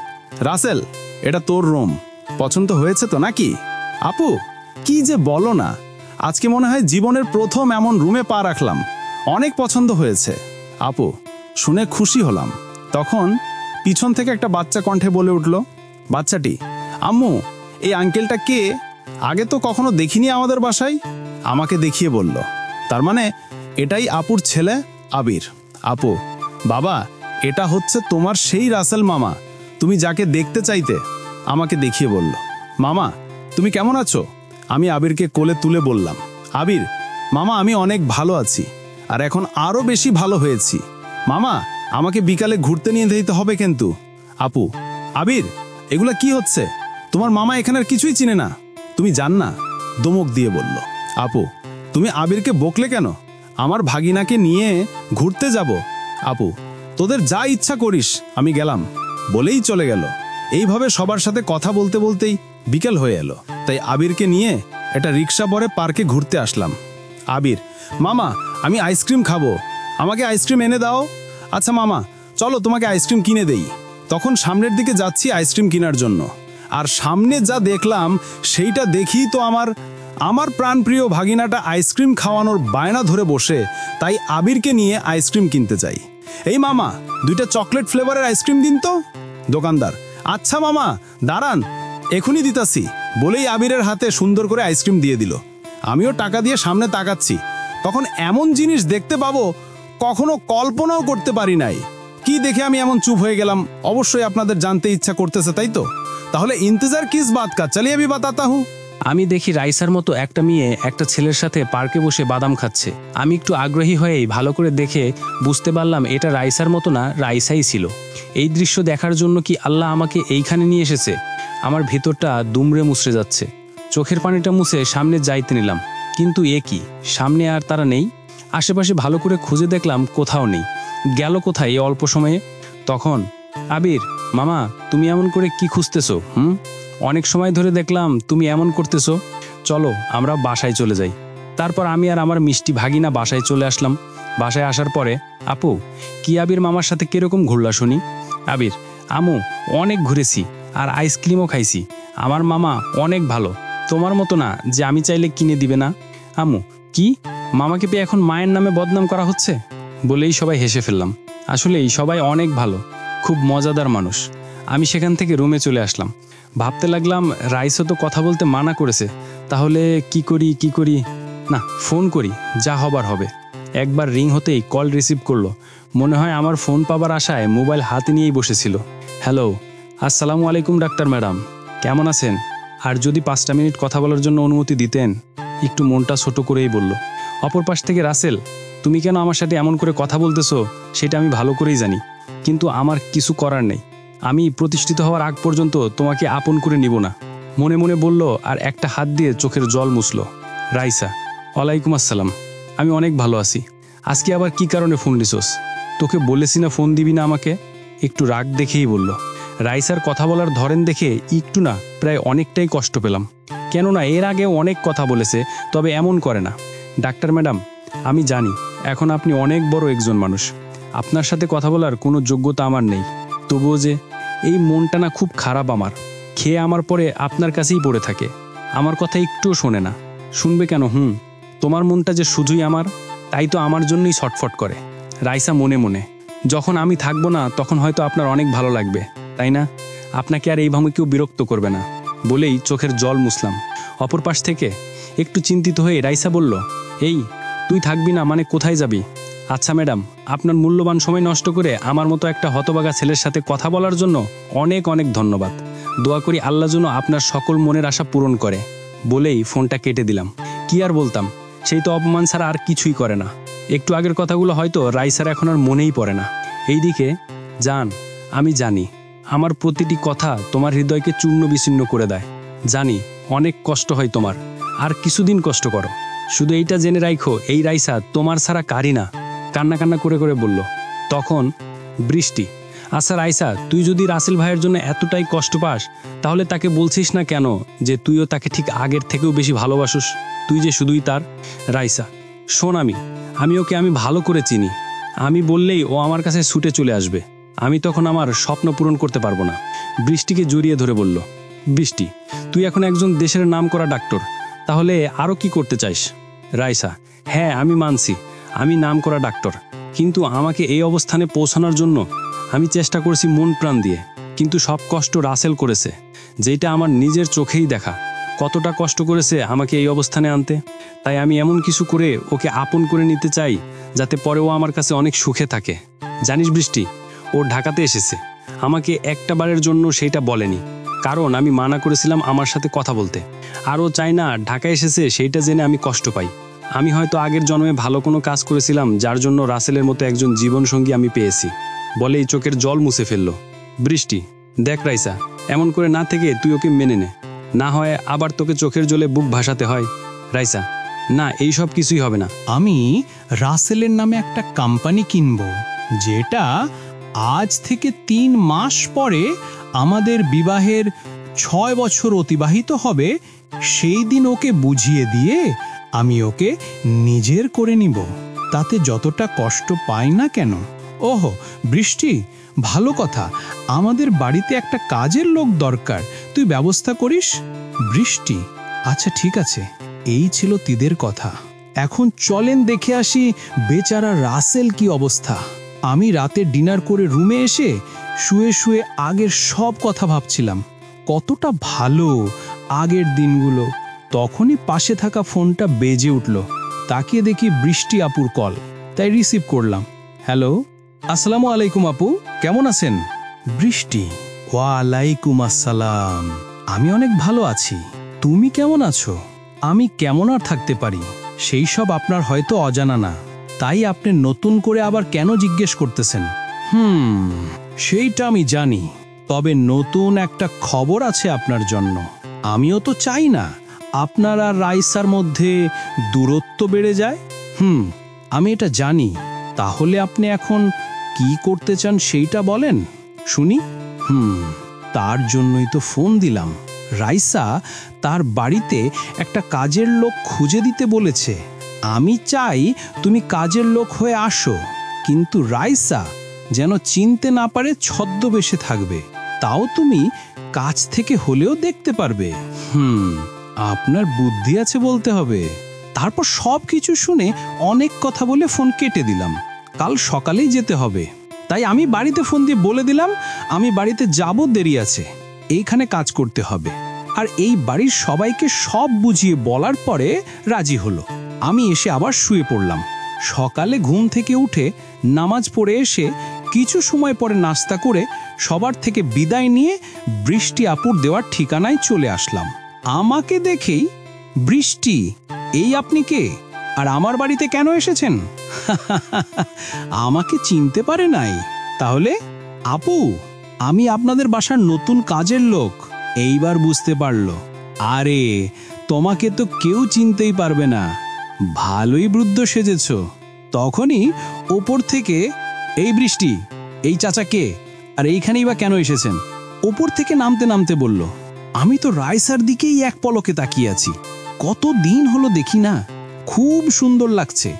রাসেল এটা তোর রুম, পছন্দ হয়েছে তো নাকি? আপু কি যে বলো না, আজকে মনে হয় জীবনের প্রথম এমন রুমে পা রাখলাম, অনেক পছন্দ হয়েছে। আপু শুনে খুশি হলাম। তখন পিছন থেকে একটা বাচ্চা কণ্ঠে বলে উঠল, বাচ্চাটি, আম্মু এই আঙ্কেলটা কে? আগে তো কখনো দেখিনি আমাদের বাসায়। আমাকে দেখিয়ে বলল, তার মানে এটাই আপুর ছেলে আবির। আপু, বাবা এটা হচ্ছে তোমার সেই রাসেল মামা, তুমি যাকে দেখতে চাইতে। আমাকে দেখিয়ে বলল, মামা তুমি কেমন আছো? আমি আবিরকে কোলে তুলে বললাম, আবির মামা আমি অনেক ভালো আছি, আর এখন আরো বেশি ভালো হয়েছি। মামা আমাকে বিকালে ঘুরতে নিয়ে যেতে হবে কিন্তু। আপু, আবির এগুলা কি হচ্ছে? তোমার মামা এখানের কিছুই চিনে না, তুমি জান না? দমক দিয়ে বলল। আপু তুমি আবিরকে বকলে কেন? আমার ভাগিনাকে নিয়ে ঘুরতে যাব। আপু তোদের যা ইচ্ছা করিস, আমি গেলাম, বলেই চলে গেল। এইভাবে সবার সাথে কথা বলতে বলতেই বিকেল হয়ে এলো। তাই আবিরকে নিয়ে একটা রিক্সা পরে পার্কে ঘুরতে আসলাম। আবির, মামা আমি আইসক্রিম খাবো, আমাকে আইসক্রিম এনে দাও। আচ্ছা মামা চলো তোমাকে আইসক্রিম কিনে দেই। তখন সামনের দিকে যাচ্ছি আইসক্রিম কেনার জন্য, আর সামনে যা দেখলাম সেইটা দেখি তো আমার প্রাণপ্রিয় ভাগিনাটা আইসক্রিম খাওয়ানোর বায়না ধরে বসে, তাই আবিরকে নিয়ে আইসক্রিম কিনতে যাই। এই মামা 2টা চকলেট ফ্লেভারের আইসক্রিম দিন তো। দোকানদার, আচ্ছা মামা দাঁড়ান এখনই দিতাছি, বলেই আবিরের হাতে সুন্দর করে আইসক্রিম দিয়ে দিল। আমিও টাকা দিয়ে সামনে তাকাচ্ছি, তখন এমন জিনিস দেখতে পাবো কখনো কল্পনাও করতে পারি নাই। কি দেখে আমি এমন চুপ হয়ে গেলাম অবশ্যই আপনাদের জানতে ইচ্ছা করতেছে, তাই তো? তাহলে ইন্তজার কিস বাত কা, চলিয়ে আমি বাতাতা হুঁ। আমি দেখি রাইসার মতো একটা মেয়ে একটা ছেলের সাথে পার্কে বসে বাদাম খাচ্ছে। আমি একটু আগ্রহী হয়েই ভালো করে দেখে বুঝতে পারলাম এটা রাইসার মতো না, রাইসাই ছিল। এই দৃশ্য দেখার জন্য কি আল্লাহ আমাকে এইখানে নিয়ে এসেছে? আমার ভেতরটা দুমড়ে মুচড়ে যাচ্ছে। চোখের পানিটা মুছে সামনে যাইতে নিলাম, কিন্তু এ কি, সামনে আর তারা নেই। আশেপাশে ভালো করে খুঁজে দেখলাম, কোথাও নেই। গেল কোথায় এই অল্প সময়ে? তখন, আবির, মামা, তুমি এমন করে কি খুঁজতেছো? অনেক সময় ধরে দেখলাম তুমি এমন করতেছো। চলো আমরা বাসায় চলে যাই। তারপর আমি আর আমার মিষ্টি ভাগিনা বাসায় চলে আসলাম। বাসায় আসার পরে, আপু, কি আবির মামার সাথে কিরকম ঘুরলা শুনি? আবির, আমু, অনেক ঘুরেছি আর আইসক্রিমও খাইছি। আমার মামা অনেক ভালো, তোমার মতো না যে আমি চাইলে কিনে দিবে না। আমু, কি, মামাকে পেয়ে এখন মায়ের নামে বদনাম করা হচ্ছে? বলেই সবাই হেসে ফেললাম। আসলেই সবাই অনেক ভালো, খুব মজাদার মানুষ। আমি সেখান থেকে রুমে চলে আসলাম। ভাবতে লাগলাম, রাইসও তো কথা বলতে মানা করেছে, তাহলে কি করি? না, ফোন করি, যা হবার হবে। একবার রিং হতেই কল রিসিভ করলো। মনে হয় আমার ফোন পাবার আশায় মোবাইল হাতে নিয়েই বসেছিল। হ্যালো, আসসালামু আলাইকুম ডাক্তার ম্যাডাম, কেমন আছেন? আর যদি 5টা মিনিট কথা বলার জন্য অনুমতি দিতেন। একটু মনটা ছোট করেই বলল। অপর পাশ থেকে, রাসেল, তুমি কেন আমার সাথে এমন করে কথা বলতেছো সেটা আমি ভালো করেই জানি, কিন্তু আমার কিছু করার নেই। আমি প্রতিষ্ঠিত হওয়ার আগ পর্যন্ত তোমাকে আপন করে নিব না, মনে মনে বলল, আর একটা হাত দিয়ে চোখের জল মুছল। রাইসা, ওয়ালাইকুম আসসালাম, আমি অনেক ভালো আছি। আজকে আবার কি কারণে ফোন দিছোস? তোকে বলেছি না ফোন দিবি না আমাকে? একটু রাগ দেখেই বলল। রাইসার কথা বলার ধরেন দেখে একটু না, প্রায় অনেকটাই কষ্ট পেলাম। কেননা এর আগেও অনেক কথা বলেছে, তবে এমন করে না। ডাক্তার ম্যাডাম, আমি জানি এখন আপনি অনেক বড় একজন মানুষ, আপনার সাথে কথা বলার কোনো যোগ্যতা আমার নেই। তবুও যে এই মনটা না খুব খারাপ আমার। খেয়ে আমার পরে আপনার কাছেই পড়ে থাকে, আমার কথা একটুও শোনে না। শুনবে কেন? তোমার মনটা যে শুধুই আমার, তাই তো আমার জন্যই ছটফট করে। রাইসা মনে মনে, যখন আমি থাকবো না তখন হয়তো আপনার অনেক ভালো লাগবে, তাই না? আপনাকে আর এইভাবে কেউ বিরক্ত করবে না, বলেই চোখের জল মুছলাম। অপর পাশ থেকে একটু চিন্তিত হয়ে রাইসা বলল, এই, তুই থাকবি না মানে কোথায় যাবি? আচ্ছা ম্যাডাম, আপনার মূল্যবান সময় নষ্ট করে আমার মতো একটা হতবাগা ছেলের সাথে কথা বলার জন্য অনেক অনেক ধন্যবাদ। দোয়া করি আল্লাহ যেন আপনার সকল মনের আশা পূরণ করে। বলেই ফোনটা কেটে দিলাম। কি আর বলতাম, সেই তো অপমান ছাড়া আর কিছুই করে না। একটু আগের কথাগুলো হয়তো রাইসার এখন আর মনেই পড়ে না। এইদিকে, জান, আমি জানি আমার প্রতিটি কথা তোমার হৃদয়কে চূর্ণ বিচ্ছিন্ন করে দেয়। জানি অনেক কষ্ট হয় তোমার, আর কিছুদিন কষ্ট করো। শুধু এইটা জেনে রাখো, এই রাইসা তোমার ছাড়া কারি না। কান্না কান্না করে করে বলল। তখন বৃষ্টি, আচ্ছা রাইসা, তুই যদি রাসেল ভাইয়ের জন্য এতটাই কষ্ট পাস, তাহলে তাকে বলছিস না কেন যে তুইও তাকে ঠিক আগের থেকেও বেশি ভালোবাসিস? তুই যে শুধুই তার। রাইসা, শোন, আমি ওকে আমি ভালো করে চিনি। আমি বললেই ও আমার কাছে ছুটে চলে আসবে। আমি তখন আমার স্বপ্ন পূরণ করতে পারবো না। বৃষ্টিকে জড়িয়ে ধরে বলল, বৃষ্টি, তুই এখন একজন দেশের নামকরা ডাক্তার, তাহলে আরও কি করতে চাইস? রাইসা, হ্যাঁ আমি মানছি আমি নামকরা ডাক্তার, কিন্তু আমাকে এই অবস্থানে পৌঁছানোর জন্য আমি চেষ্টা করেছি মন প্রাণ দিয়ে, কিন্তু সব কষ্ট রাসেল করেছে, যেটা আমার নিজের চোখেই দেখা। কতটা কষ্ট করেছে আমাকে এই অবস্থানে আনতে। তাই আমি এমন কিছু করে ওকে আপন করে নিতে চাই যাতে পরেও আমার কাছে অনেক সুখে থাকে। জানিস বৃষ্টি, ও ঢাকাতে এসেছে, আমাকে একটা বারের জন্য সেইটা বলেনি, কারণ আমি মানা করেছিলাম আমার সাথে কথা বলতে। আর ও চাই না ঢাকায় এসেছে সেইটা জেনে আমি কষ্ট পাই। আমি হয়তো আগের জন্মে ভালো কোনো কাজ করেছিলাম, যার জন্য রাসেলের মতো একজন জীবনসঙ্গী আমি পেয়েছি। বলেই চোখের জল মুছে ফেলল। বৃষ্টি, দেখ রাইসা, এমন করে না থেকে তুই ওকে মেনে নে, না হয় আবার তোকে চোখের জলে বুক ভাসাতে হয়। রাইসা, না, এই সব কিছুই হবে না। আমি রাসেলের নামে একটা কোম্পানি কিনব, যেটা আজ থেকে 3 মাস পরে আমাদের বিবাহের 6 বছর অতিবাহিত হবে, সেই দিন ওকে বুঝিয়ে দিয়ে আমি ওকে নিজের করে নিব। তাতে যতটা কষ্ট পাই না কেন। ওহো বৃষ্টি, ভালো কথা, আমাদের বাড়িতে একটা কাজের লোক দরকার, তুই ব্যবস্থা করিস। বৃষ্টি, আচ্ছা ঠিক আছে। এই ছিল তিদের কথা। এখন চলেন দেখে আসি বেচারা রাসেল কি অবস্থা। আমি রাতে ডিনার করে রুমে এসে শুয়ে শুয়ে আগের সব কথা ভাবছিলাম, কতটা ভালো আগের দিনগুলো। তখনই পাশে থাকা ফোনটা বেজে উঠল। তাকিয়ে দেখি বৃষ্টি আপুর কল, তাই রিসিভ করলাম। হ্যালো, আসসালামু আলাইকুম আপু, কেমন আছেন? বৃষ্টি, ওয়ালাইকুম আসসালাম, আমি অনেক ভালো আছি, তুমি কেমন আছো? আমি কেমন আর থাকতে পারি, সেই সব আপনার হয়তো অজানা না, তাই আপনি নতুন করে আবার কেন জিজ্ঞেস করতেছেন? সেইটা আমি জানি, তবে নতুন একটা খবর আছে আপনার জন্য। আমিও তো চাই না আপনার আর রাইসার মধ্যে দূরত্ব বেড়ে যায়। আমি এটা জানি। তাহলে আপনি এখন কি করতে চান সেইটা বলেন শুনি। তার জন্যই তো ফোন দিলাম। রাইসা তার বাড়িতে একটা কাজের লোক খুঁজে দিতে বলেছে। আমি চাই তুমি কাজের লোক হয়ে আসো, কিন্তু রাইসা যেন চিনতে না পারে ছদ্মবেশে থাকবে। তাও তুমি কাছ থেকে হলেও দেখতে পারবে। আপনার বুদ্ধি আছে বলতে হবে। তারপর সব কিছু শুনে অনেক কথা বলে ফোন কেটে দিলাম। কাল সকালেই যেতে হবে, তাই আমি বাড়িতে ফোন দিয়ে বলে দিলাম আমি বাড়িতে যাব, দেরি আছে, এইখানে কাজ করতে হবে। আর এই বাড়ির সবাইকে সব বুঝিয়ে বলার পরে রাজি হলো। আমি এসে আবার শুয়ে পড়লাম। সকালে ঘুম থেকে উঠে নামাজ পড়ে এসে কিছু সময় পরে নাস্তা করে সবার থেকে বিদায় নিয়ে বৃষ্টি আপুর দেওয়ার ঠিকানায় চলে আসলাম। আমাকে দেখেই, বৃষ্টি, এই আপনি কে, আর আমার বাড়িতে কেন এসেছেন? আমাকে চিনতে পারে নাই? তাহলে আপু, আমি আপনাদের বাসার নতুন কাজের লোক। এইবার বুঝতে পারলো। আরে তোমাকে তো কেউ চিনতেই পারবে না, ভালোই বৃদ্ধ সেজেছ। তখনই ওপর থেকে, এই বৃষ্টি, এই চাচা কে, আর এইখানেই বা কেন এসেছেন? ওপর থেকে নামতে নামতে বলল। আমি তো রাইসার দিকেই এক পলকে তাকিয়ে আছি। কতদিন হলো দেখি না, খুব সুন্দর লাগছে,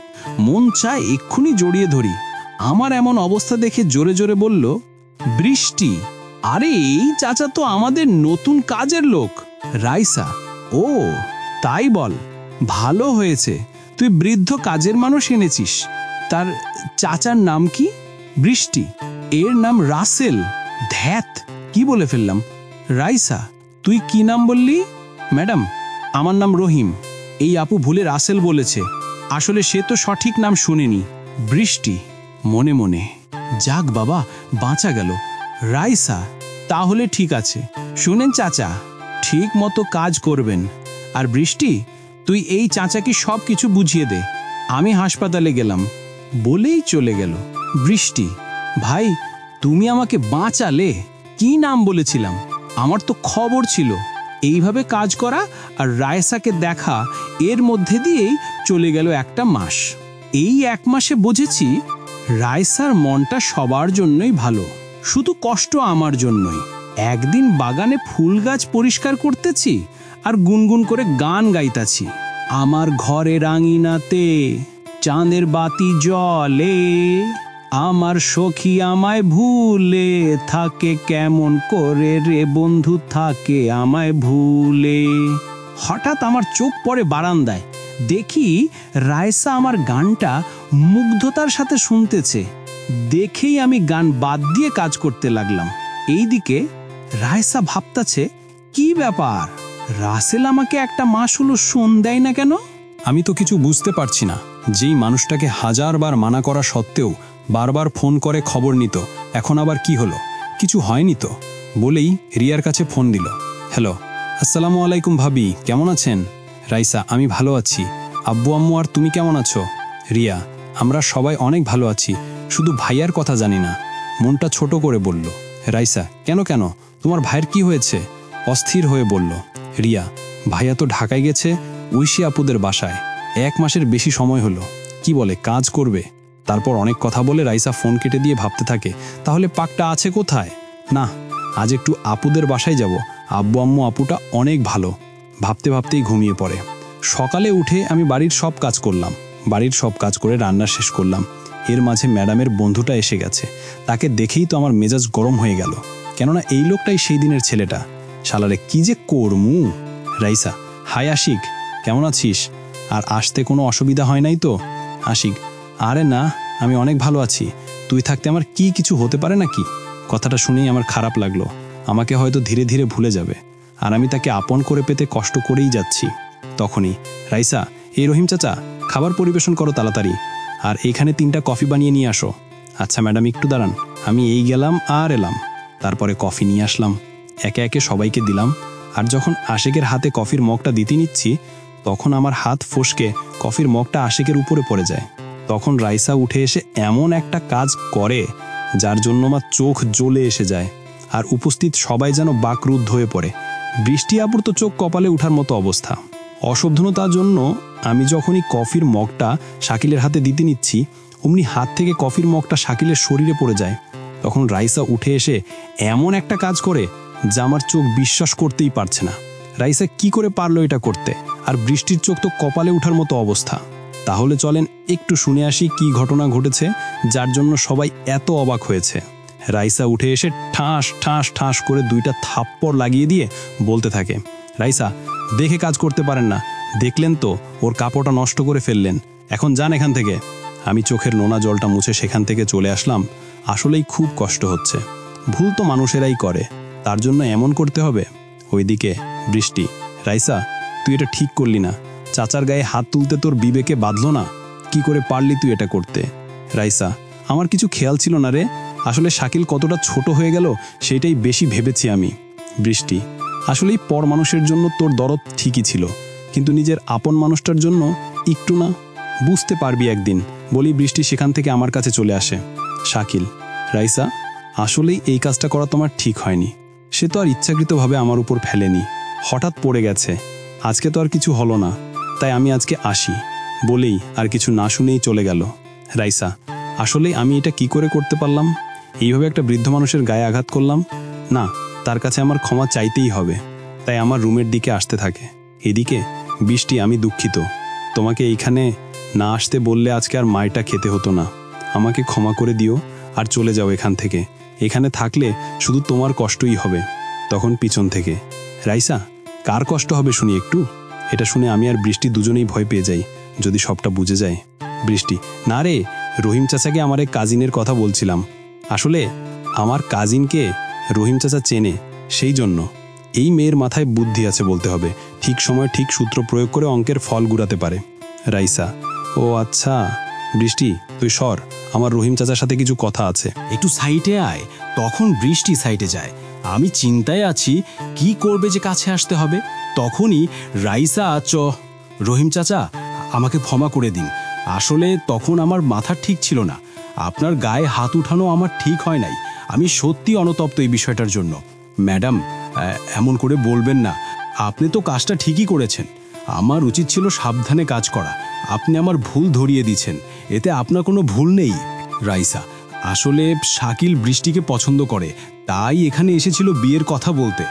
মন চায় এক্ষুনি জড়িয়ে ধরি। আমার এমন অবস্থা দেখে জোরে জোরে বলল, বৃষ্টি, আরে এই চাচা তো আমাদের নতুন কাজের লোক, রাইসা। ও তাই বল, ভালো হয়েছে, তুই বৃদ্ধ কাজের মানুষ এনেছিস। তার চাচার নাম কি? বৃষ্টি, এর নাম রাসেল। ধ্যাত, কি বলে ফেললাম। রাইসা, তুই কি নাম বললি? ম্যাডাম, আমার নাম রহিম। এই আপু ভুলে রাসেল বলেছে, আসলে সে তো সঠিক নাম শুনেনি। বৃষ্টি মনে মনে, যাক বাবা, বাঁচা গেল। রাইসা, তাহলে ঠিক আছে। শুনেন চাচা, ঠিক মতো কাজ করবেন। আর বৃষ্টি, তুই এই চাচাকে সব কিছু বুঝিয়ে দে। আমি হাসপাতালে গেলাম, বলেই চলে গেল। বৃষ্টি, ভাই তুমি আমাকে বাঁচালে। কি নাম বলেছিলাম? আমার তো খবর ছিল। এইভাবে কাজ করা আর রায়সাকে দেখা, এর মধ্যে দিয়েই চলে গেল একটা মাস। এই এক মাসে বুঝেছি রায়সার মনটা সবার জন্যই ভালো, শুধু কষ্ট আমার জন্যই। একদিন বাগানে ফুল গাছ পরিষ্কার করতেছি আর গুনগুন করে গান গাইতাছি। আমার ঘরে রাঙিনাতে চাঁদের বাতি জ্বলে, আমার সখী আমায় ভুলে থাকে কেমন করে রে বন্ধু থাকে আমায় ভুলে। হঠাৎ আমার চোখ পড়ে বারান্দায়, দেখি রায়সা আমার গানটা মুগ্ধতার সাথে শুনতেছে। দেখেই আমি গান বাদ দিয়ে কাজ করতে লাগলাম। এইদিকে রায়সা ভাবতাছে, কি ব্যাপার, রাসেল আমাকে একটা মাস হলো শোন দেয় না কেন? আমি তো কিছু বুঝতে পারছি না। যেই মানুষটাকে হাজারবার মানা করা সত্ত্বেও বারবার ফোন করে খবর নিত, এখন আবার কি হলো? কিছু হয়নি তো বলেই রিয়ার কাছে ফোন দিল। হ্যালো, আসসালামু আলাইকুম ভাবি, কেমন আছেন? রাইসা, আমি ভালো আছি। আব্বু আম্মু আর তুমি কেমন আছো? রিয়া, আমরা সবাই অনেক ভালো আছি, শুধু ভাইয়ার কথা জানি না। মনটা ছোট করে বলল। রাইসা, কেন কেন, তোমার ভাইয়ের কি হয়েছে? অস্থির হয়ে বলল রিয়া, ভাইয়া তো ঢাকায় গেছে ঐশী আপুদের বাসায়। 1 মাসের বেশি সময় হলো। কি বলে, কাজ করবে। তারপর অনেক কথা বলে রাইসা ফোন কেটে দিয়ে ভাবতে থাকে, তাহলে পাকটা আছে কোথায়? না, আজ একটু আপুদের বাসায় যাব, আব্বু আম্মু আপুটা অনেক ভালো। ভাবতে ভাবতেই ঘুমিয়ে পড়ে। সকালে উঠে আমি বাড়ির সব কাজ করলাম। বাড়ির সব কাজ করে রান্না শেষ করলাম। এর মাঝে ম্যাডামের বন্ধুটা এসে গেছে। তাকে দেখেই তো আমার মেজাজ গরম হয়ে গেল, কেননা এই লোকটাই সেই দিনের ছেলেটা। শালারে কি যে করমু। রাইসা, হাই আশিক, কেমন আছিস? আর আসতে কোনো অসুবিধা হয় নাই তো? আশিক, আরে না, আমি অনেক ভালো আছি। তুই থাকতে আমার কি কিছু হতে পারে নাকি? কথাটা শুনেই আমার খারাপ লাগলো। আমাকে হয়তো ধীরে ধীরে ভুলে যাবে, আর আমি তাকে আপন করে পেতে কষ্ট করেই যাচ্ছি। তখনই, রাইসা, এই রহিম চাচা, খাবার পরিবেশন করো তাড়াতাড়ি, আর এইখানে 3টা কফি বানিয়ে নিয়ে আসো। আচ্ছা ম্যাডাম, একটু দাঁড়ান, আমি এই গেলাম আর এলাম। তারপরে কফি নিয়ে আসলাম, একে একে সবাইকে দিলাম। আর যখন আশিকের হাতে কফির মগটা দিতে নিচ্ছি, তখন আমার হাত ফসকে কফির মগটা আশিকের উপরে পড়ে যায়। তখন রাইসা উঠে এসে এমন একটা কাজ করে যার জন্য আমার চোখ জ্বলে এসে যায়। আর উপস্থিত সবাই যেন বাকরুদ্ধ হয়ে পড়ে। বৃষ্টি আপুর তো চোখ কপালে ওঠার মতো অবস্থা। অসাবধানতার জন্য আমি যখনই কফির মগটা শাকিলের হাতে দিতে নিচ্ছি, অমনি হাত থেকে কফির মগটা শাকিলের শরীরে পড়ে যায়। তখন রাইসা উঠে এসে এমন একটা কাজ করে যা আমার চোখ বিশ্বাস করতেই পারছে না। রাইসা কি করে পারলো এটা করতে? আর বৃষ্টির চোখ তো কপালে ওঠার মতো অবস্থা। তাহলে চলেন একটু শুনে আসি কি ঘটনা ঘটেছে যার জন্য সবাই এত অবাক হয়েছে। রাইসা উঠে এসে ঠাস ঠাস ঠাস করে 2টা থাপ্পড় লাগিয়ে দিয়ে বলতে থাকে, রাইসা দেখে কাজ করতে পারেন না, দেখলেন তো ওর কাপড়টা নষ্ট করে ফেললেন, এখন যান এখান থেকে। আমি চোখের নোনা জলটা মুছে সেখান থেকে চলে আসলাম। আসলেই খুব কষ্ট হচ্ছে। ভুল তো মানুষেরাই করে, তার জন্য এমন করতে হবে? ওইদিকে বৃষ্টি, রাইসা তুই এটা ঠিক করলি না, চাচার গায়ে হাত তুলতে তোর বিবেকে বাঁধলো না? কি করে পারলি তুই এটা করতে? রাইসা, আমার কিছু খেয়াল ছিল না রে, আসলে শাকিল কতটা ছোট হয়ে গেল সেটাই বেশি ভেবেছি আমি। বৃষ্টি, আসলেই পর মানুষের জন্য তোর দরদ ঠিকই ছিল, কিন্তু নিজের আপন মানুষটার জন্য একটু না? বুঝতে পারবি একদিন। বলি বৃষ্টি সেখান থেকে আমার কাছে চলে আসে। শাকিল, রাইসা আসলেই এই কাজটা করা তোমার ঠিক হয়নি। সে তো আর ইচ্ছাকৃতভাবে আমার উপর ফেলেনি, হঠাৎ পড়ে গেছে। আজকে তো আর কিছু হলো না, তাই আমি আজকে আসি বলেই আর কিছু না শুনেই চলে গেল। রাইসা, আসলেই আমি এটা কি করে করতে পারলাম? এইভাবে একটা বৃদ্ধ মানুষের গায়ে আঘাত করলাম না, তার কাছে আমার ক্ষমা চাইতেই হবে। তাই আমার রুমের দিকে আসতে থাকে। এদিকে বৃষ্টি, আমি দুঃখিত, তোমাকে এইখানে না আসতে বললে আজকে আর মাইটা খেতে হতো না। আমাকে ক্ষমা করে দিও আর চলে যাও এখান থেকে। এখানে থাকলে শুধু তোমার কষ্টই হবে। তখন পিছন থেকে, রাইসা কার কষ্ট হবে শুনি একটু? এটা শুনে আমি আর বৃষ্টি দুজনেই ভয় পেয়ে যাই, যদি সবটা বুঝে যায়। বৃষ্টি, না রে, রহিম চাচাকে আমার এক কাজিনের কথা বলছিলাম। আসলে আমার কাজিনকে রহিম চাচা চেনে, সেই জন্য। এই মেয়ের মাথায় বুদ্ধি আছে বলতে হবে, ঠিক সময় ঠিক সূত্র প্রয়োগ করে অঙ্কের ফল গুড়াতে পারে। রাইসা, ও আচ্ছা। বৃষ্টি তুই সর, আমার রহিম চাচার সাথে কিছু কথা আছে। একটু সাইডে আয়। তখন বৃষ্টি সাইডে যায়। আমি চিন্তায় আছি কি করবে যে কাছে আসতে হবে। তখনই রাইসা, রহিম চাচা আমাকে ক্ষমা করে দিন, আসলে তখন আমার মাথা ঠিক ছিল না, আপনার গায়ে হাত উঠানো আমার ঠিক হয় নাই, আমি সত্যি অনুতপ্ত এই বিষয়টার জন্য। ম্যাডাম এমন করে বলবেন না, আপনি তো কাজটা ঠিকই করেছেন, আমার উচিত ছিল সাবধানে কাজ করা, আপনি আমার ভুল ধরিয়ে দিচ্ছেন, এতে আপনার কোনো ভুল নেই। রাইসা, আসলে শাকিল বৃষ্টিকে পছন্দ করে, তাই এখানে এসেছিল বিয়ের কথা বলতে,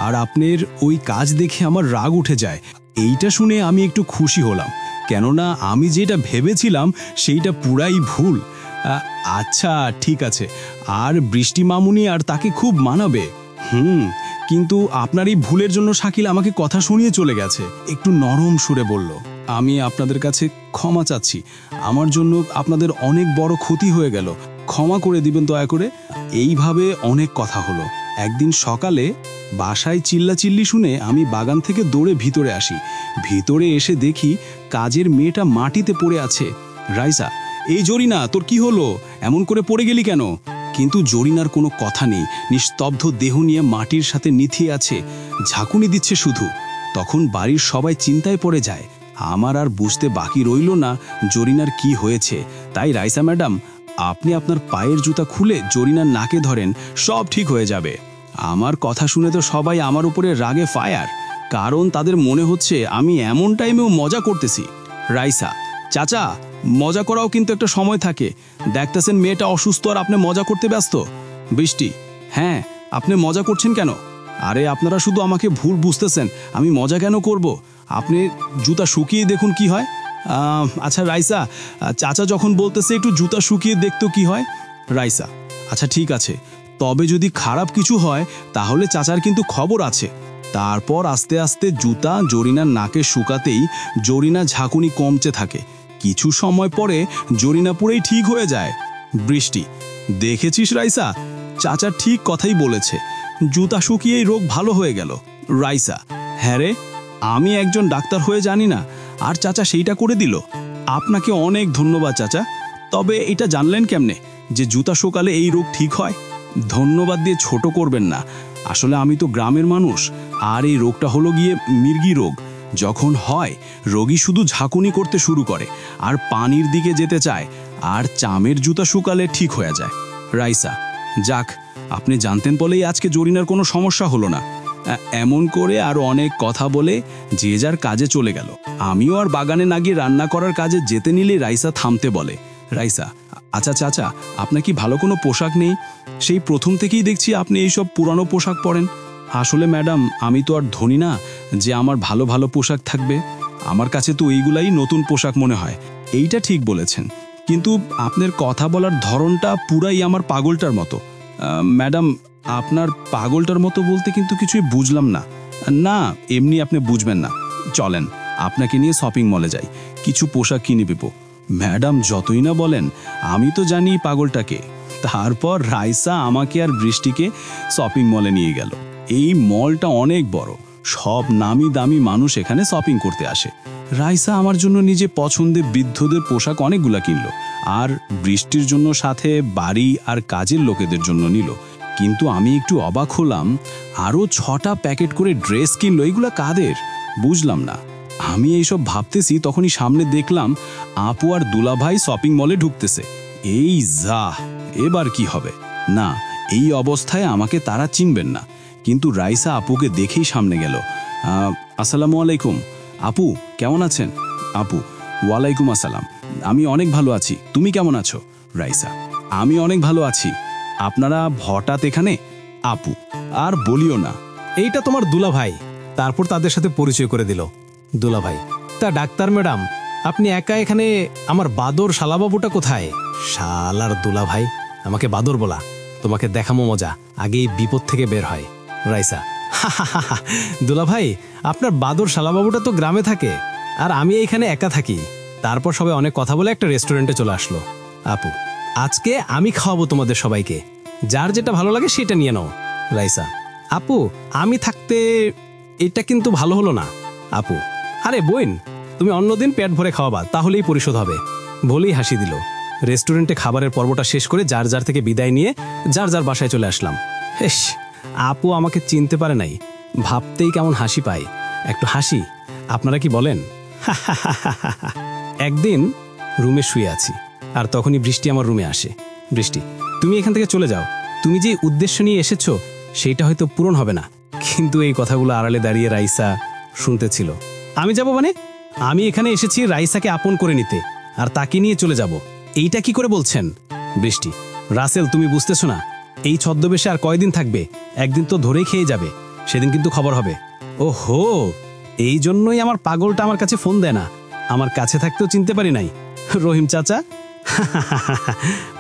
আর আপনার ওই কাজ দেখে আমার রাগ উঠে যায়। এইটা শুনে আমি একটু খুশি হলাম, কেননা আমি যেটা ভেবেছিলাম সেইটা পুরাই ভুল। আচ্ছা ঠিক আছে, আর বৃষ্টি মামুনি আর তাকে খুব মানাবে। কিন্তু আপনার এই ভুলের জন্য শাকিল আমাকে কথা শুনিয়ে চলে গেছে। একটু নরম সুরে বলল, আমি আপনাদের কাছে ক্ষমা চাচ্ছি, আমার জন্য আপনাদের অনেক বড় ক্ষতি হয়ে গেল, ক্ষমা করে দিবেন দয়া করে। এইভাবে অনেক কথা হলো। একদিন সকালে বাসায় চিল্লাচিল্লি শুনে আমি বাগান থেকে দৌড়ে ভিতরে আসি। ভিতরে এসে দেখি কাজের মেয়েটা মাটিতে পড়ে আছে। রাইসা, এই জরিনা তোর কি হলো, এমন করে পড়ে গেলি কেন? কিন্তু জরিনার কোনো কথা নেই, নিস্তব্ধ দেহ নিয়ে মাটির সাথে নিথিয়ে আছে, ঝাঁকুনি দিচ্ছে শুধু। তখন বাড়ির সবাই চিন্তায় পড়ে যায়। আমার আর বুঝতে বাকি রইল না জরিনার কি হয়েছে। তাই রাইসা ম্যাডাম, আপনি আপনার পায়ের জুতা খুলে জরিনার নাকে ধরেন, সব ঠিক হয়ে যাবে। আমার কথা শুনে তো সবাই আমার উপরে রাগে ফায়ার, কারণ তাদের মনে হচ্ছে আমি এমন টাইমেও মজা করতেছি। রাইসা, চাচা মজা করাও কিন্তু একটা সময় থাকে, দেখতেছেন মেয়েটা অসুস্থ আর আপনি মজা করতে ব্যস্ত। বৃষ্টি, হ্যাঁ আপনি মজা করছেন কেন? আরে আপনারা শুধু আমাকে ভুল বুঝতেছেন, আমি মজা কেন করব? আপনি জুতা শুকিয়ে দেখুন কি হয়। আচ্ছা রাইসা, চাচা যখন বলতেছে একটু জুতা শুকিয়ে দেখতো কি হয়। রাইসা, আচ্ছা ঠিক আছে, তবে যদি খারাপ কিছু হয় তাহলে চাচার কিন্তু খবর আছে। তারপর আস্তে আস্তে জুতা জরিনার নাকে শুকাতেই জরিনা ঝাঁকুনি কমতে থাকে। কিছু সময় পরে জরিনা পুরেই ঠিক হয়ে যায়। বৃষ্টি, দেখেছিস রাইসা, চাচা ঠিক কথাই বলেছে, জুতা শুকিয়েই রোগ ভালো হয়ে গেল। রাইসা, হ্যাঁ রে, আমি একজন ডাক্তার হয়ে জানি না, আর চাচা সেইটা করে দিল। আপনাকে অনেক ধন্যবাদ চাচা, তবে এটা জানলেন কেমনে যে জুতা শুকালে এই রোগ ঠিক হয়? ধন্যবাদ দিয়ে ছোট করবেন না, আসলে আমি তো গ্রামের মানুষ, আর এই রোগটা হলো গিয়ে মির্গি রোগ। যখন হয় রোগী শুধু ঝাঁকুনি করতে শুরু করে আর পানির দিকে যেতে চায়, আর চামের জুতা শুকালে ঠিক হয়ে যায়। রাইসা, যাক আপনি জানতেন বলেই আজকে জরিনার কোনো সমস্যা হলো না। এমন করে আরো অনেক কথা বলে যে যার কাজে চলে গেল। আমিও আর বাগানে না গিয়ে রান্না করার কাজে যেতে নিলে রাইসা থামতে বলে। রাইসা, আচ্ছা চাচা, আপনার কি ভালো কোনো পোশাক নেই? সেই প্রথম থেকেই দেখছি আপনি এইসব পুরানো পোশাক পরেন। আসলে ম্যাডাম, আমি তো আর ধনী না যে আমার ভালো ভালো পোশাক থাকবে। আমার কাছে তো এইগুলাই নতুন পোশাক মনে হয়। এইটা ঠিক বলেছেন, কিন্তু আপনার কথা বলার ধরনটা পুরাই আমার পাগলটার মতো। ম্যাডাম, আপনার পাগলটার মতো বলতে কিন্তু কিছুই বুঝলাম না। না, এমনি আপনি বুঝবেন না। চলেন, আপনাকে নিয়ে শপিং মলে যাই, কিছু পোশাক কিনে দেবো। ম্যাডাম, যতই না বলেন, আমি তো জানি পাগলটাকে। তারপর রাইসা আমাকে আর বৃষ্টিকে শপিং মলে নিয়ে গেল। এই মলটা অনেক বড়, সব নামি দামি মানুষ এখানে শপিং করতে আসে। রাইসা আমার জন্য নিজে পছন্দের বৃদ্ধদের পোশাক অনেকগুলা কিনলো, আর বৃষ্টির জন্য সাথে বাড়ি আর কাজের লোকেদের জন্য নিল। কিন্তু আমি একটু অবাক হলাম, আরও 6টা প্যাকেট করে ড্রেস কিনলো। এগুলা কাদের বুঝলাম না। আমি এইসব ভাবতেছি, তখনই সামনে দেখলাম আপু আর দুলাভাই শপিং মলে ঢুকতেছে। এই যা, এবার কি হবে? না, এই অবস্থায় আমাকে তারা চিনবেন না। কিন্তু রাইসা আপুকে দেখেই সামনে গেল। আসসালামু আলাইকুম আপু, কেমন আছেন? আপু, ওয়ালাইকুম আসসালাম, আমি অনেক ভালো আছি, তুমি কেমন আছো? রাইসা, আমি অনেক ভালো আছি। আপনারা হঠাৎ এখানে? আপু, আর বলিও না। এইটা তোমার দুলাভাই। তারপর তাদের সাথে পরিচয় করে দিল। দুলাভাই, তা ডাক্তার ম্যাডাম, আপনি একা এখানে? আমার বাদর শালাবাবুটা কোথায়? শালার দুলাভাই, আমাকে বাদর বলা? তোমাকে দেখামো মজা, আগেই বিপদ থেকে বের হয়। রাইসা, দুলাভাই, আপনার বাদর শালাবাবুটা তো গ্রামে থাকে, আর আমি এইখানে একা থাকি। তারপর সবাই অনেক কথা বলে একটা রেস্টুরেন্টে চলে আসলো। আপু, আজকে আমি খাওয়াবো তোমাদের সবাইকে, যার যেটা ভালো লাগে সেটা নিয়ে নাও। রাইসা, আপু, আমি থাকতে এটা কিন্তু ভালো হলো না। আপু, আরে বোন, তুমি অন্যদিন পেট ভরে খাওয়াবা, তাহলেই পরিশোধ হবে। বলেই হাসি দিল। রেস্টুরেন্টে খাবারের পর্বটা শেষ করে যার যার থেকে বিদায় নিয়ে যার যার বাসায় চলে আসলাম। হেস, আপু আমাকে চিনতে পারে নাই, ভাবতেই কেমন হাসি পায়। একটু হাসি, আপনারা কি বলেন? একদিন রুমে শুয়ে আছি, আর তখনই বৃষ্টি আমার রুমে আসে। বৃষ্টি, তুমি এখান থেকে চলে যাও, তুমি যে উদ্দেশ্য নিয়ে এসেছো সেইটা হয়তো পূরণ হবে না। কিন্তু এই কথাগুলো আড়ালে দাঁড়িয়ে রাইসা শুনতেছিল। আমি যাব মানে? আমি এখানে এসেছি রাইসাকে আপন করে নিতে, আর তাকে নিয়ে চলে যাব। এইটা কি করে বলছেন? বৃষ্টি, রাসেল, তুমি বুঝতেছো না? এই ছদ্মবেশে আর কয়দিন থাকবে? একদিন তো ধরেই খেয়ে যাবে, সেদিন কিন্তু খবর হবে। ও হো, এই জন্যই আমার পাগলটা আমার কাছে ফোন দেয় না। আমার কাছে থাকতেও চিনতে পারি নাই। রহিম চাচা,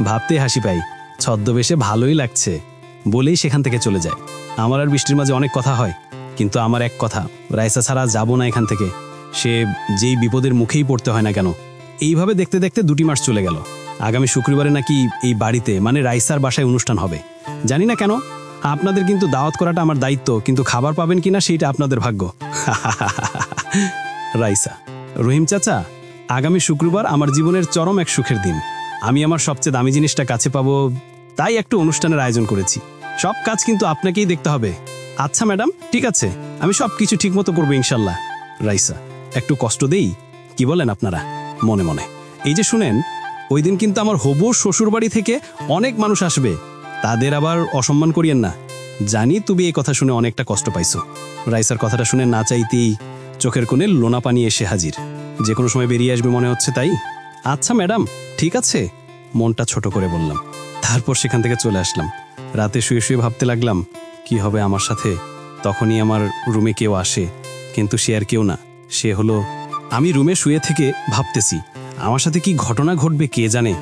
ভাবতেই হাসি পাই। ছদ্মবেশে ভালোই লাগছে বলেই সেখান থেকে চলে যায়। আমার আর বৃষ্টির মাঝে অনেক কথা হয়, কিন্তু আমার এক কথা, রাইসা ছাড়া যাব না এখান থেকে। সে যেই বিপদের মুখেই পড়তে হয় না কেন। এইভাবে দেখতে দেখতে 2 মাস চলে গেল। আগামী শুক্রবারে নাকি এই বাড়িতে, মানে রাইসার বাসায় অনুষ্ঠান হবে। জানি না কেন, আপনাদের কিন্তু দাওয়াত করাটা আমার দায়িত্ব, কিন্তু খাবার পাবেন কিনা সেইটা আপনাদের ভাগ্য। রাইসা, রহিম চাচা, আগামী শুক্রবার আমার জীবনের চরম এক সুখের দিন। আমি আমার সবচেয়ে দামি জিনিসটা কাছে পাবো, তাই একটু অনুষ্ঠানের আয়োজন করেছি। সব কাজ কিন্তু আপনাকেই দেখতে হবে। আচ্ছা ম্যাডাম, ঠিক আছে, আমি সব কিছু ঠিক মতো করবো ইনশাল্লাহ। রাইসা, একটু কষ্ট দেই, কি বলেন আপনারা? মনে মনে, এই যে শুনেন, ওই দিন কিন্তু আমার হবু শ্বশুর বাড়ি থেকে অনেক মানুষ আসবে, তাদের আবার অসম্মান করিয়েন না। জানি তুমি এই কথা শুনে অনেকটা কষ্ট পাইছো। রাইসার কথাটা শুনে না চাইতেই চোখের কোণে লোনা পানি এসে হাজির। যে কোনো সময় বেরিয়ে আসবে মনে হচ্ছে, তাই? আচ্ছা ম্যাডাম, ঠিক আছে, মনটা ছোট করে বললাম। তারপর সেখান থেকে চলে আসলাম। রাতে শুয়ে শুয়ে ভাবতে লাগলাম কি হবে আমার সাথে। তখনই আমার রুমে কেউ আসে, কিন্তু সে আর কেউ না, সে হলো আমি। রুমে শুয়ে থেকে ভাবতেছি আমার সাথে কি ঘটনা ঘটবে কে জানে।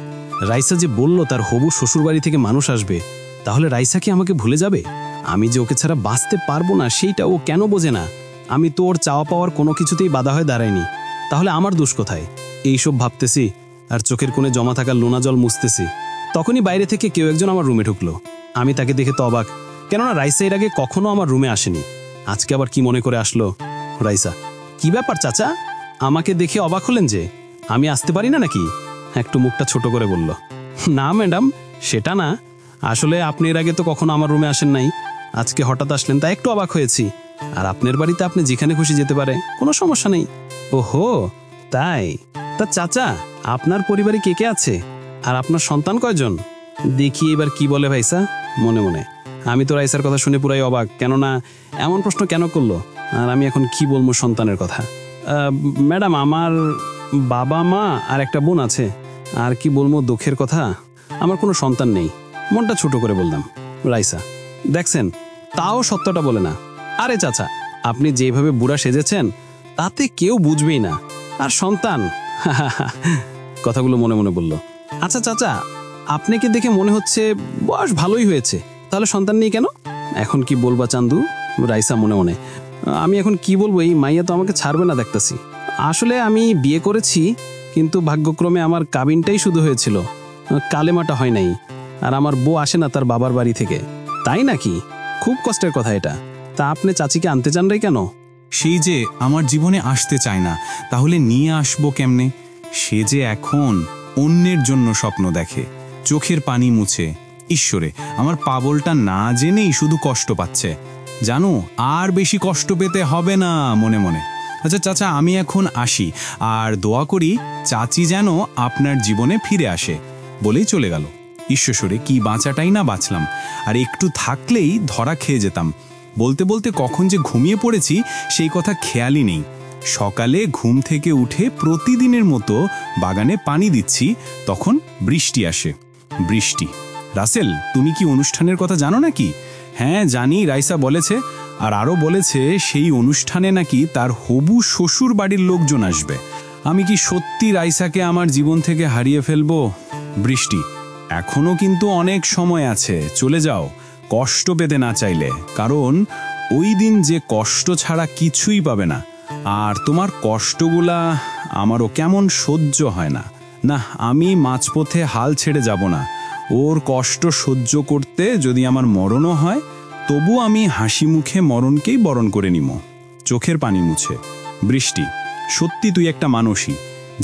রাইসা যে বলল তার হবু শ্বশুরবাড়ি থেকে মানুষ আসবে, তাহলে রাইসা কি আমাকে ভুলে যাবে? আমি যে ওকে ছাড়া বাঁচতে পারবো না সেইটা ও কেন বোঝে না? আমি তো ওর চাওয়া পাওয়ার কোনো কিছুতেই বাধা হয়ে দাঁড়াইনি, তাহলে আমার দোষ কোথায়? এইসব ভাবতেছি আর চোখের কোণে জমা থাকা লোনা জল মুছতেছি। তখনই বাইরে থেকে কেউ একজন আমার রুমে ঢুকলো। আমি তাকে দেখে তো অবাক, কেননা রাইসা এর আগে কখনো আমার রুমে আসেনি। আজকে আবার কি মনে করে আসলো? রাইসা, কি ব্যাপার চাচা, আমাকে দেখে অবাক হলেন যে? আমি আসতে পারি না নাকি? একটু মুখটা ছোট করে বলল। না ম্যাডাম, সেটা না, আসলে আপনি এর আগে তো কখনো আমার রুমে আসেন নাই, আজকে হঠাৎ আসলেন তাই একটু অবাক হয়েছি। আর আপনার বাড়িতে আপনি যেখানে খুশি যেতে পারে, কোনো সমস্যা নেই। ওহো, তাই? তা চাচা, আপনার পরিবারে কে কে আছে? আর আপনার সন্তান কয়জন? দেখি এবার কি বলে ভাইসা। মনে মনে আমি তো রাইসার কথা শুনে পুরাই অবাক, কেননা এমন প্রশ্ন কেন করলো, আর আমি এখন কি বলবো সন্তানের কথা। ম্যাডাম, আমার বাবা মা আর একটা বোন আছে, আর কি বলবো দুঃখের কথা, আমার কোনো সন্তান নেই। মনটা ছোট করে বললাম। রাইসা, দেখছেন, তাও সত্যটা বলে না। আরে চাচা, আপনি যেভাবে বুড়া সেজেছেন তাতে কেউ বুঝবেই না, আর সন্তান কথাগুলো মনে মনে বলল। আচ্ছা চাচা, আপনাকে দেখে মনে হচ্ছে বয়স ভালোই হয়েছে, তাহলে সন্তান নেই কেন? এখন কি বলবা চান্দু? রাইসা মনে মনে, আমি এখন কি বলবো, এই মাইয়া তো আমাকে ছাড়বে না দেখতাছি। আসলে আমি বিয়ে করেছি, কিন্তু ভাগ্যক্রমে আমার কাবিনটাই শুধু হয়েছিল, কালেমাটা হয় নাই। আর আমার বউ আসে না তার বাবার বাড়ি থেকে। তাই নাকি? খুব কষ্টের কথা এটা। তা আপনি চাচিকে আনতে চান রে কেন? সেই যে আমার জীবনে আসতে চায় না, তাহলে নিয়ে আসবো কেমনে? সে যে এখন অন্যের জন্য স্বপ্ন দেখে, চোখের পানি মুছে। ঈশ্বরে, আমার পাগলটা না জেনেই শুধু কষ্ট পাচ্ছে। জানো, আর বেশি কষ্ট পেতে হবে না মনে মনে। আচ্ছা চাচা, আমি এখন আসি, আর দোয়া করি চাচি যেন আপনার জীবনে ফিরে আসে। বলেই চলে গেল। ঈশ্বরে, কি বাঁচাটাই না বাঁচলাম, আর একটু থাকলেই ধরা খেয়ে যেতাম। বলতে বলতে কখন যে ঘুমিয়ে পড়েছি সেই কথা খেয়ালই নেই। সকালে ঘুম থেকে উঠে প্রতিদিনের মতো বাগানে পানি দিচ্ছি, তখন বৃষ্টি আসে। বৃষ্টি। রাসেল, তুমি কি অনুষ্ঠানের কথা জানো নাকি? হ্যাঁ জানি, রাইসা বলেছে। আর আরও বলেছে সেই অনুষ্ঠানে নাকি তার হবু শ্বশুর বাড়ির লোকজন আসবে। আমি কি সত্যি রাইসাকে আমার জীবন থেকে হারিয়ে ফেলবো? বৃষ্টি, এখনো কিন্তু অনেক সময় আছে, চলে যাও, কষ্ট পেতে না চাইলে, কারণ ওই দিন যে কষ্ট ছাড়া কিছুই পাবে না। আর তোমার কষ্টগুলা আমারও কেমন সহ্য হয় না। না, আমি মাঝপথে হাল ছেড়ে যাব না। ওর কষ্ট সহ্য করতে যদি আমার মরণও হয়, তবু আমি হাসি মুখে মরণকেই বরণ করে নিব। চোখের পানি মুছে। বৃষ্টি, সত্যি তুই একটা মানুষই,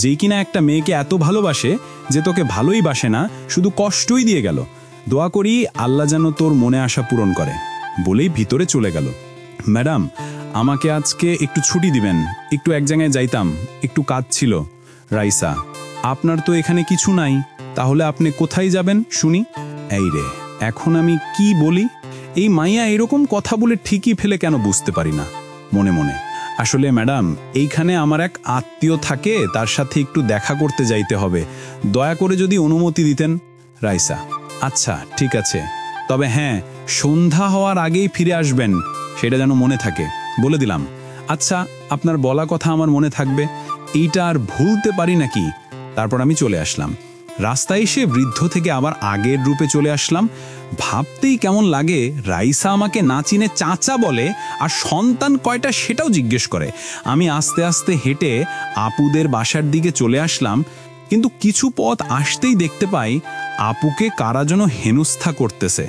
যেই কিনা একটা মেয়েকে এত ভালোবাসে যে তোকে ভালোই বাসে না, শুধু কষ্টই দিয়ে গেল। দোয়া করি আল্লাহ যেন তোর মনে আশা পূরণ করে। বলেই ভিতরে চলে গেল। ম্যাডাম, আমাকে আজকে একটু ছুটি দিবেন, একটু এক জায়গায় যাইতাম, একটু কাজ ছিল। রাইসা, আপনার তো এখানে কিছু নাই, তাহলে আপনি কোথায় যাবেন শুনি? এই রে, এখন আমি কি বলি? এই মাইয়া এরকম কথা বলে ঠিকই ফেলে কেন বুঝতে পারি না মনে মনে। আসলে ম্যাডাম, এইখানে আমার এক আত্মীয় থাকে, তার সাথে একটু দেখা করতে যাইতে হবে, দয়া করে যদি অনুমতি দিতেন। রাইসা, আচ্ছা ঠিক আছে, তবে হ্যাঁ, সন্ধ্যা হওয়ার আগেই ফিরে আসবেন, সেটা যেন মনে থাকে, বলে দিলাম। আচ্ছা, আপনার বলা কথা আমার মনে থাকবে, এইটা আর ভুলতে পারি নাকি। তারপর আমি চলে আসলাম। রাস্তায় এসে বৃদ্ধ থেকে আবার আগের রূপে চলে আসলাম। ভাবতেই কেমন লাগে, রাইসা আমাকে না চিনে চাচা বলে, আর সন্তান কয়টা সেটাও জিজ্ঞেস করে। আমি আস্তে আস্তে হেঁটে আপুদের বাসার দিকে চলে আসলাম, কিন্তু কিছু পথ আসতেই দেখতে পাই আপুকে কারা যেন হেনস্থা করতেছে।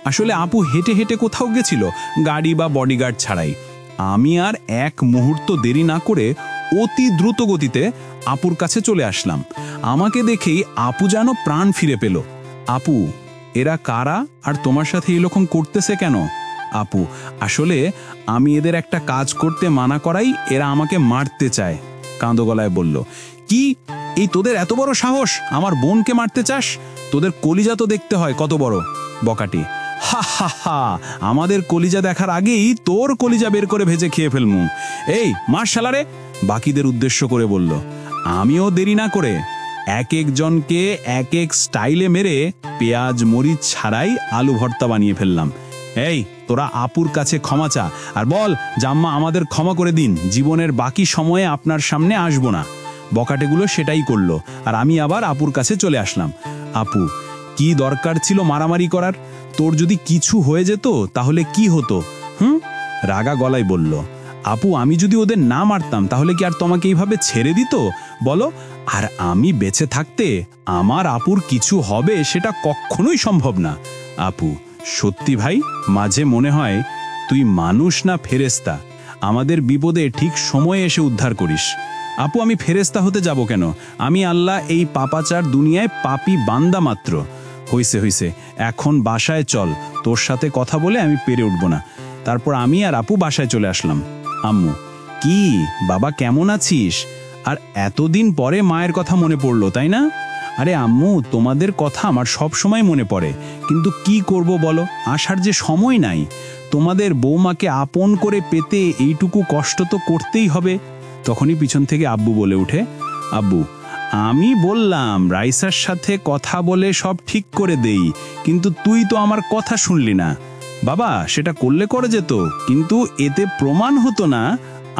আসলে আপু হেঁটে হেঁটে কোথাও গেছিল, গাড়ি বা বডিগার্ড ছাড়াই। আমি আর এক মুহূর্ত দেরি না করে অতি দ্রুত গতিতে আপুর কাছে চলে আসলাম। আমাকে দেখেই আপু যেন প্রাণ ফিরে পেল। আপু, এরা কারা, আর তোমার সাথে এরকম করতেছে কেন? আপু, আসলে আমি এদের একটা কাজ করতে মানা করাই এরা আমাকে মারতে চায়, কাঁদো গলায় বলল। কি, এই তোদের এত বড় সাহস, আমার বোনকে মারতে চাস? তোদের কলিজা তো দেখতে হয় কত বড়। বকাটি, হা হা হা, আমাদের কলিজা দেখার আগেই তোর কলিজা বের করে ভেজে খেয়ে ফেলমু। এই মার শালারে, বাকিদের উদ্দেশ্য করে বলল। আমিও দেরি না করে এক একজনকে এক এক স্টাইলে মেরে পেঁয়াজ মরিচ ছাড়াই আলু ভর্তা বানিয়ে ফেললাম। এই তোরা আপুর কাছে ক্ষমা চা, আর বল জাম্মা আমাদের ক্ষমা করে দিন, জীবনের বাকি সময়ে আপনার সামনে আসবো না। বকাটেগুলো সেটাই করলো, আর আমি আবার আপুর কাছে চলে আসলাম। আপু, কি দরকার ছিল মারামারি করার? তোর যদি কিছু হয়ে যেত তাহলে কি হতো? রাগা গলায় বলল। আপু, আমি যদি ওদের না মারতাম তাহলে কি আর তোমাকে এইভাবে ছেড়ে দিত বলো? আর আমি বেঁচে থাকতে আমার আপুর কিছু হবে সেটা কখনোই সম্ভব না। আপু, সত্যি ভাই, মাঝে মনে হয় তুই মানুষ না ফেরেস্তা, আমাদের বিপদে ঠিক সময়ে এসে উদ্ধার করিস। আপু, আমি ফেরেস্তা হতে যাব কেন? আমি আল্লাহ এই পাপাচার দুনিয়ায় পাপী বান্দা মাত্র। হইছে হইছে, এখন বাসায় চল, তোর সাথে কথা বলে আমি পেরে উঠব না। তারপর আমি আর আপু বাসায় চলে আসলাম। আম্মু, কি বাবা, কেমন আছিস? আর এতদিন পরে মায়ের কথা মনে পড়লো, তাই না? আরে আম্মু, তোমাদের কথা আমার সব সময় মনে পড়ে, কিন্তু কি করব বলো, আসার যে সময় নাই। তোমাদের বৌমাকে আপন করে পেতে এইটুকু কষ্ট তো করতেই হবে। তখনই পিছন থেকে আব্বু বলে উঠে, আব্বু, আমি বললাম রাইসার সাথে কথা বলে সব ঠিক করে দেই, কিন্তু তুই তো আমার কথা শুনলি না। বাবা, সেটা করলে করে যেত, কিন্তু এতে প্রমাণ হতো না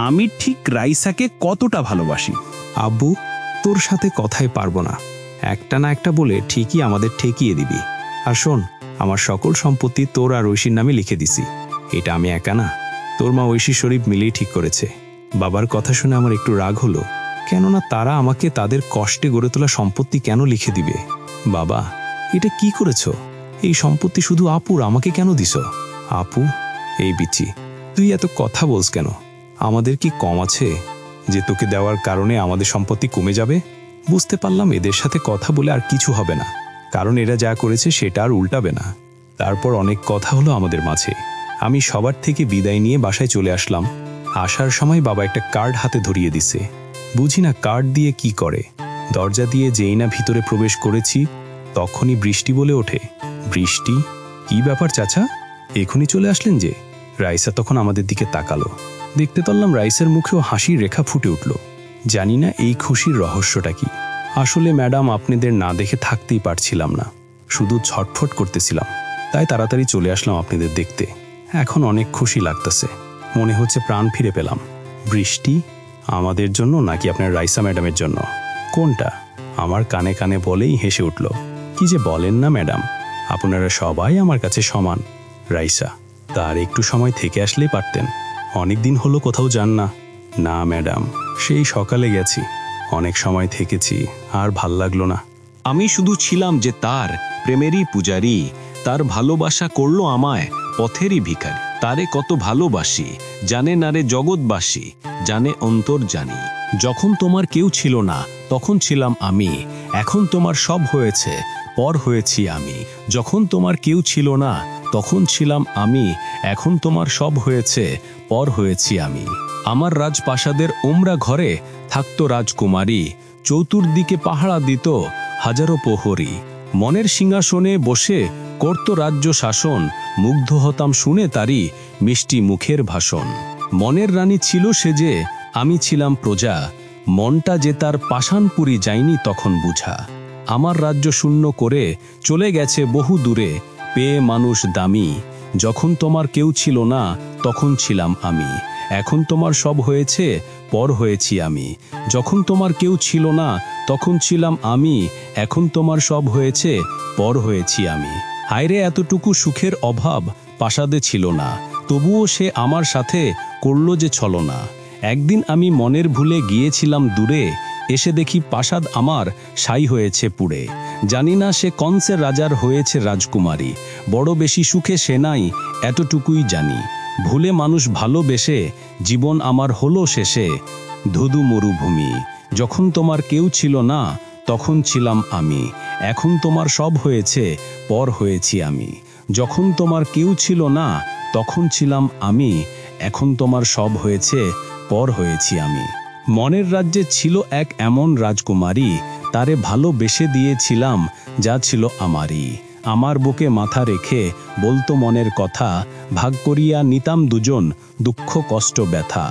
আমি ঠিক রাইসাকে কতটা ভালোবাসি। আব্বু, তোর সাথে কথাই পারবো না। একটা না একটা বলে ঠিকই আমাদের ঠেকিয়ে দিবি। আর শোন, আমার সকল সম্পত্তি তোর আর ঐশীর নামে লিখে দিছি। এটা আমি একা না, তোর মা ঐশী শরীফ মিলেই ঠিক করেছে। বাবার কথা শুনে আমার একটু রাগ হলো, কেননা তারা আমাকে তাদের কষ্টে গড়ে তোলা সম্পত্তি কেন লিখে দিবে? বাবা, এটা কি করেছ? এই সম্পত্তি শুধু আপুর, আমাকে কেন দিছ? আপু, এই বিচি, তুই এত কথা বলস কেন? আমাদের কি কম আছে যে তোকে দেওয়ার কারণে আমাদের সম্পত্তি কমে যাবে? বুঝতে পারলাম এদের সাথে কথা বলে আর কিছু হবে না, কারণ এরা যা করেছে সেটা আর উল্টাবে না। তারপর অনেক কথা হলো আমাদের মাঝে। আমি সবার থেকে বিদায় নিয়ে বাসায় চলে আসলাম। আসার সময় বাবা একটা কার্ড হাতে ধরিয়ে দিছে। বুঝি না কার্ড দিয়ে কি করে। দরজা দিয়ে যেই না ভিতরে প্রবেশ করেছি, তখনই বৃষ্টি বলে ওঠে। বৃষ্টি, কি ব্যাপার চাচা, এখনই চলে আসলেন যে? রাইসা তখন আমাদের দিকে তাকালো। দেখতে পারলাম রাইসার মুখেও হাসির রেখা ফুটে উঠল। জানি না এই খুশির রহস্যটা কি। আসলে ম্যাডাম, আপনাদের না দেখে থাকতেই পারছিলাম না, শুধু ছটফট করতেছিলাম। তাই তাড়াতাড়ি চলে আসলাম আপনাদের দেখতে। এখন অনেক খুশি লাগতেছে, মনে হচ্ছে প্রাণ ফিরে পেলাম। বৃষ্টি, আমাদের জন্য নাকি আপনার রাইসা ম্যাডামের জন্য? কোনটা? আমার কানে কানে বলেই হেসে উঠল। কি যে বলেন না ম্যাডাম, আপনারা সবাই আমার কাছে সমান। রাইসা, তার একটু সময় থেকে আসলেই পারতেন। অনেক দিন হলো কোথাও যান না। না ম্যাডাম, সেই সকালে গেছি, অনেক সময় থেকেছি, আর ভাল লাগলো না। আমি শুধু ছিলাম যে তার প্রেমেরই পূজারি। তার ভালোবাসা করলো আমায় পথেরই ভিখারি। তারে কত ভালোবাসি, জানে না রে জগৎবাসী, জানে অন্তর জানি। যখন তোমার কেউ ছিল না তখন ছিলাম আমি, এখন তোমার সব হয়েছে, পর হয়েছি আমি। যখন তোমার কেউ ছিল না তখন ছিলাম আমি, এখন তোমার সব হয়েছে, পর হয়েছি আমি। আমার রাজপ্রাসাদের ওমরা ঘরে থাকতো রাজকুমারী, চতুর্দিকে পাহারা দিত হাজারো প্রহরী। মনের সিংহাসনে বসে করত রাজ্য শাসন, মুগ্ধ হতাম শুনে তারই মিষ্টি মুখের ভাষণ। মনের রানী ছিল সে যে, আমি ছিলাম প্রজা, মনটা যে তার পাষাণপুরি যায়নি তখন বুঝা। আমার রাজ্য শূন্য করে চলে গেছে বহু দূরে, পেয়ে মানুষ দামি। যখন তোমার কেউ ছিল না তখন ছিলাম আমি, এখন তোমার সব হয়েছে, পর হয়েছি আমি। যখন তোমার কেউ ছিল না তখন ছিলাম আমি, এখন তোমার সব হয়েছে, পর হয়েছি আমি। হায়রে, এতটুকু সুখের অভাব প্রাসাদে ছিল না, তবুও সে আমার সাথে করল যে ছলনা। একদিন আমি মনের ভুলে গিয়েছিলাম দূরে, এসে দেখি প্রাসাদ আমার সাই হয়েছে পুড়ে। জানি না সে কংসের রাজার হয়েছে রাজকুমারী, বড় বেশি সুখে সে নাই, এতটুকুই জানি। ভুলে মানুষ ভালোবেসে জীবন আমার হলো শেষে ধুধু মরুভূমি। যখন তোমার কেউ ছিল না তখন ছিলাম আমি, এখন তোমার সব হয়েছে, পর হয়েছি আমি। যখন তোমার কেউ ছিল না তখন ছিলাম আমি, এখন তোমার সব হয়েছে, পর হয়েছি আমি। মনের রাজ্যে ছিল এক এমন রাজকুমারী, তারে ভালোবেসে দিয়েছিলাম যা ছিল আমারই। আমার বুকে মাথা রেখে বলতো মনের কথা, ভাগ করিয়া নিতাম দুজন দুঃখ কষ্ট ব্যথা।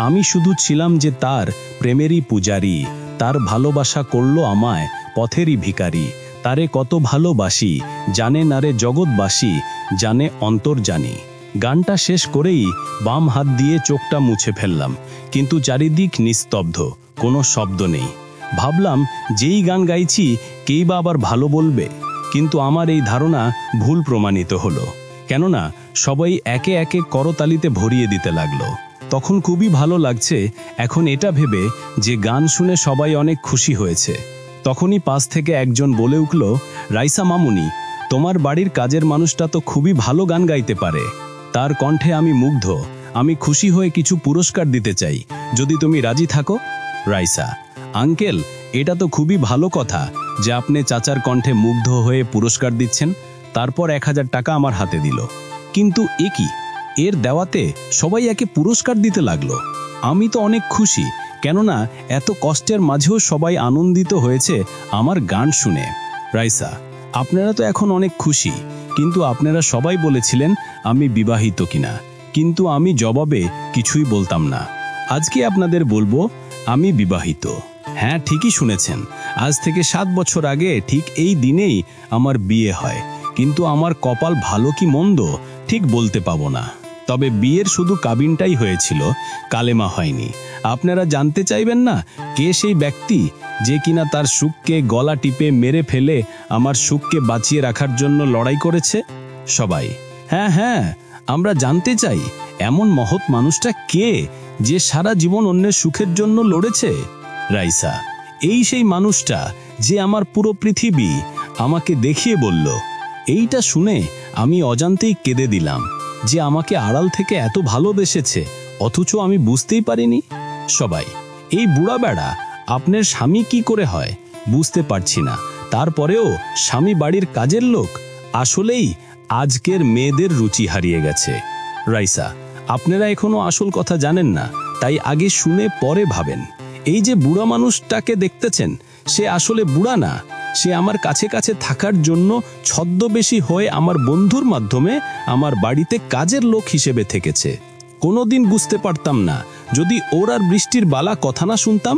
আমি শুধু ছিলাম যে তার প্রেমেরই পূজারি, তার ভালোবাসা করলো আমায় পথেরই ভিখারি। তারে কত ভালোবাসি, জানে না রে জগৎবাসী, জানে অন্তর জানি। গানটা শেষ করেই বাম হাত দিয়ে চোখটা মুছে ফেললাম, কিন্তু চারিদিক নিস্তব্ধ, কোনো শব্দ নেই। ভাবলাম যেই গান গাইছি কেই বা আবার ভালো বলবে, কিন্তু আমার এই ধারণা ভুল প্রমাণিত হলো, কেননা সবাই একে একে করতালিতে ভরিয়ে দিতে লাগলো। তখন খুবই ভালো লাগছে এখন এটা ভেবে যে গান শুনে সবাই অনেক খুশি হয়েছে। তখনই পাশ থেকে একজন বলে উঠল, রাইসা মামুনি, তোমার বাড়ির কাজের মানুষটা তো খুবই ভালো গান গাইতে পারে। তার কণ্ঠে আমি মুগ্ধ, আমি খুশি হয়ে কিছু পুরস্কার দিতে চাই, যদি তুমি রাজি থাকো। রাইসা, আঙ্কেল, এটা তো খুবই ভালো কথা যে আপনি চাচার কণ্ঠে মুগ্ধ হয়ে পুরস্কার দিচ্ছেন। তারপর 1000 টাকা আমার হাতে দিল। কিন্তু এ কি, এর দেওয়াতে সবাই একে পুরস্কার দিতে লাগলো। আমি তো অনেক খুশি, কেননা এত কষ্টের মাঝেও সবাই আনন্দিত হয়েছে আমার গান শুনে। রাইসা, আপনারা তো এখন অনেক খুশি, কিন্তু আপনারা সবাই বলেছিলেন আমি বিবাহিত কিনা, কিন্তু আমি জবাবে কিছুই বলতাম না। আজকে আপনাদের বলবো আমি বিবাহিত। হ্যাঁ, ঠিকই শুনেছেন, আজ থেকে 7 বছর আগে ঠিক এই দিনেই আমার বিয়ে হয়। কিন্তু আমার কপাল ভালো কি মন্দ ঠিক বলতে পাবো না। তবে বিয়ের শুধু কাবিনটাই হয়েছিল, কালেমা হয়নি। আপনারা জানতে চাইবেন না কে সেই ব্যক্তি যে কিনা তার সুখকে গলা টিপে মেরে ফেলে আমার সুখকে বাঁচিয়ে রাখার জন্য লড়াই করেছে? সবাই হ্যাঁ হ্যাঁ, আমরা জানতে চাই এমন মহৎ মানুষটা কে যে সারা জীবন অন্যের সুখের জন্য লড়েছে। রাইসা, এই সেই মানুষটা যে আমার পুরো পৃথিবী আমাকে দেখিয়ে বলল। এইটা শুনে আমি অজান্তেই কেঁদে দিলাম যে আমাকে আড়াল থেকে এত ভালোবেসেছে, অথচ আমি বুঝতেই পারিনি। সবাই, এই বুড়া বেড়া আপনার স্বামী কি করে হয় বুঝতে পারছি না, তারপরেও স্বামী বাড়ির কাজের লোক। আসলেই আজকের মেয়েদের রুচি হারিয়ে গেছে। রাইসা, আপনারা এখনো আসল কথা জানেন না, তাই আগে শুনে পরে ভাবেন। এই যে বুড়া মানুষটাকে দেখতেছেন, সে আসলে বুড়া না, সে আমার কাছে কাছে থাকার জন্য ছদ্মবেশী হয়ে আমার বন্ধুর মাধ্যমে আমার বাড়িতে কাজের লোক হিসেবে থেকেছে। কোনোদিন বুঝতে পারতাম না যদি ওর আর বৃষ্টির বালা কথা না শুনতাম।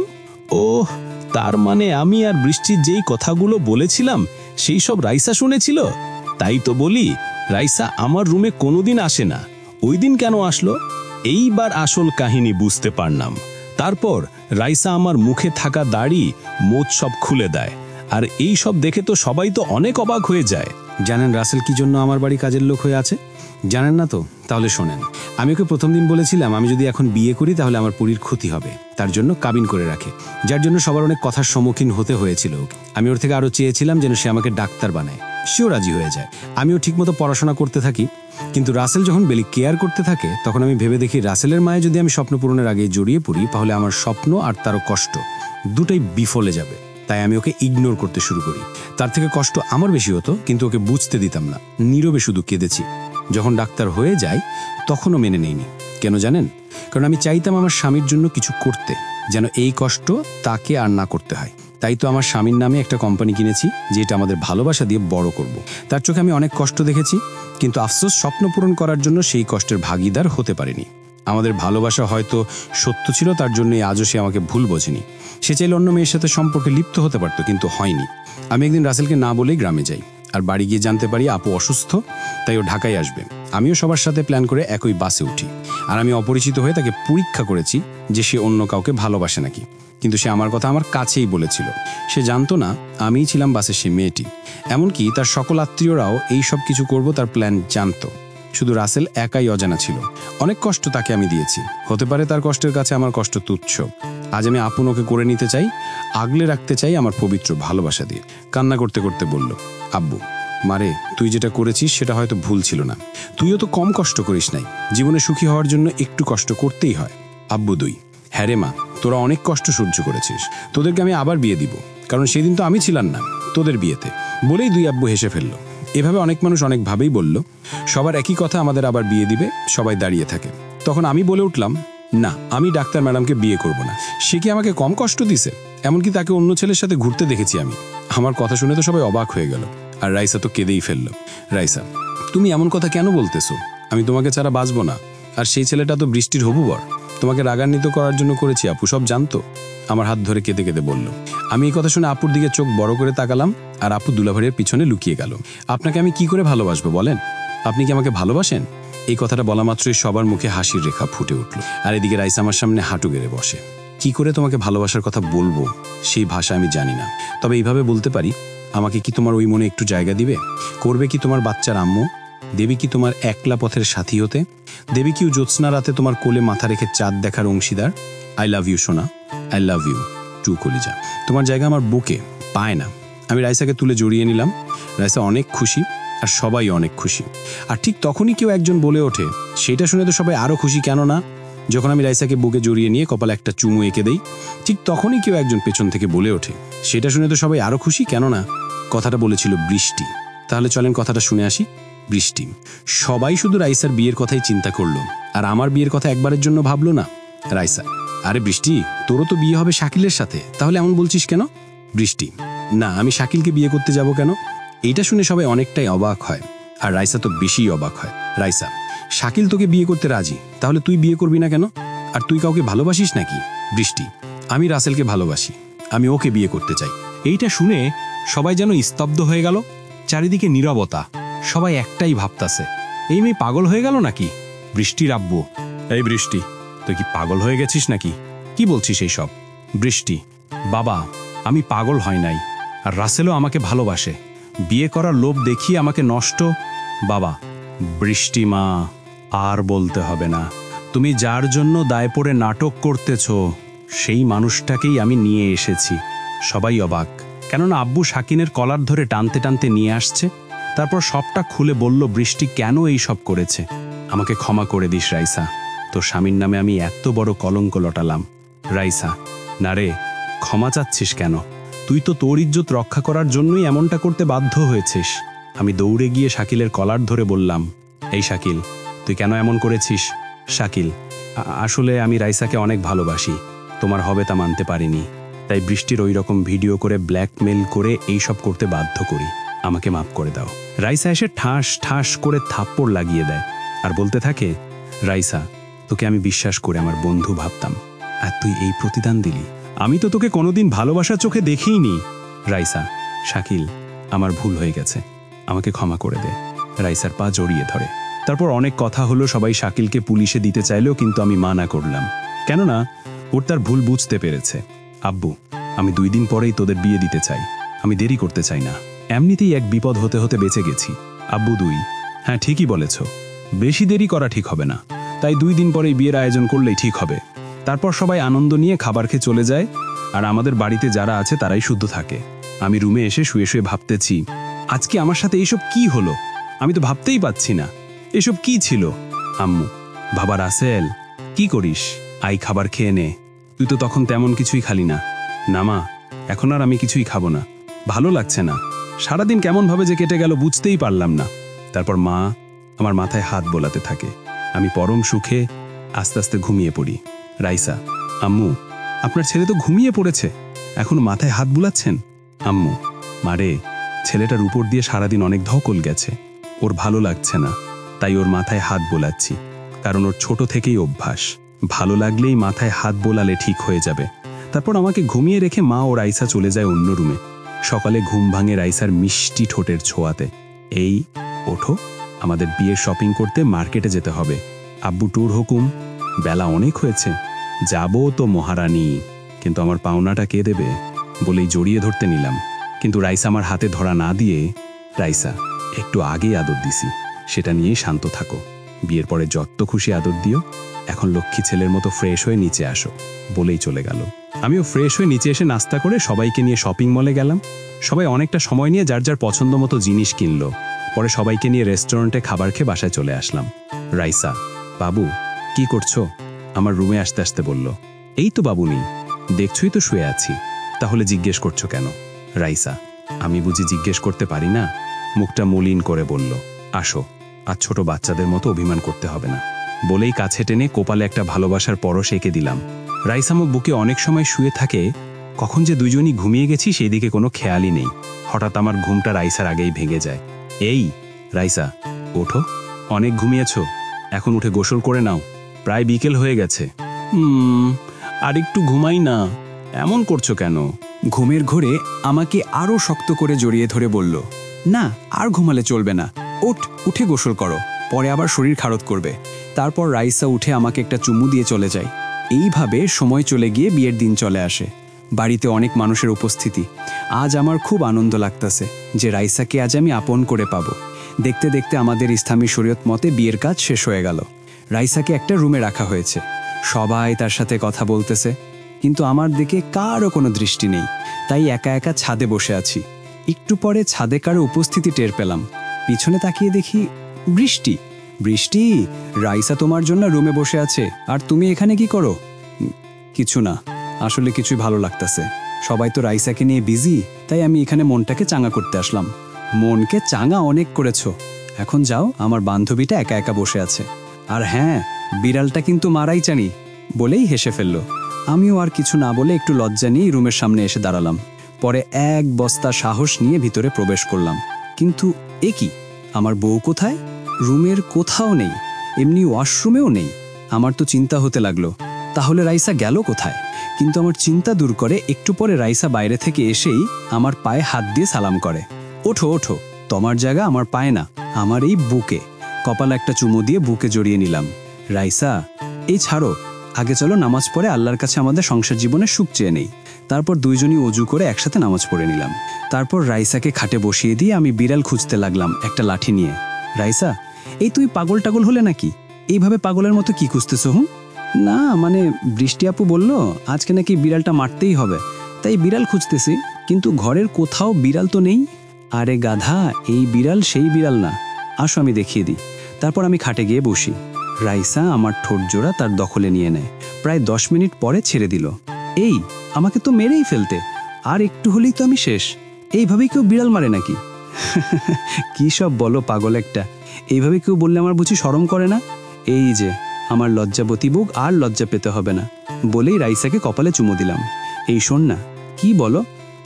ওহ, তার মানে আমি আর বৃষ্টির যেই কথাগুলো বলেছিলাম সেই সব রাইসা শুনেছিল। তাই তো বলি, রাইসা আমার রুমে কোনোদিন আসে না, ওই দিন কেন আসলো? এইবার আসল কাহিনী বুঝতে পারলাম। তারপর রাইসা আমার মুখে থাকা দাড়ি মোচ সব খুলে দেয়, আর এই সব দেখে তো সবাই তো অনেক অবাক হয়ে যায়। জানেন রাসেল কি জন্য আমার বাড়ি কাজের লোক হয়ে আছে? জানেন না তো? তাহলে শোনেন। আমি ওকে প্রথম দিন বলেছিলাম আমি যদি এখন বিয়ে করি তাহলে আমার পুরীর ক্ষতি হবে, তার জন্য কাবিন করে রাখে, যার জন্য সবার অনেক কথার সম্মুখীন হতে হয়েছিল। আমি ওর থেকে আরও চেয়েছিলাম যেন সে আমাকে ডাক্তার বানায়, সেও রাজি হয়ে যায়। আমিও ঠিকমতো পড়াশোনা করতে থাকি, কিন্তু রাসেল যখন বেলি কেয়ার করতে থাকে তখন আমি ভেবে দেখি রাসেলের মায়ে যদি আমি স্বপ্ন পূরণের আগে জড়িয়ে পড়ি তাহলে আমার স্বপ্ন আর তারও কষ্ট দুটাই বিফলে যাবে। তাই আমি ওকে ইগনোর করতে শুরু করি। তার থেকে কষ্ট আমার বেশি হতো, কিন্তু ওকে বুঝতে দিতাম না, নীরবে শুধু কেঁদেছি। যখন ডাক্তার হয়ে যায় তখনও মেনে নেইনি। কেন জানেন? কারণ আমি চাইতাম আমার স্বামীর জন্য কিছু করতে, যেন এই কষ্ট তাকে আর না করতে হয়। তাই তো আমার স্বামীর নামে একটা কোম্পানি কিনেছি, যেটা আমাদের ভালোবাসা দিয়ে বড় করব। তার চোখে আমি অনেক কষ্ট দেখেছি, কিন্তু আফসোস স্বপ্ন পূরণ করার জন্য সেই কষ্টের ভাগিদার হতে পারিনি। আমাদের ভালোবাসা হয়তো সত্য ছিল, তার জন্যই আজও সে আমাকে ভুল বোঝেনি। সে চাইলে অন্য মেয়ের সাথে সম্পর্কে লিপ্ত হতে পারত, কিন্তু হয়নি। আমি একদিন রাসেলকে না বলেই গ্রামে যাই, আর বাড়ি গিয়ে জানতে পারি আপু অসুস্থ, তাই ও ঢাকায় আসবে। আমিও সবার সাথে প্ল্যান করে একই বাসে উঠি, আর আমি অপরিচিত হয়ে তাকে পরীক্ষা করেছি যে সে অন্য কাউকে ভালোবাসে নাকি। কিন্তু সে আমার কথা আমার কাছেই বলেছিল। সে জানতো না আমিই ছিলাম বাসের সেই মেয়েটি। এমনকি তার সকল আত্মীয়রাও এই সব কিছু করব তার প্ল্যান জানতো। শুধু রাসেল একাই অজানা ছিল। অনেক কষ্ট তাকে আমি দিয়েছি, হতে পারে তার কষ্টের কাছে আমার কষ্ট তুচ্ছ। আজ আমি আপন ওকে করে নিতে চাই, আগলে রাখতে চাই আমার পবিত্র ভালোবাসা দিয়ে। কান্না করতে করতে বলল, আব্বু, মারে, তুই যেটা করেছিস সেটা হয়তো ভুল ছিল না, তুইও তো কম কষ্ট করিস নাই। জীবনে সুখী হওয়ার জন্য একটু কষ্ট করতেই হয়। আব্বু 2, হ্যাঁ রে মা, তোরা অনেক কষ্ট সহ্য করেছিস, তোদেরকে আমি আবার বিয়ে দিব, কারণ সেদিন তো আমি ছিলাম না তোদের বিয়েতে, বলেই 2 আব্বু হেসে ফেলল। এভাবে অনেক মানুষ অনেকভাবেই বলল। সবার একই কথা, আমাদের আবার বিয়ে দিবে। সবাই দাঁড়িয়ে থাকে। তখন আমি বলে উঠলাম, না, আমি ডাক্তার ম্যাডামকে বিয়ে করব না। সে কি আমাকে কম কষ্ট দিছে? এমনকি তাকে অন্য ছেলের সাথে ঘুরতে দেখেছি আমি। আমার কথা শুনে তো সবাই অবাক হয়ে গেল, আর রাইসা তো কেঁদেই ফেলল। রাইসা, তুমি এমন কথা কেন বলতেছো? আমি তোমাকে ছাড়া বাঁচবো না। আর সেই ছেলেটা তো বৃষ্টির হবু বর, তোমাকে রাগান্বিত করার জন্য করেছি। আপু সব জানতো। আমার হাত ধরে কেঁদে কেঁদে বলল। আমি এই কথা শুনে আপুর দিকে চোখ বড় করে তাকালাম, আর আপু দুলাভাইয়ের পিছনে লুকিয়ে গেল। আপনাকে আমি কি করে ভালোবাসবো বলেন? আপনি কি আমাকে ভালোবাসেন? এই কথাটা বলা মাত্রই সবার মুখে হাসির রেখা ফুটে উঠল। আর এদিকে রাইসা আমার সামনে হাঁটু গেড়ে বসে। কি করে তোমাকে ভালোবাসার কথা বলবো সেই ভাষা আমি জানি না, তবে এইভাবে বলতে পারি, আমাকে কি তোমার ওই মনে একটু জায়গা দিবে? করবে কি তোমার বাচ্চার আম্মু? দেবী কি তোমার একলা পথের সাথী হতে? দেবী কি জ্যোৎস্না রাতে তোমার কোলে মাথা রেখে চাঁদ দেখার অংশীদার? আই লাভ ইউ সোনা, আই লাভ ইউ টু কলিজা। তোমার জায়গা আমার বুকে, পায় না। আমি রাইসাকে তুলে জড়িয়ে নিলাম। রাইসা অনেক খুশি, আর সবাই অনেক খুশি। আর ঠিক তখনই কেউ একজন বলে ওঠে, সেটা শুনে তো সবাই আরও খুশি, কেন না? যখন আমি রাইসাকে বুকে জড়িয়ে নিয়ে কপালে একটা চুমু এঁকে দেই, ঠিক তখনই কেউ একজন পেছন থেকে বলে ওঠে, সেটা শুনে তো সবাই আরও খুশি, কেন না? কথাটা বলেছিল বৃষ্টি। তাহলে চলেন কথাটা শুনে আসি। বৃষ্টি। সবাই শুধু রাইসার বিয়ের কথাই চিন্তা করলো, আর আমার বিয়ের কথা একবারের জন্য ভাবলো না। রাইসা, আরে বৃষ্টি, তোরও তো বিয়ে হবে শাকিলের সাথে, তাহলে এমন বলছিস কেন? বৃষ্টি: না, আমি শাকিলকে বিয়ে করতে যাব কেন? এইটা শুনে সবাই অনেকটাই অবাক হয়, আর রাইসা তো বেশি অবাক হয়। রাইসা: শাকিল তোকে বিয়ে করতে রাজি, তাহলে তুই বিয়ে করবি না কেন? আর তুই কাউকে ভালোবাসিস নাকি? বৃষ্টি: আমি রাসেলকে ভালোবাসি, আমি ওকে বিয়ে করতে চাই। এইটা শুনে সবাই যেন স্তব্ধ হয়ে গেল। চারিদিকে নীরবতা, সবাই একটাই ভাবতাছে, এই মেয়ে পাগল হয়ে গেল নাকি? বৃষ্টির আব্বু: এই বৃষ্টি, তুই কি পাগল হয়ে গেছিস নাকি? কি বলছিস এইসব? বৃষ্টি: বাবা, আমি পাগল হয় নাই, আর রাসেলও আমাকে ভালোবাসে। বিয়ে করার লোভ দেখিয়ে আমাকে নষ্ট। বাবা: বৃষ্টি মা, আর বলতে হবে না। তুমি যার জন্য দায় পড়ে নাটক করতেছ, সেই মানুষটাকেই আমি নিয়ে এসেছি। সবাই অবাক, কেননা আব্বু শাকিনের কলার ধরে টানতে টানতে নিয়ে আসছে। তারপর সবটা খুলে বলল বৃষ্টি কেন এই সব করেছে। আমাকে ক্ষমা করে দিস রাইসা, তোর স্বামীর নামে আমি এত বড় কলঙ্ক লটালাম। রাইসা: না রে, ক্ষমা চাচ্ছিস কেন? তুই তো তোর ইজ্জত রক্ষা করার জন্যই এমনটা করতে বাধ্য হয়েছিস। আমি দৌড়ে গিয়ে শাকিলের কলার ধরে বললাম, এই শাকিল, তুই কেন এমন করেছিস? শাকিল: আসলে আমি রাইসাকে অনেক ভালোবাসি, তোমার হবে তা মানতে পারিনি, তাই বৃষ্টির ওই রকম ভিডিও করে ব্ল্যাকমেল করে এই সব করতে বাধ্য করি, আমাকে মাফ করে দাও। রাইসা এসে ঠাস ঠাস করে থাপ্পড় লাগিয়ে দেয় আর বলতে থাকে, রাইসা, তোকে আমি বিশ্বাস করে আমার বন্ধু ভাবতাম, আর তুই এই প্রতিদান দিলি। আমি তো তোকে কোনোদিন ভালোবাসার চোখে দেখিইনি। রাইসা: শাকিল, আমার ভুল হয়ে গেছে, আমাকে ক্ষমা করে দে। রাইসার পা জড়িয়ে ধরে। তারপর অনেক কথা হলো, সবাই শাকিলকে পুলিশে দিতে চাইলেও কিন্তু আমি মানা করলাম, কেননা ওর তার ভুল বুঝতে পেরেছে। আব্বু, আমি 2 দিন পরেই তোদের বিয়ে দিতে চাই, আমি দেরি করতে চাই না। এমনিতেই এক বিপদ হতে হতে বেঁচে গেছি। আব্বু: 2? হ্যাঁ, ঠিকই বলেছ, বেশি দেরি করা ঠিক হবে না, তাই 2 দিন পরেই বিয়ের আয়োজন করলেই ঠিক হবে। তারপর সবাই আনন্দ নিয়ে খাবার খেয়ে চলে যায়, আর আমাদের বাড়িতে যারা আছে তারাই শুদ্ধ থাকে। আমি রুমে এসে শুয়ে শুয়ে ভাবতেছি, আজকে আমার সাথে এইসব কি হলো? আমি তো ভাবতেই পাচ্ছি না এসব কি ছিল। আম্মু: বাবা রাসেল, কি করিস? আই খাবার খেয়ে নে, তুই তো তখন তেমন কিছুই খালি না। না মা, এখন আর আমি কিছুই খাবো না, ভালো লাগছে না, সারাদিন কেমন ভাবে যে কেটে গেল বুঝতেই পারলাম না। তারপর মা আমার মাথায় হাত বোলাতে থাকে, আমি পরম সুখে আস্তে আস্তে ঘুমিয়ে পড়ি। রাইসা: আম্মু, আপনার ছেলে তো ঘুমিয়ে পড়েছে, এখনো মাথায় হাত বুলাচ্ছেন? আম্মু: মারে, ছেলেটার উপর দিয়ে সারাদিন অনেক ধকল গেছে, ওর ভালো লাগছে না, তাই ওর মাথায় হাত বোলাচ্ছি, কারণ ওর ছোট থেকেই অভ্যাস, ভালো লাগলেই মাথায় হাত বোলালে ঠিক হয়ে যাবে। তারপর আমাকে ঘুমিয়ে রেখে মা ও রাইসা চলে যায় অন্য রুমে। সকালে ঘুম ভাঙে রাইসার মিষ্টি ঠোঁটের ছোঁয়াতে। এই, ওঠো, আমাদের বিয়ের শপিং করতে মার্কেটে যেতে হবে। আব্বু: ট্যুর হুকুম, বেলা অনেক হয়েছে। যাবো তো মহারানী, কিন্তু আমার পাওনাটা কে দেবে? বলেই জড়িয়ে ধরতে নিলাম, কিন্তু রাইসা আমার হাতে ধরা না দিয়ে, রাইসা, একটু আগেই আদর দিছি, সেটা নিয়েই শান্ত থাকো, বিয়ের পরে যত খুশি আদর দিও, এখন লক্ষ্মী ছেলের মতো ফ্রেশ হয়ে নিচে আসো, বলেই চলে গেল। আমিও ফ্রেশ হয়ে নিচে এসে নাস্তা করে সবাইকে নিয়ে শপিং মলে গেলাম। সবাই অনেকটা সময় নিয়ে যার যার পছন্দ মতো জিনিস কিনলো। পরে সবাইকে নিয়ে রেস্টুরেন্টে খাবার খেয়ে বাসায় চলে আসলাম। রাইসা: বাবু, কি করছো? আমার রুমে আসতে আসতে বলল। এই তো বাবুনি, দেখছই তো শুয়ে আছি, তাহলে জিজ্ঞেস করছো কেন? রাইসা: আমি বুঝি জিজ্ঞেস করতে পারি না? মুখটা মলিন করে বলল, আসো, আর ছোট বাচ্চাদের মতো অভিমান করতে হবে না, বলেই কাছে টেনে কোপালে একটা ভালোবাসার পরশ এঁকে দিলাম। রাইসামো বুকে অনেক সময় শুয়ে থাকে, কখন যে দুজনই ঘুমিয়ে গেছি সেই দিকে কোনো খেয়ালই নেই। হঠাৎ আমার ঘুমটা রাইসার আগেই ভেঙে যায়। এই রাইসা, ওঠো, অনেক ঘুমিয়েছ, এখন উঠে গোসল করে নাও, প্রায় বিকেল হয়ে গেছে। আর একটু ঘুমাই না, এমন করছো কেন? ঘুমের ঘোরে আমাকে আরও শক্ত করে জড়িয়ে ধরে বলল, না, আর ঘুমালে চলবে না, উঠে গোসল করো, পরে আবার শরীর খারত করবে। তারপর রাইসা উঠে আমাকে একটা চুমু দিয়ে চলে যায়। এইভাবে সময় চলে গিয়ে বিয়ের দিন চলে আসে। বাড়িতে অনেক মানুষের উপস্থিতি। আজ আমার খুব আনন্দ লাগতেছে যে রাইসাকে আজ আমি আপন করে পাবো। দেখতে দেখতে আমাদের ইসলামী শরীয়ত মতে বিয়ের কাজ শেষ হয়ে গেল। রাইসাকে একটা রুমে রাখা হয়েছে, সবাই তার সাথে কথা বলতেছে, কিন্তু আমার দিকে কারও কোনো দৃষ্টি নেই, তাই একা একা ছাদে বসে আছি। একটু পরে ছাদে কারো উপস্থিতি টের পেলাম। পিছনে তাকিয়ে দেখি বৃষ্টি। বৃষ্টি, রাইসা তোমার জন্য রুমে বসে আছে, আর তুমি এখানে কি করো? কিছু না, আসলে কিছুই ভালো লাগতেছে, সবাই তো রাইসাকে নিয়ে বিজি, তাই আমি এখানে মনটাকে চাঙ্গা করতে আসলাম। মনকে চাঙ্গা অনেক করেছো, এখন যাও, আমার বান্ধবীটা একা একা বসে আছে। আর হ্যাঁ, বিড়ালটা কিন্তু মারাই জানি, বলেই হেসে ফেলল। আমিও আর কিছু না বলে একটু লজ্জা নিয়ে রুমের সামনে এসে দাঁড়ালাম। পরে এক বস্তা সাহস নিয়ে ভিতরে প্রবেশ করলাম। কিন্তু এ কি, আমার বউ কোথায়? রুমের কোথাও নেই, এমনি ওয়াশরুমেও নেই। আমার তো চিন্তা হতে লাগলো, তাহলে রাইসা গেল কোথায়? কিন্তু আমার চিন্তা দূর করে একটু পরে রাইসা বাইরে থেকে এসেই আমার পায়ে হাত দিয়ে সালাম করে। ওঠো ওঠো, তোমার জায়গা আমার পায়ে না, আমার এই বুকে। কপালে একটা চুমু দিয়ে বুকে জড়িয়ে নিলাম। রাইসা, এই ছাড়ো, আগে চলো নামাজ পড়ে আল্লাহর কাছে আমাদের সংসার জীবনে সুখ চেয়ে নেই। তারপর দুইজনই অজু করে একসাথে নামাজ পড়ে নিলাম। তারপর রাইসাকে খাটে বসিয়ে দিয়ে আমি বিড়াল খুঁজতে লাগলাম একটা লাঠি নিয়ে। রাইসা, এই তুই পাগল টাগল হলে নাকি? এইভাবে পাগলের মতো কি খুঁজতেছো? না মানে বৃষ্টি আপু বলল আজকে নাকি বিড়ালটা মারতেই হবে, তাই বিড়াল খুঁজতেছি, কিন্তু ঘরের কোথাও বিড়াল তো নেই। আরে গাধা, এই বিড়াল সেই বিড়াল না, আসো আমি দেখিয়ে দিই। তারপর আমি খাটে গিয়ে বসি। রাইসা আমার ঠোঁট জোড়া তার দখলে নিয়ে নেয়। প্রায় 10 মিনিট পরে ছেড়ে দিল। এই, আমাকে তো মেরেই ফেলতে, আর একটু হলেই তো আমি শেষ। এইভাবেই কেউ বিড়াল মারে নাকি? কি সব বলো পাগল একটা, এইভাবে কেউ বললে আমার বুঝি শরম করে না? এই যে আমার লজ্জাবতী বুক, আর লজ্জা পেতে হবে না বলেই রাইসাকে কপালে চুমু দিলাম। এই শোন না, কি বলো?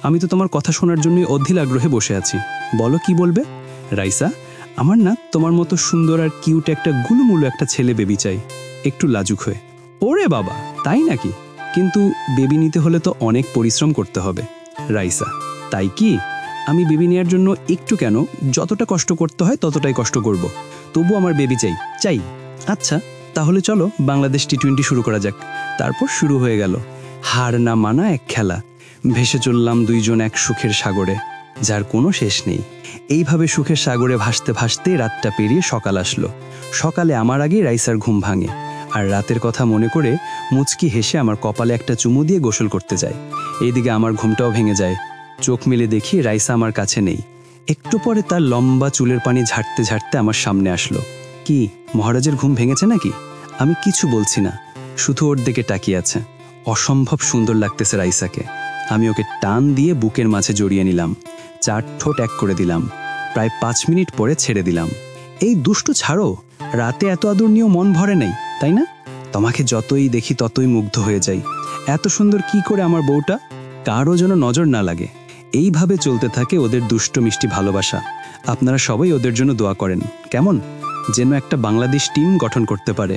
আমি তো তোমার কথা শোনার জন্যই অধীর আগ্রহে বসে আছি, বলো কি বলবে? রাইসা, আমার না তোমার মতো সুন্দর আর কিউট একটা গুলুমুলু একটা ছেলে বেবি চাই, একটু লাজুক হয়ে। ওরে বাবা, তাই নাকি? কিন্তু বেবি নিতে হলে তো অনেক পরিশ্রম করতে হবে। রাইসা, তাই কি? আমি বেবি নেওয়ার জন্য একটু কেন, যতটা কষ্ট করতে হয় ততটাই কষ্ট করব, তবু আমার বেবি চাই চাই। আচ্ছা তাহলে চলো বাংলাদেশ টি-20 শুরু করা যাক। তারপর শুরু হয়ে গেল হার না মানা এক খেলা। ভেসে চললাম দুইজন এক সুখের সাগরে, যার কোনো শেষ নেই। এইভাবে সুখের সাগরে ভাসতে ভাসতে রাতটা পেরিয়ে সকাল আসলো। সকালে আমার আগেই রাইসার ঘুম ভাঙে, আর রাতের কথা মনে করে মুচকি হেসে আমার কপালে একটা চুমু দিয়ে গোসল করতে যায়। এইদিকে আমার ঘুমটাও ভেঙে যায়। চোখ মেলে দেখি রাইসা আমার কাছে নেই। একটু পরে তার লম্বা চুলের পানি ঝাড়তে ঝাড়তে আমার সামনে আসলো। কি, মহারাজের ঘুম ভেঙেছে নাকি? আমি কিছু বলছি না, শুধু ওর দিকে তাকিয়ে আছে। অসম্ভব সুন্দর লাগতেছে রাইসাকে। আমি ওকে টান দিয়ে বুকের মাঝে জড়িয়ে নিলাম, 4 ঠোঁট এক করে দিলাম। প্রায় 5 মিনিট পরে ছেড়ে দিলাম। এই দুষ্টু ছাড়ো, রাতে এত আদর নিয়েও মন ভরে নেই, তাই না? তোমাকে যতই দেখি ততই মুগ্ধ হয়ে যাই। এত সুন্দর কি করে আমার বউটা, কারও যেন নজর না লাগে। এইভাবে চলতে থাকে ওদের দুষ্ট মিষ্টি ভালোবাসা। আপনারা সবাই ওদের জন্য দোয়া করেন, কেমন? যেন একটা বাংলাদেশ টিম গঠন করতে পারে।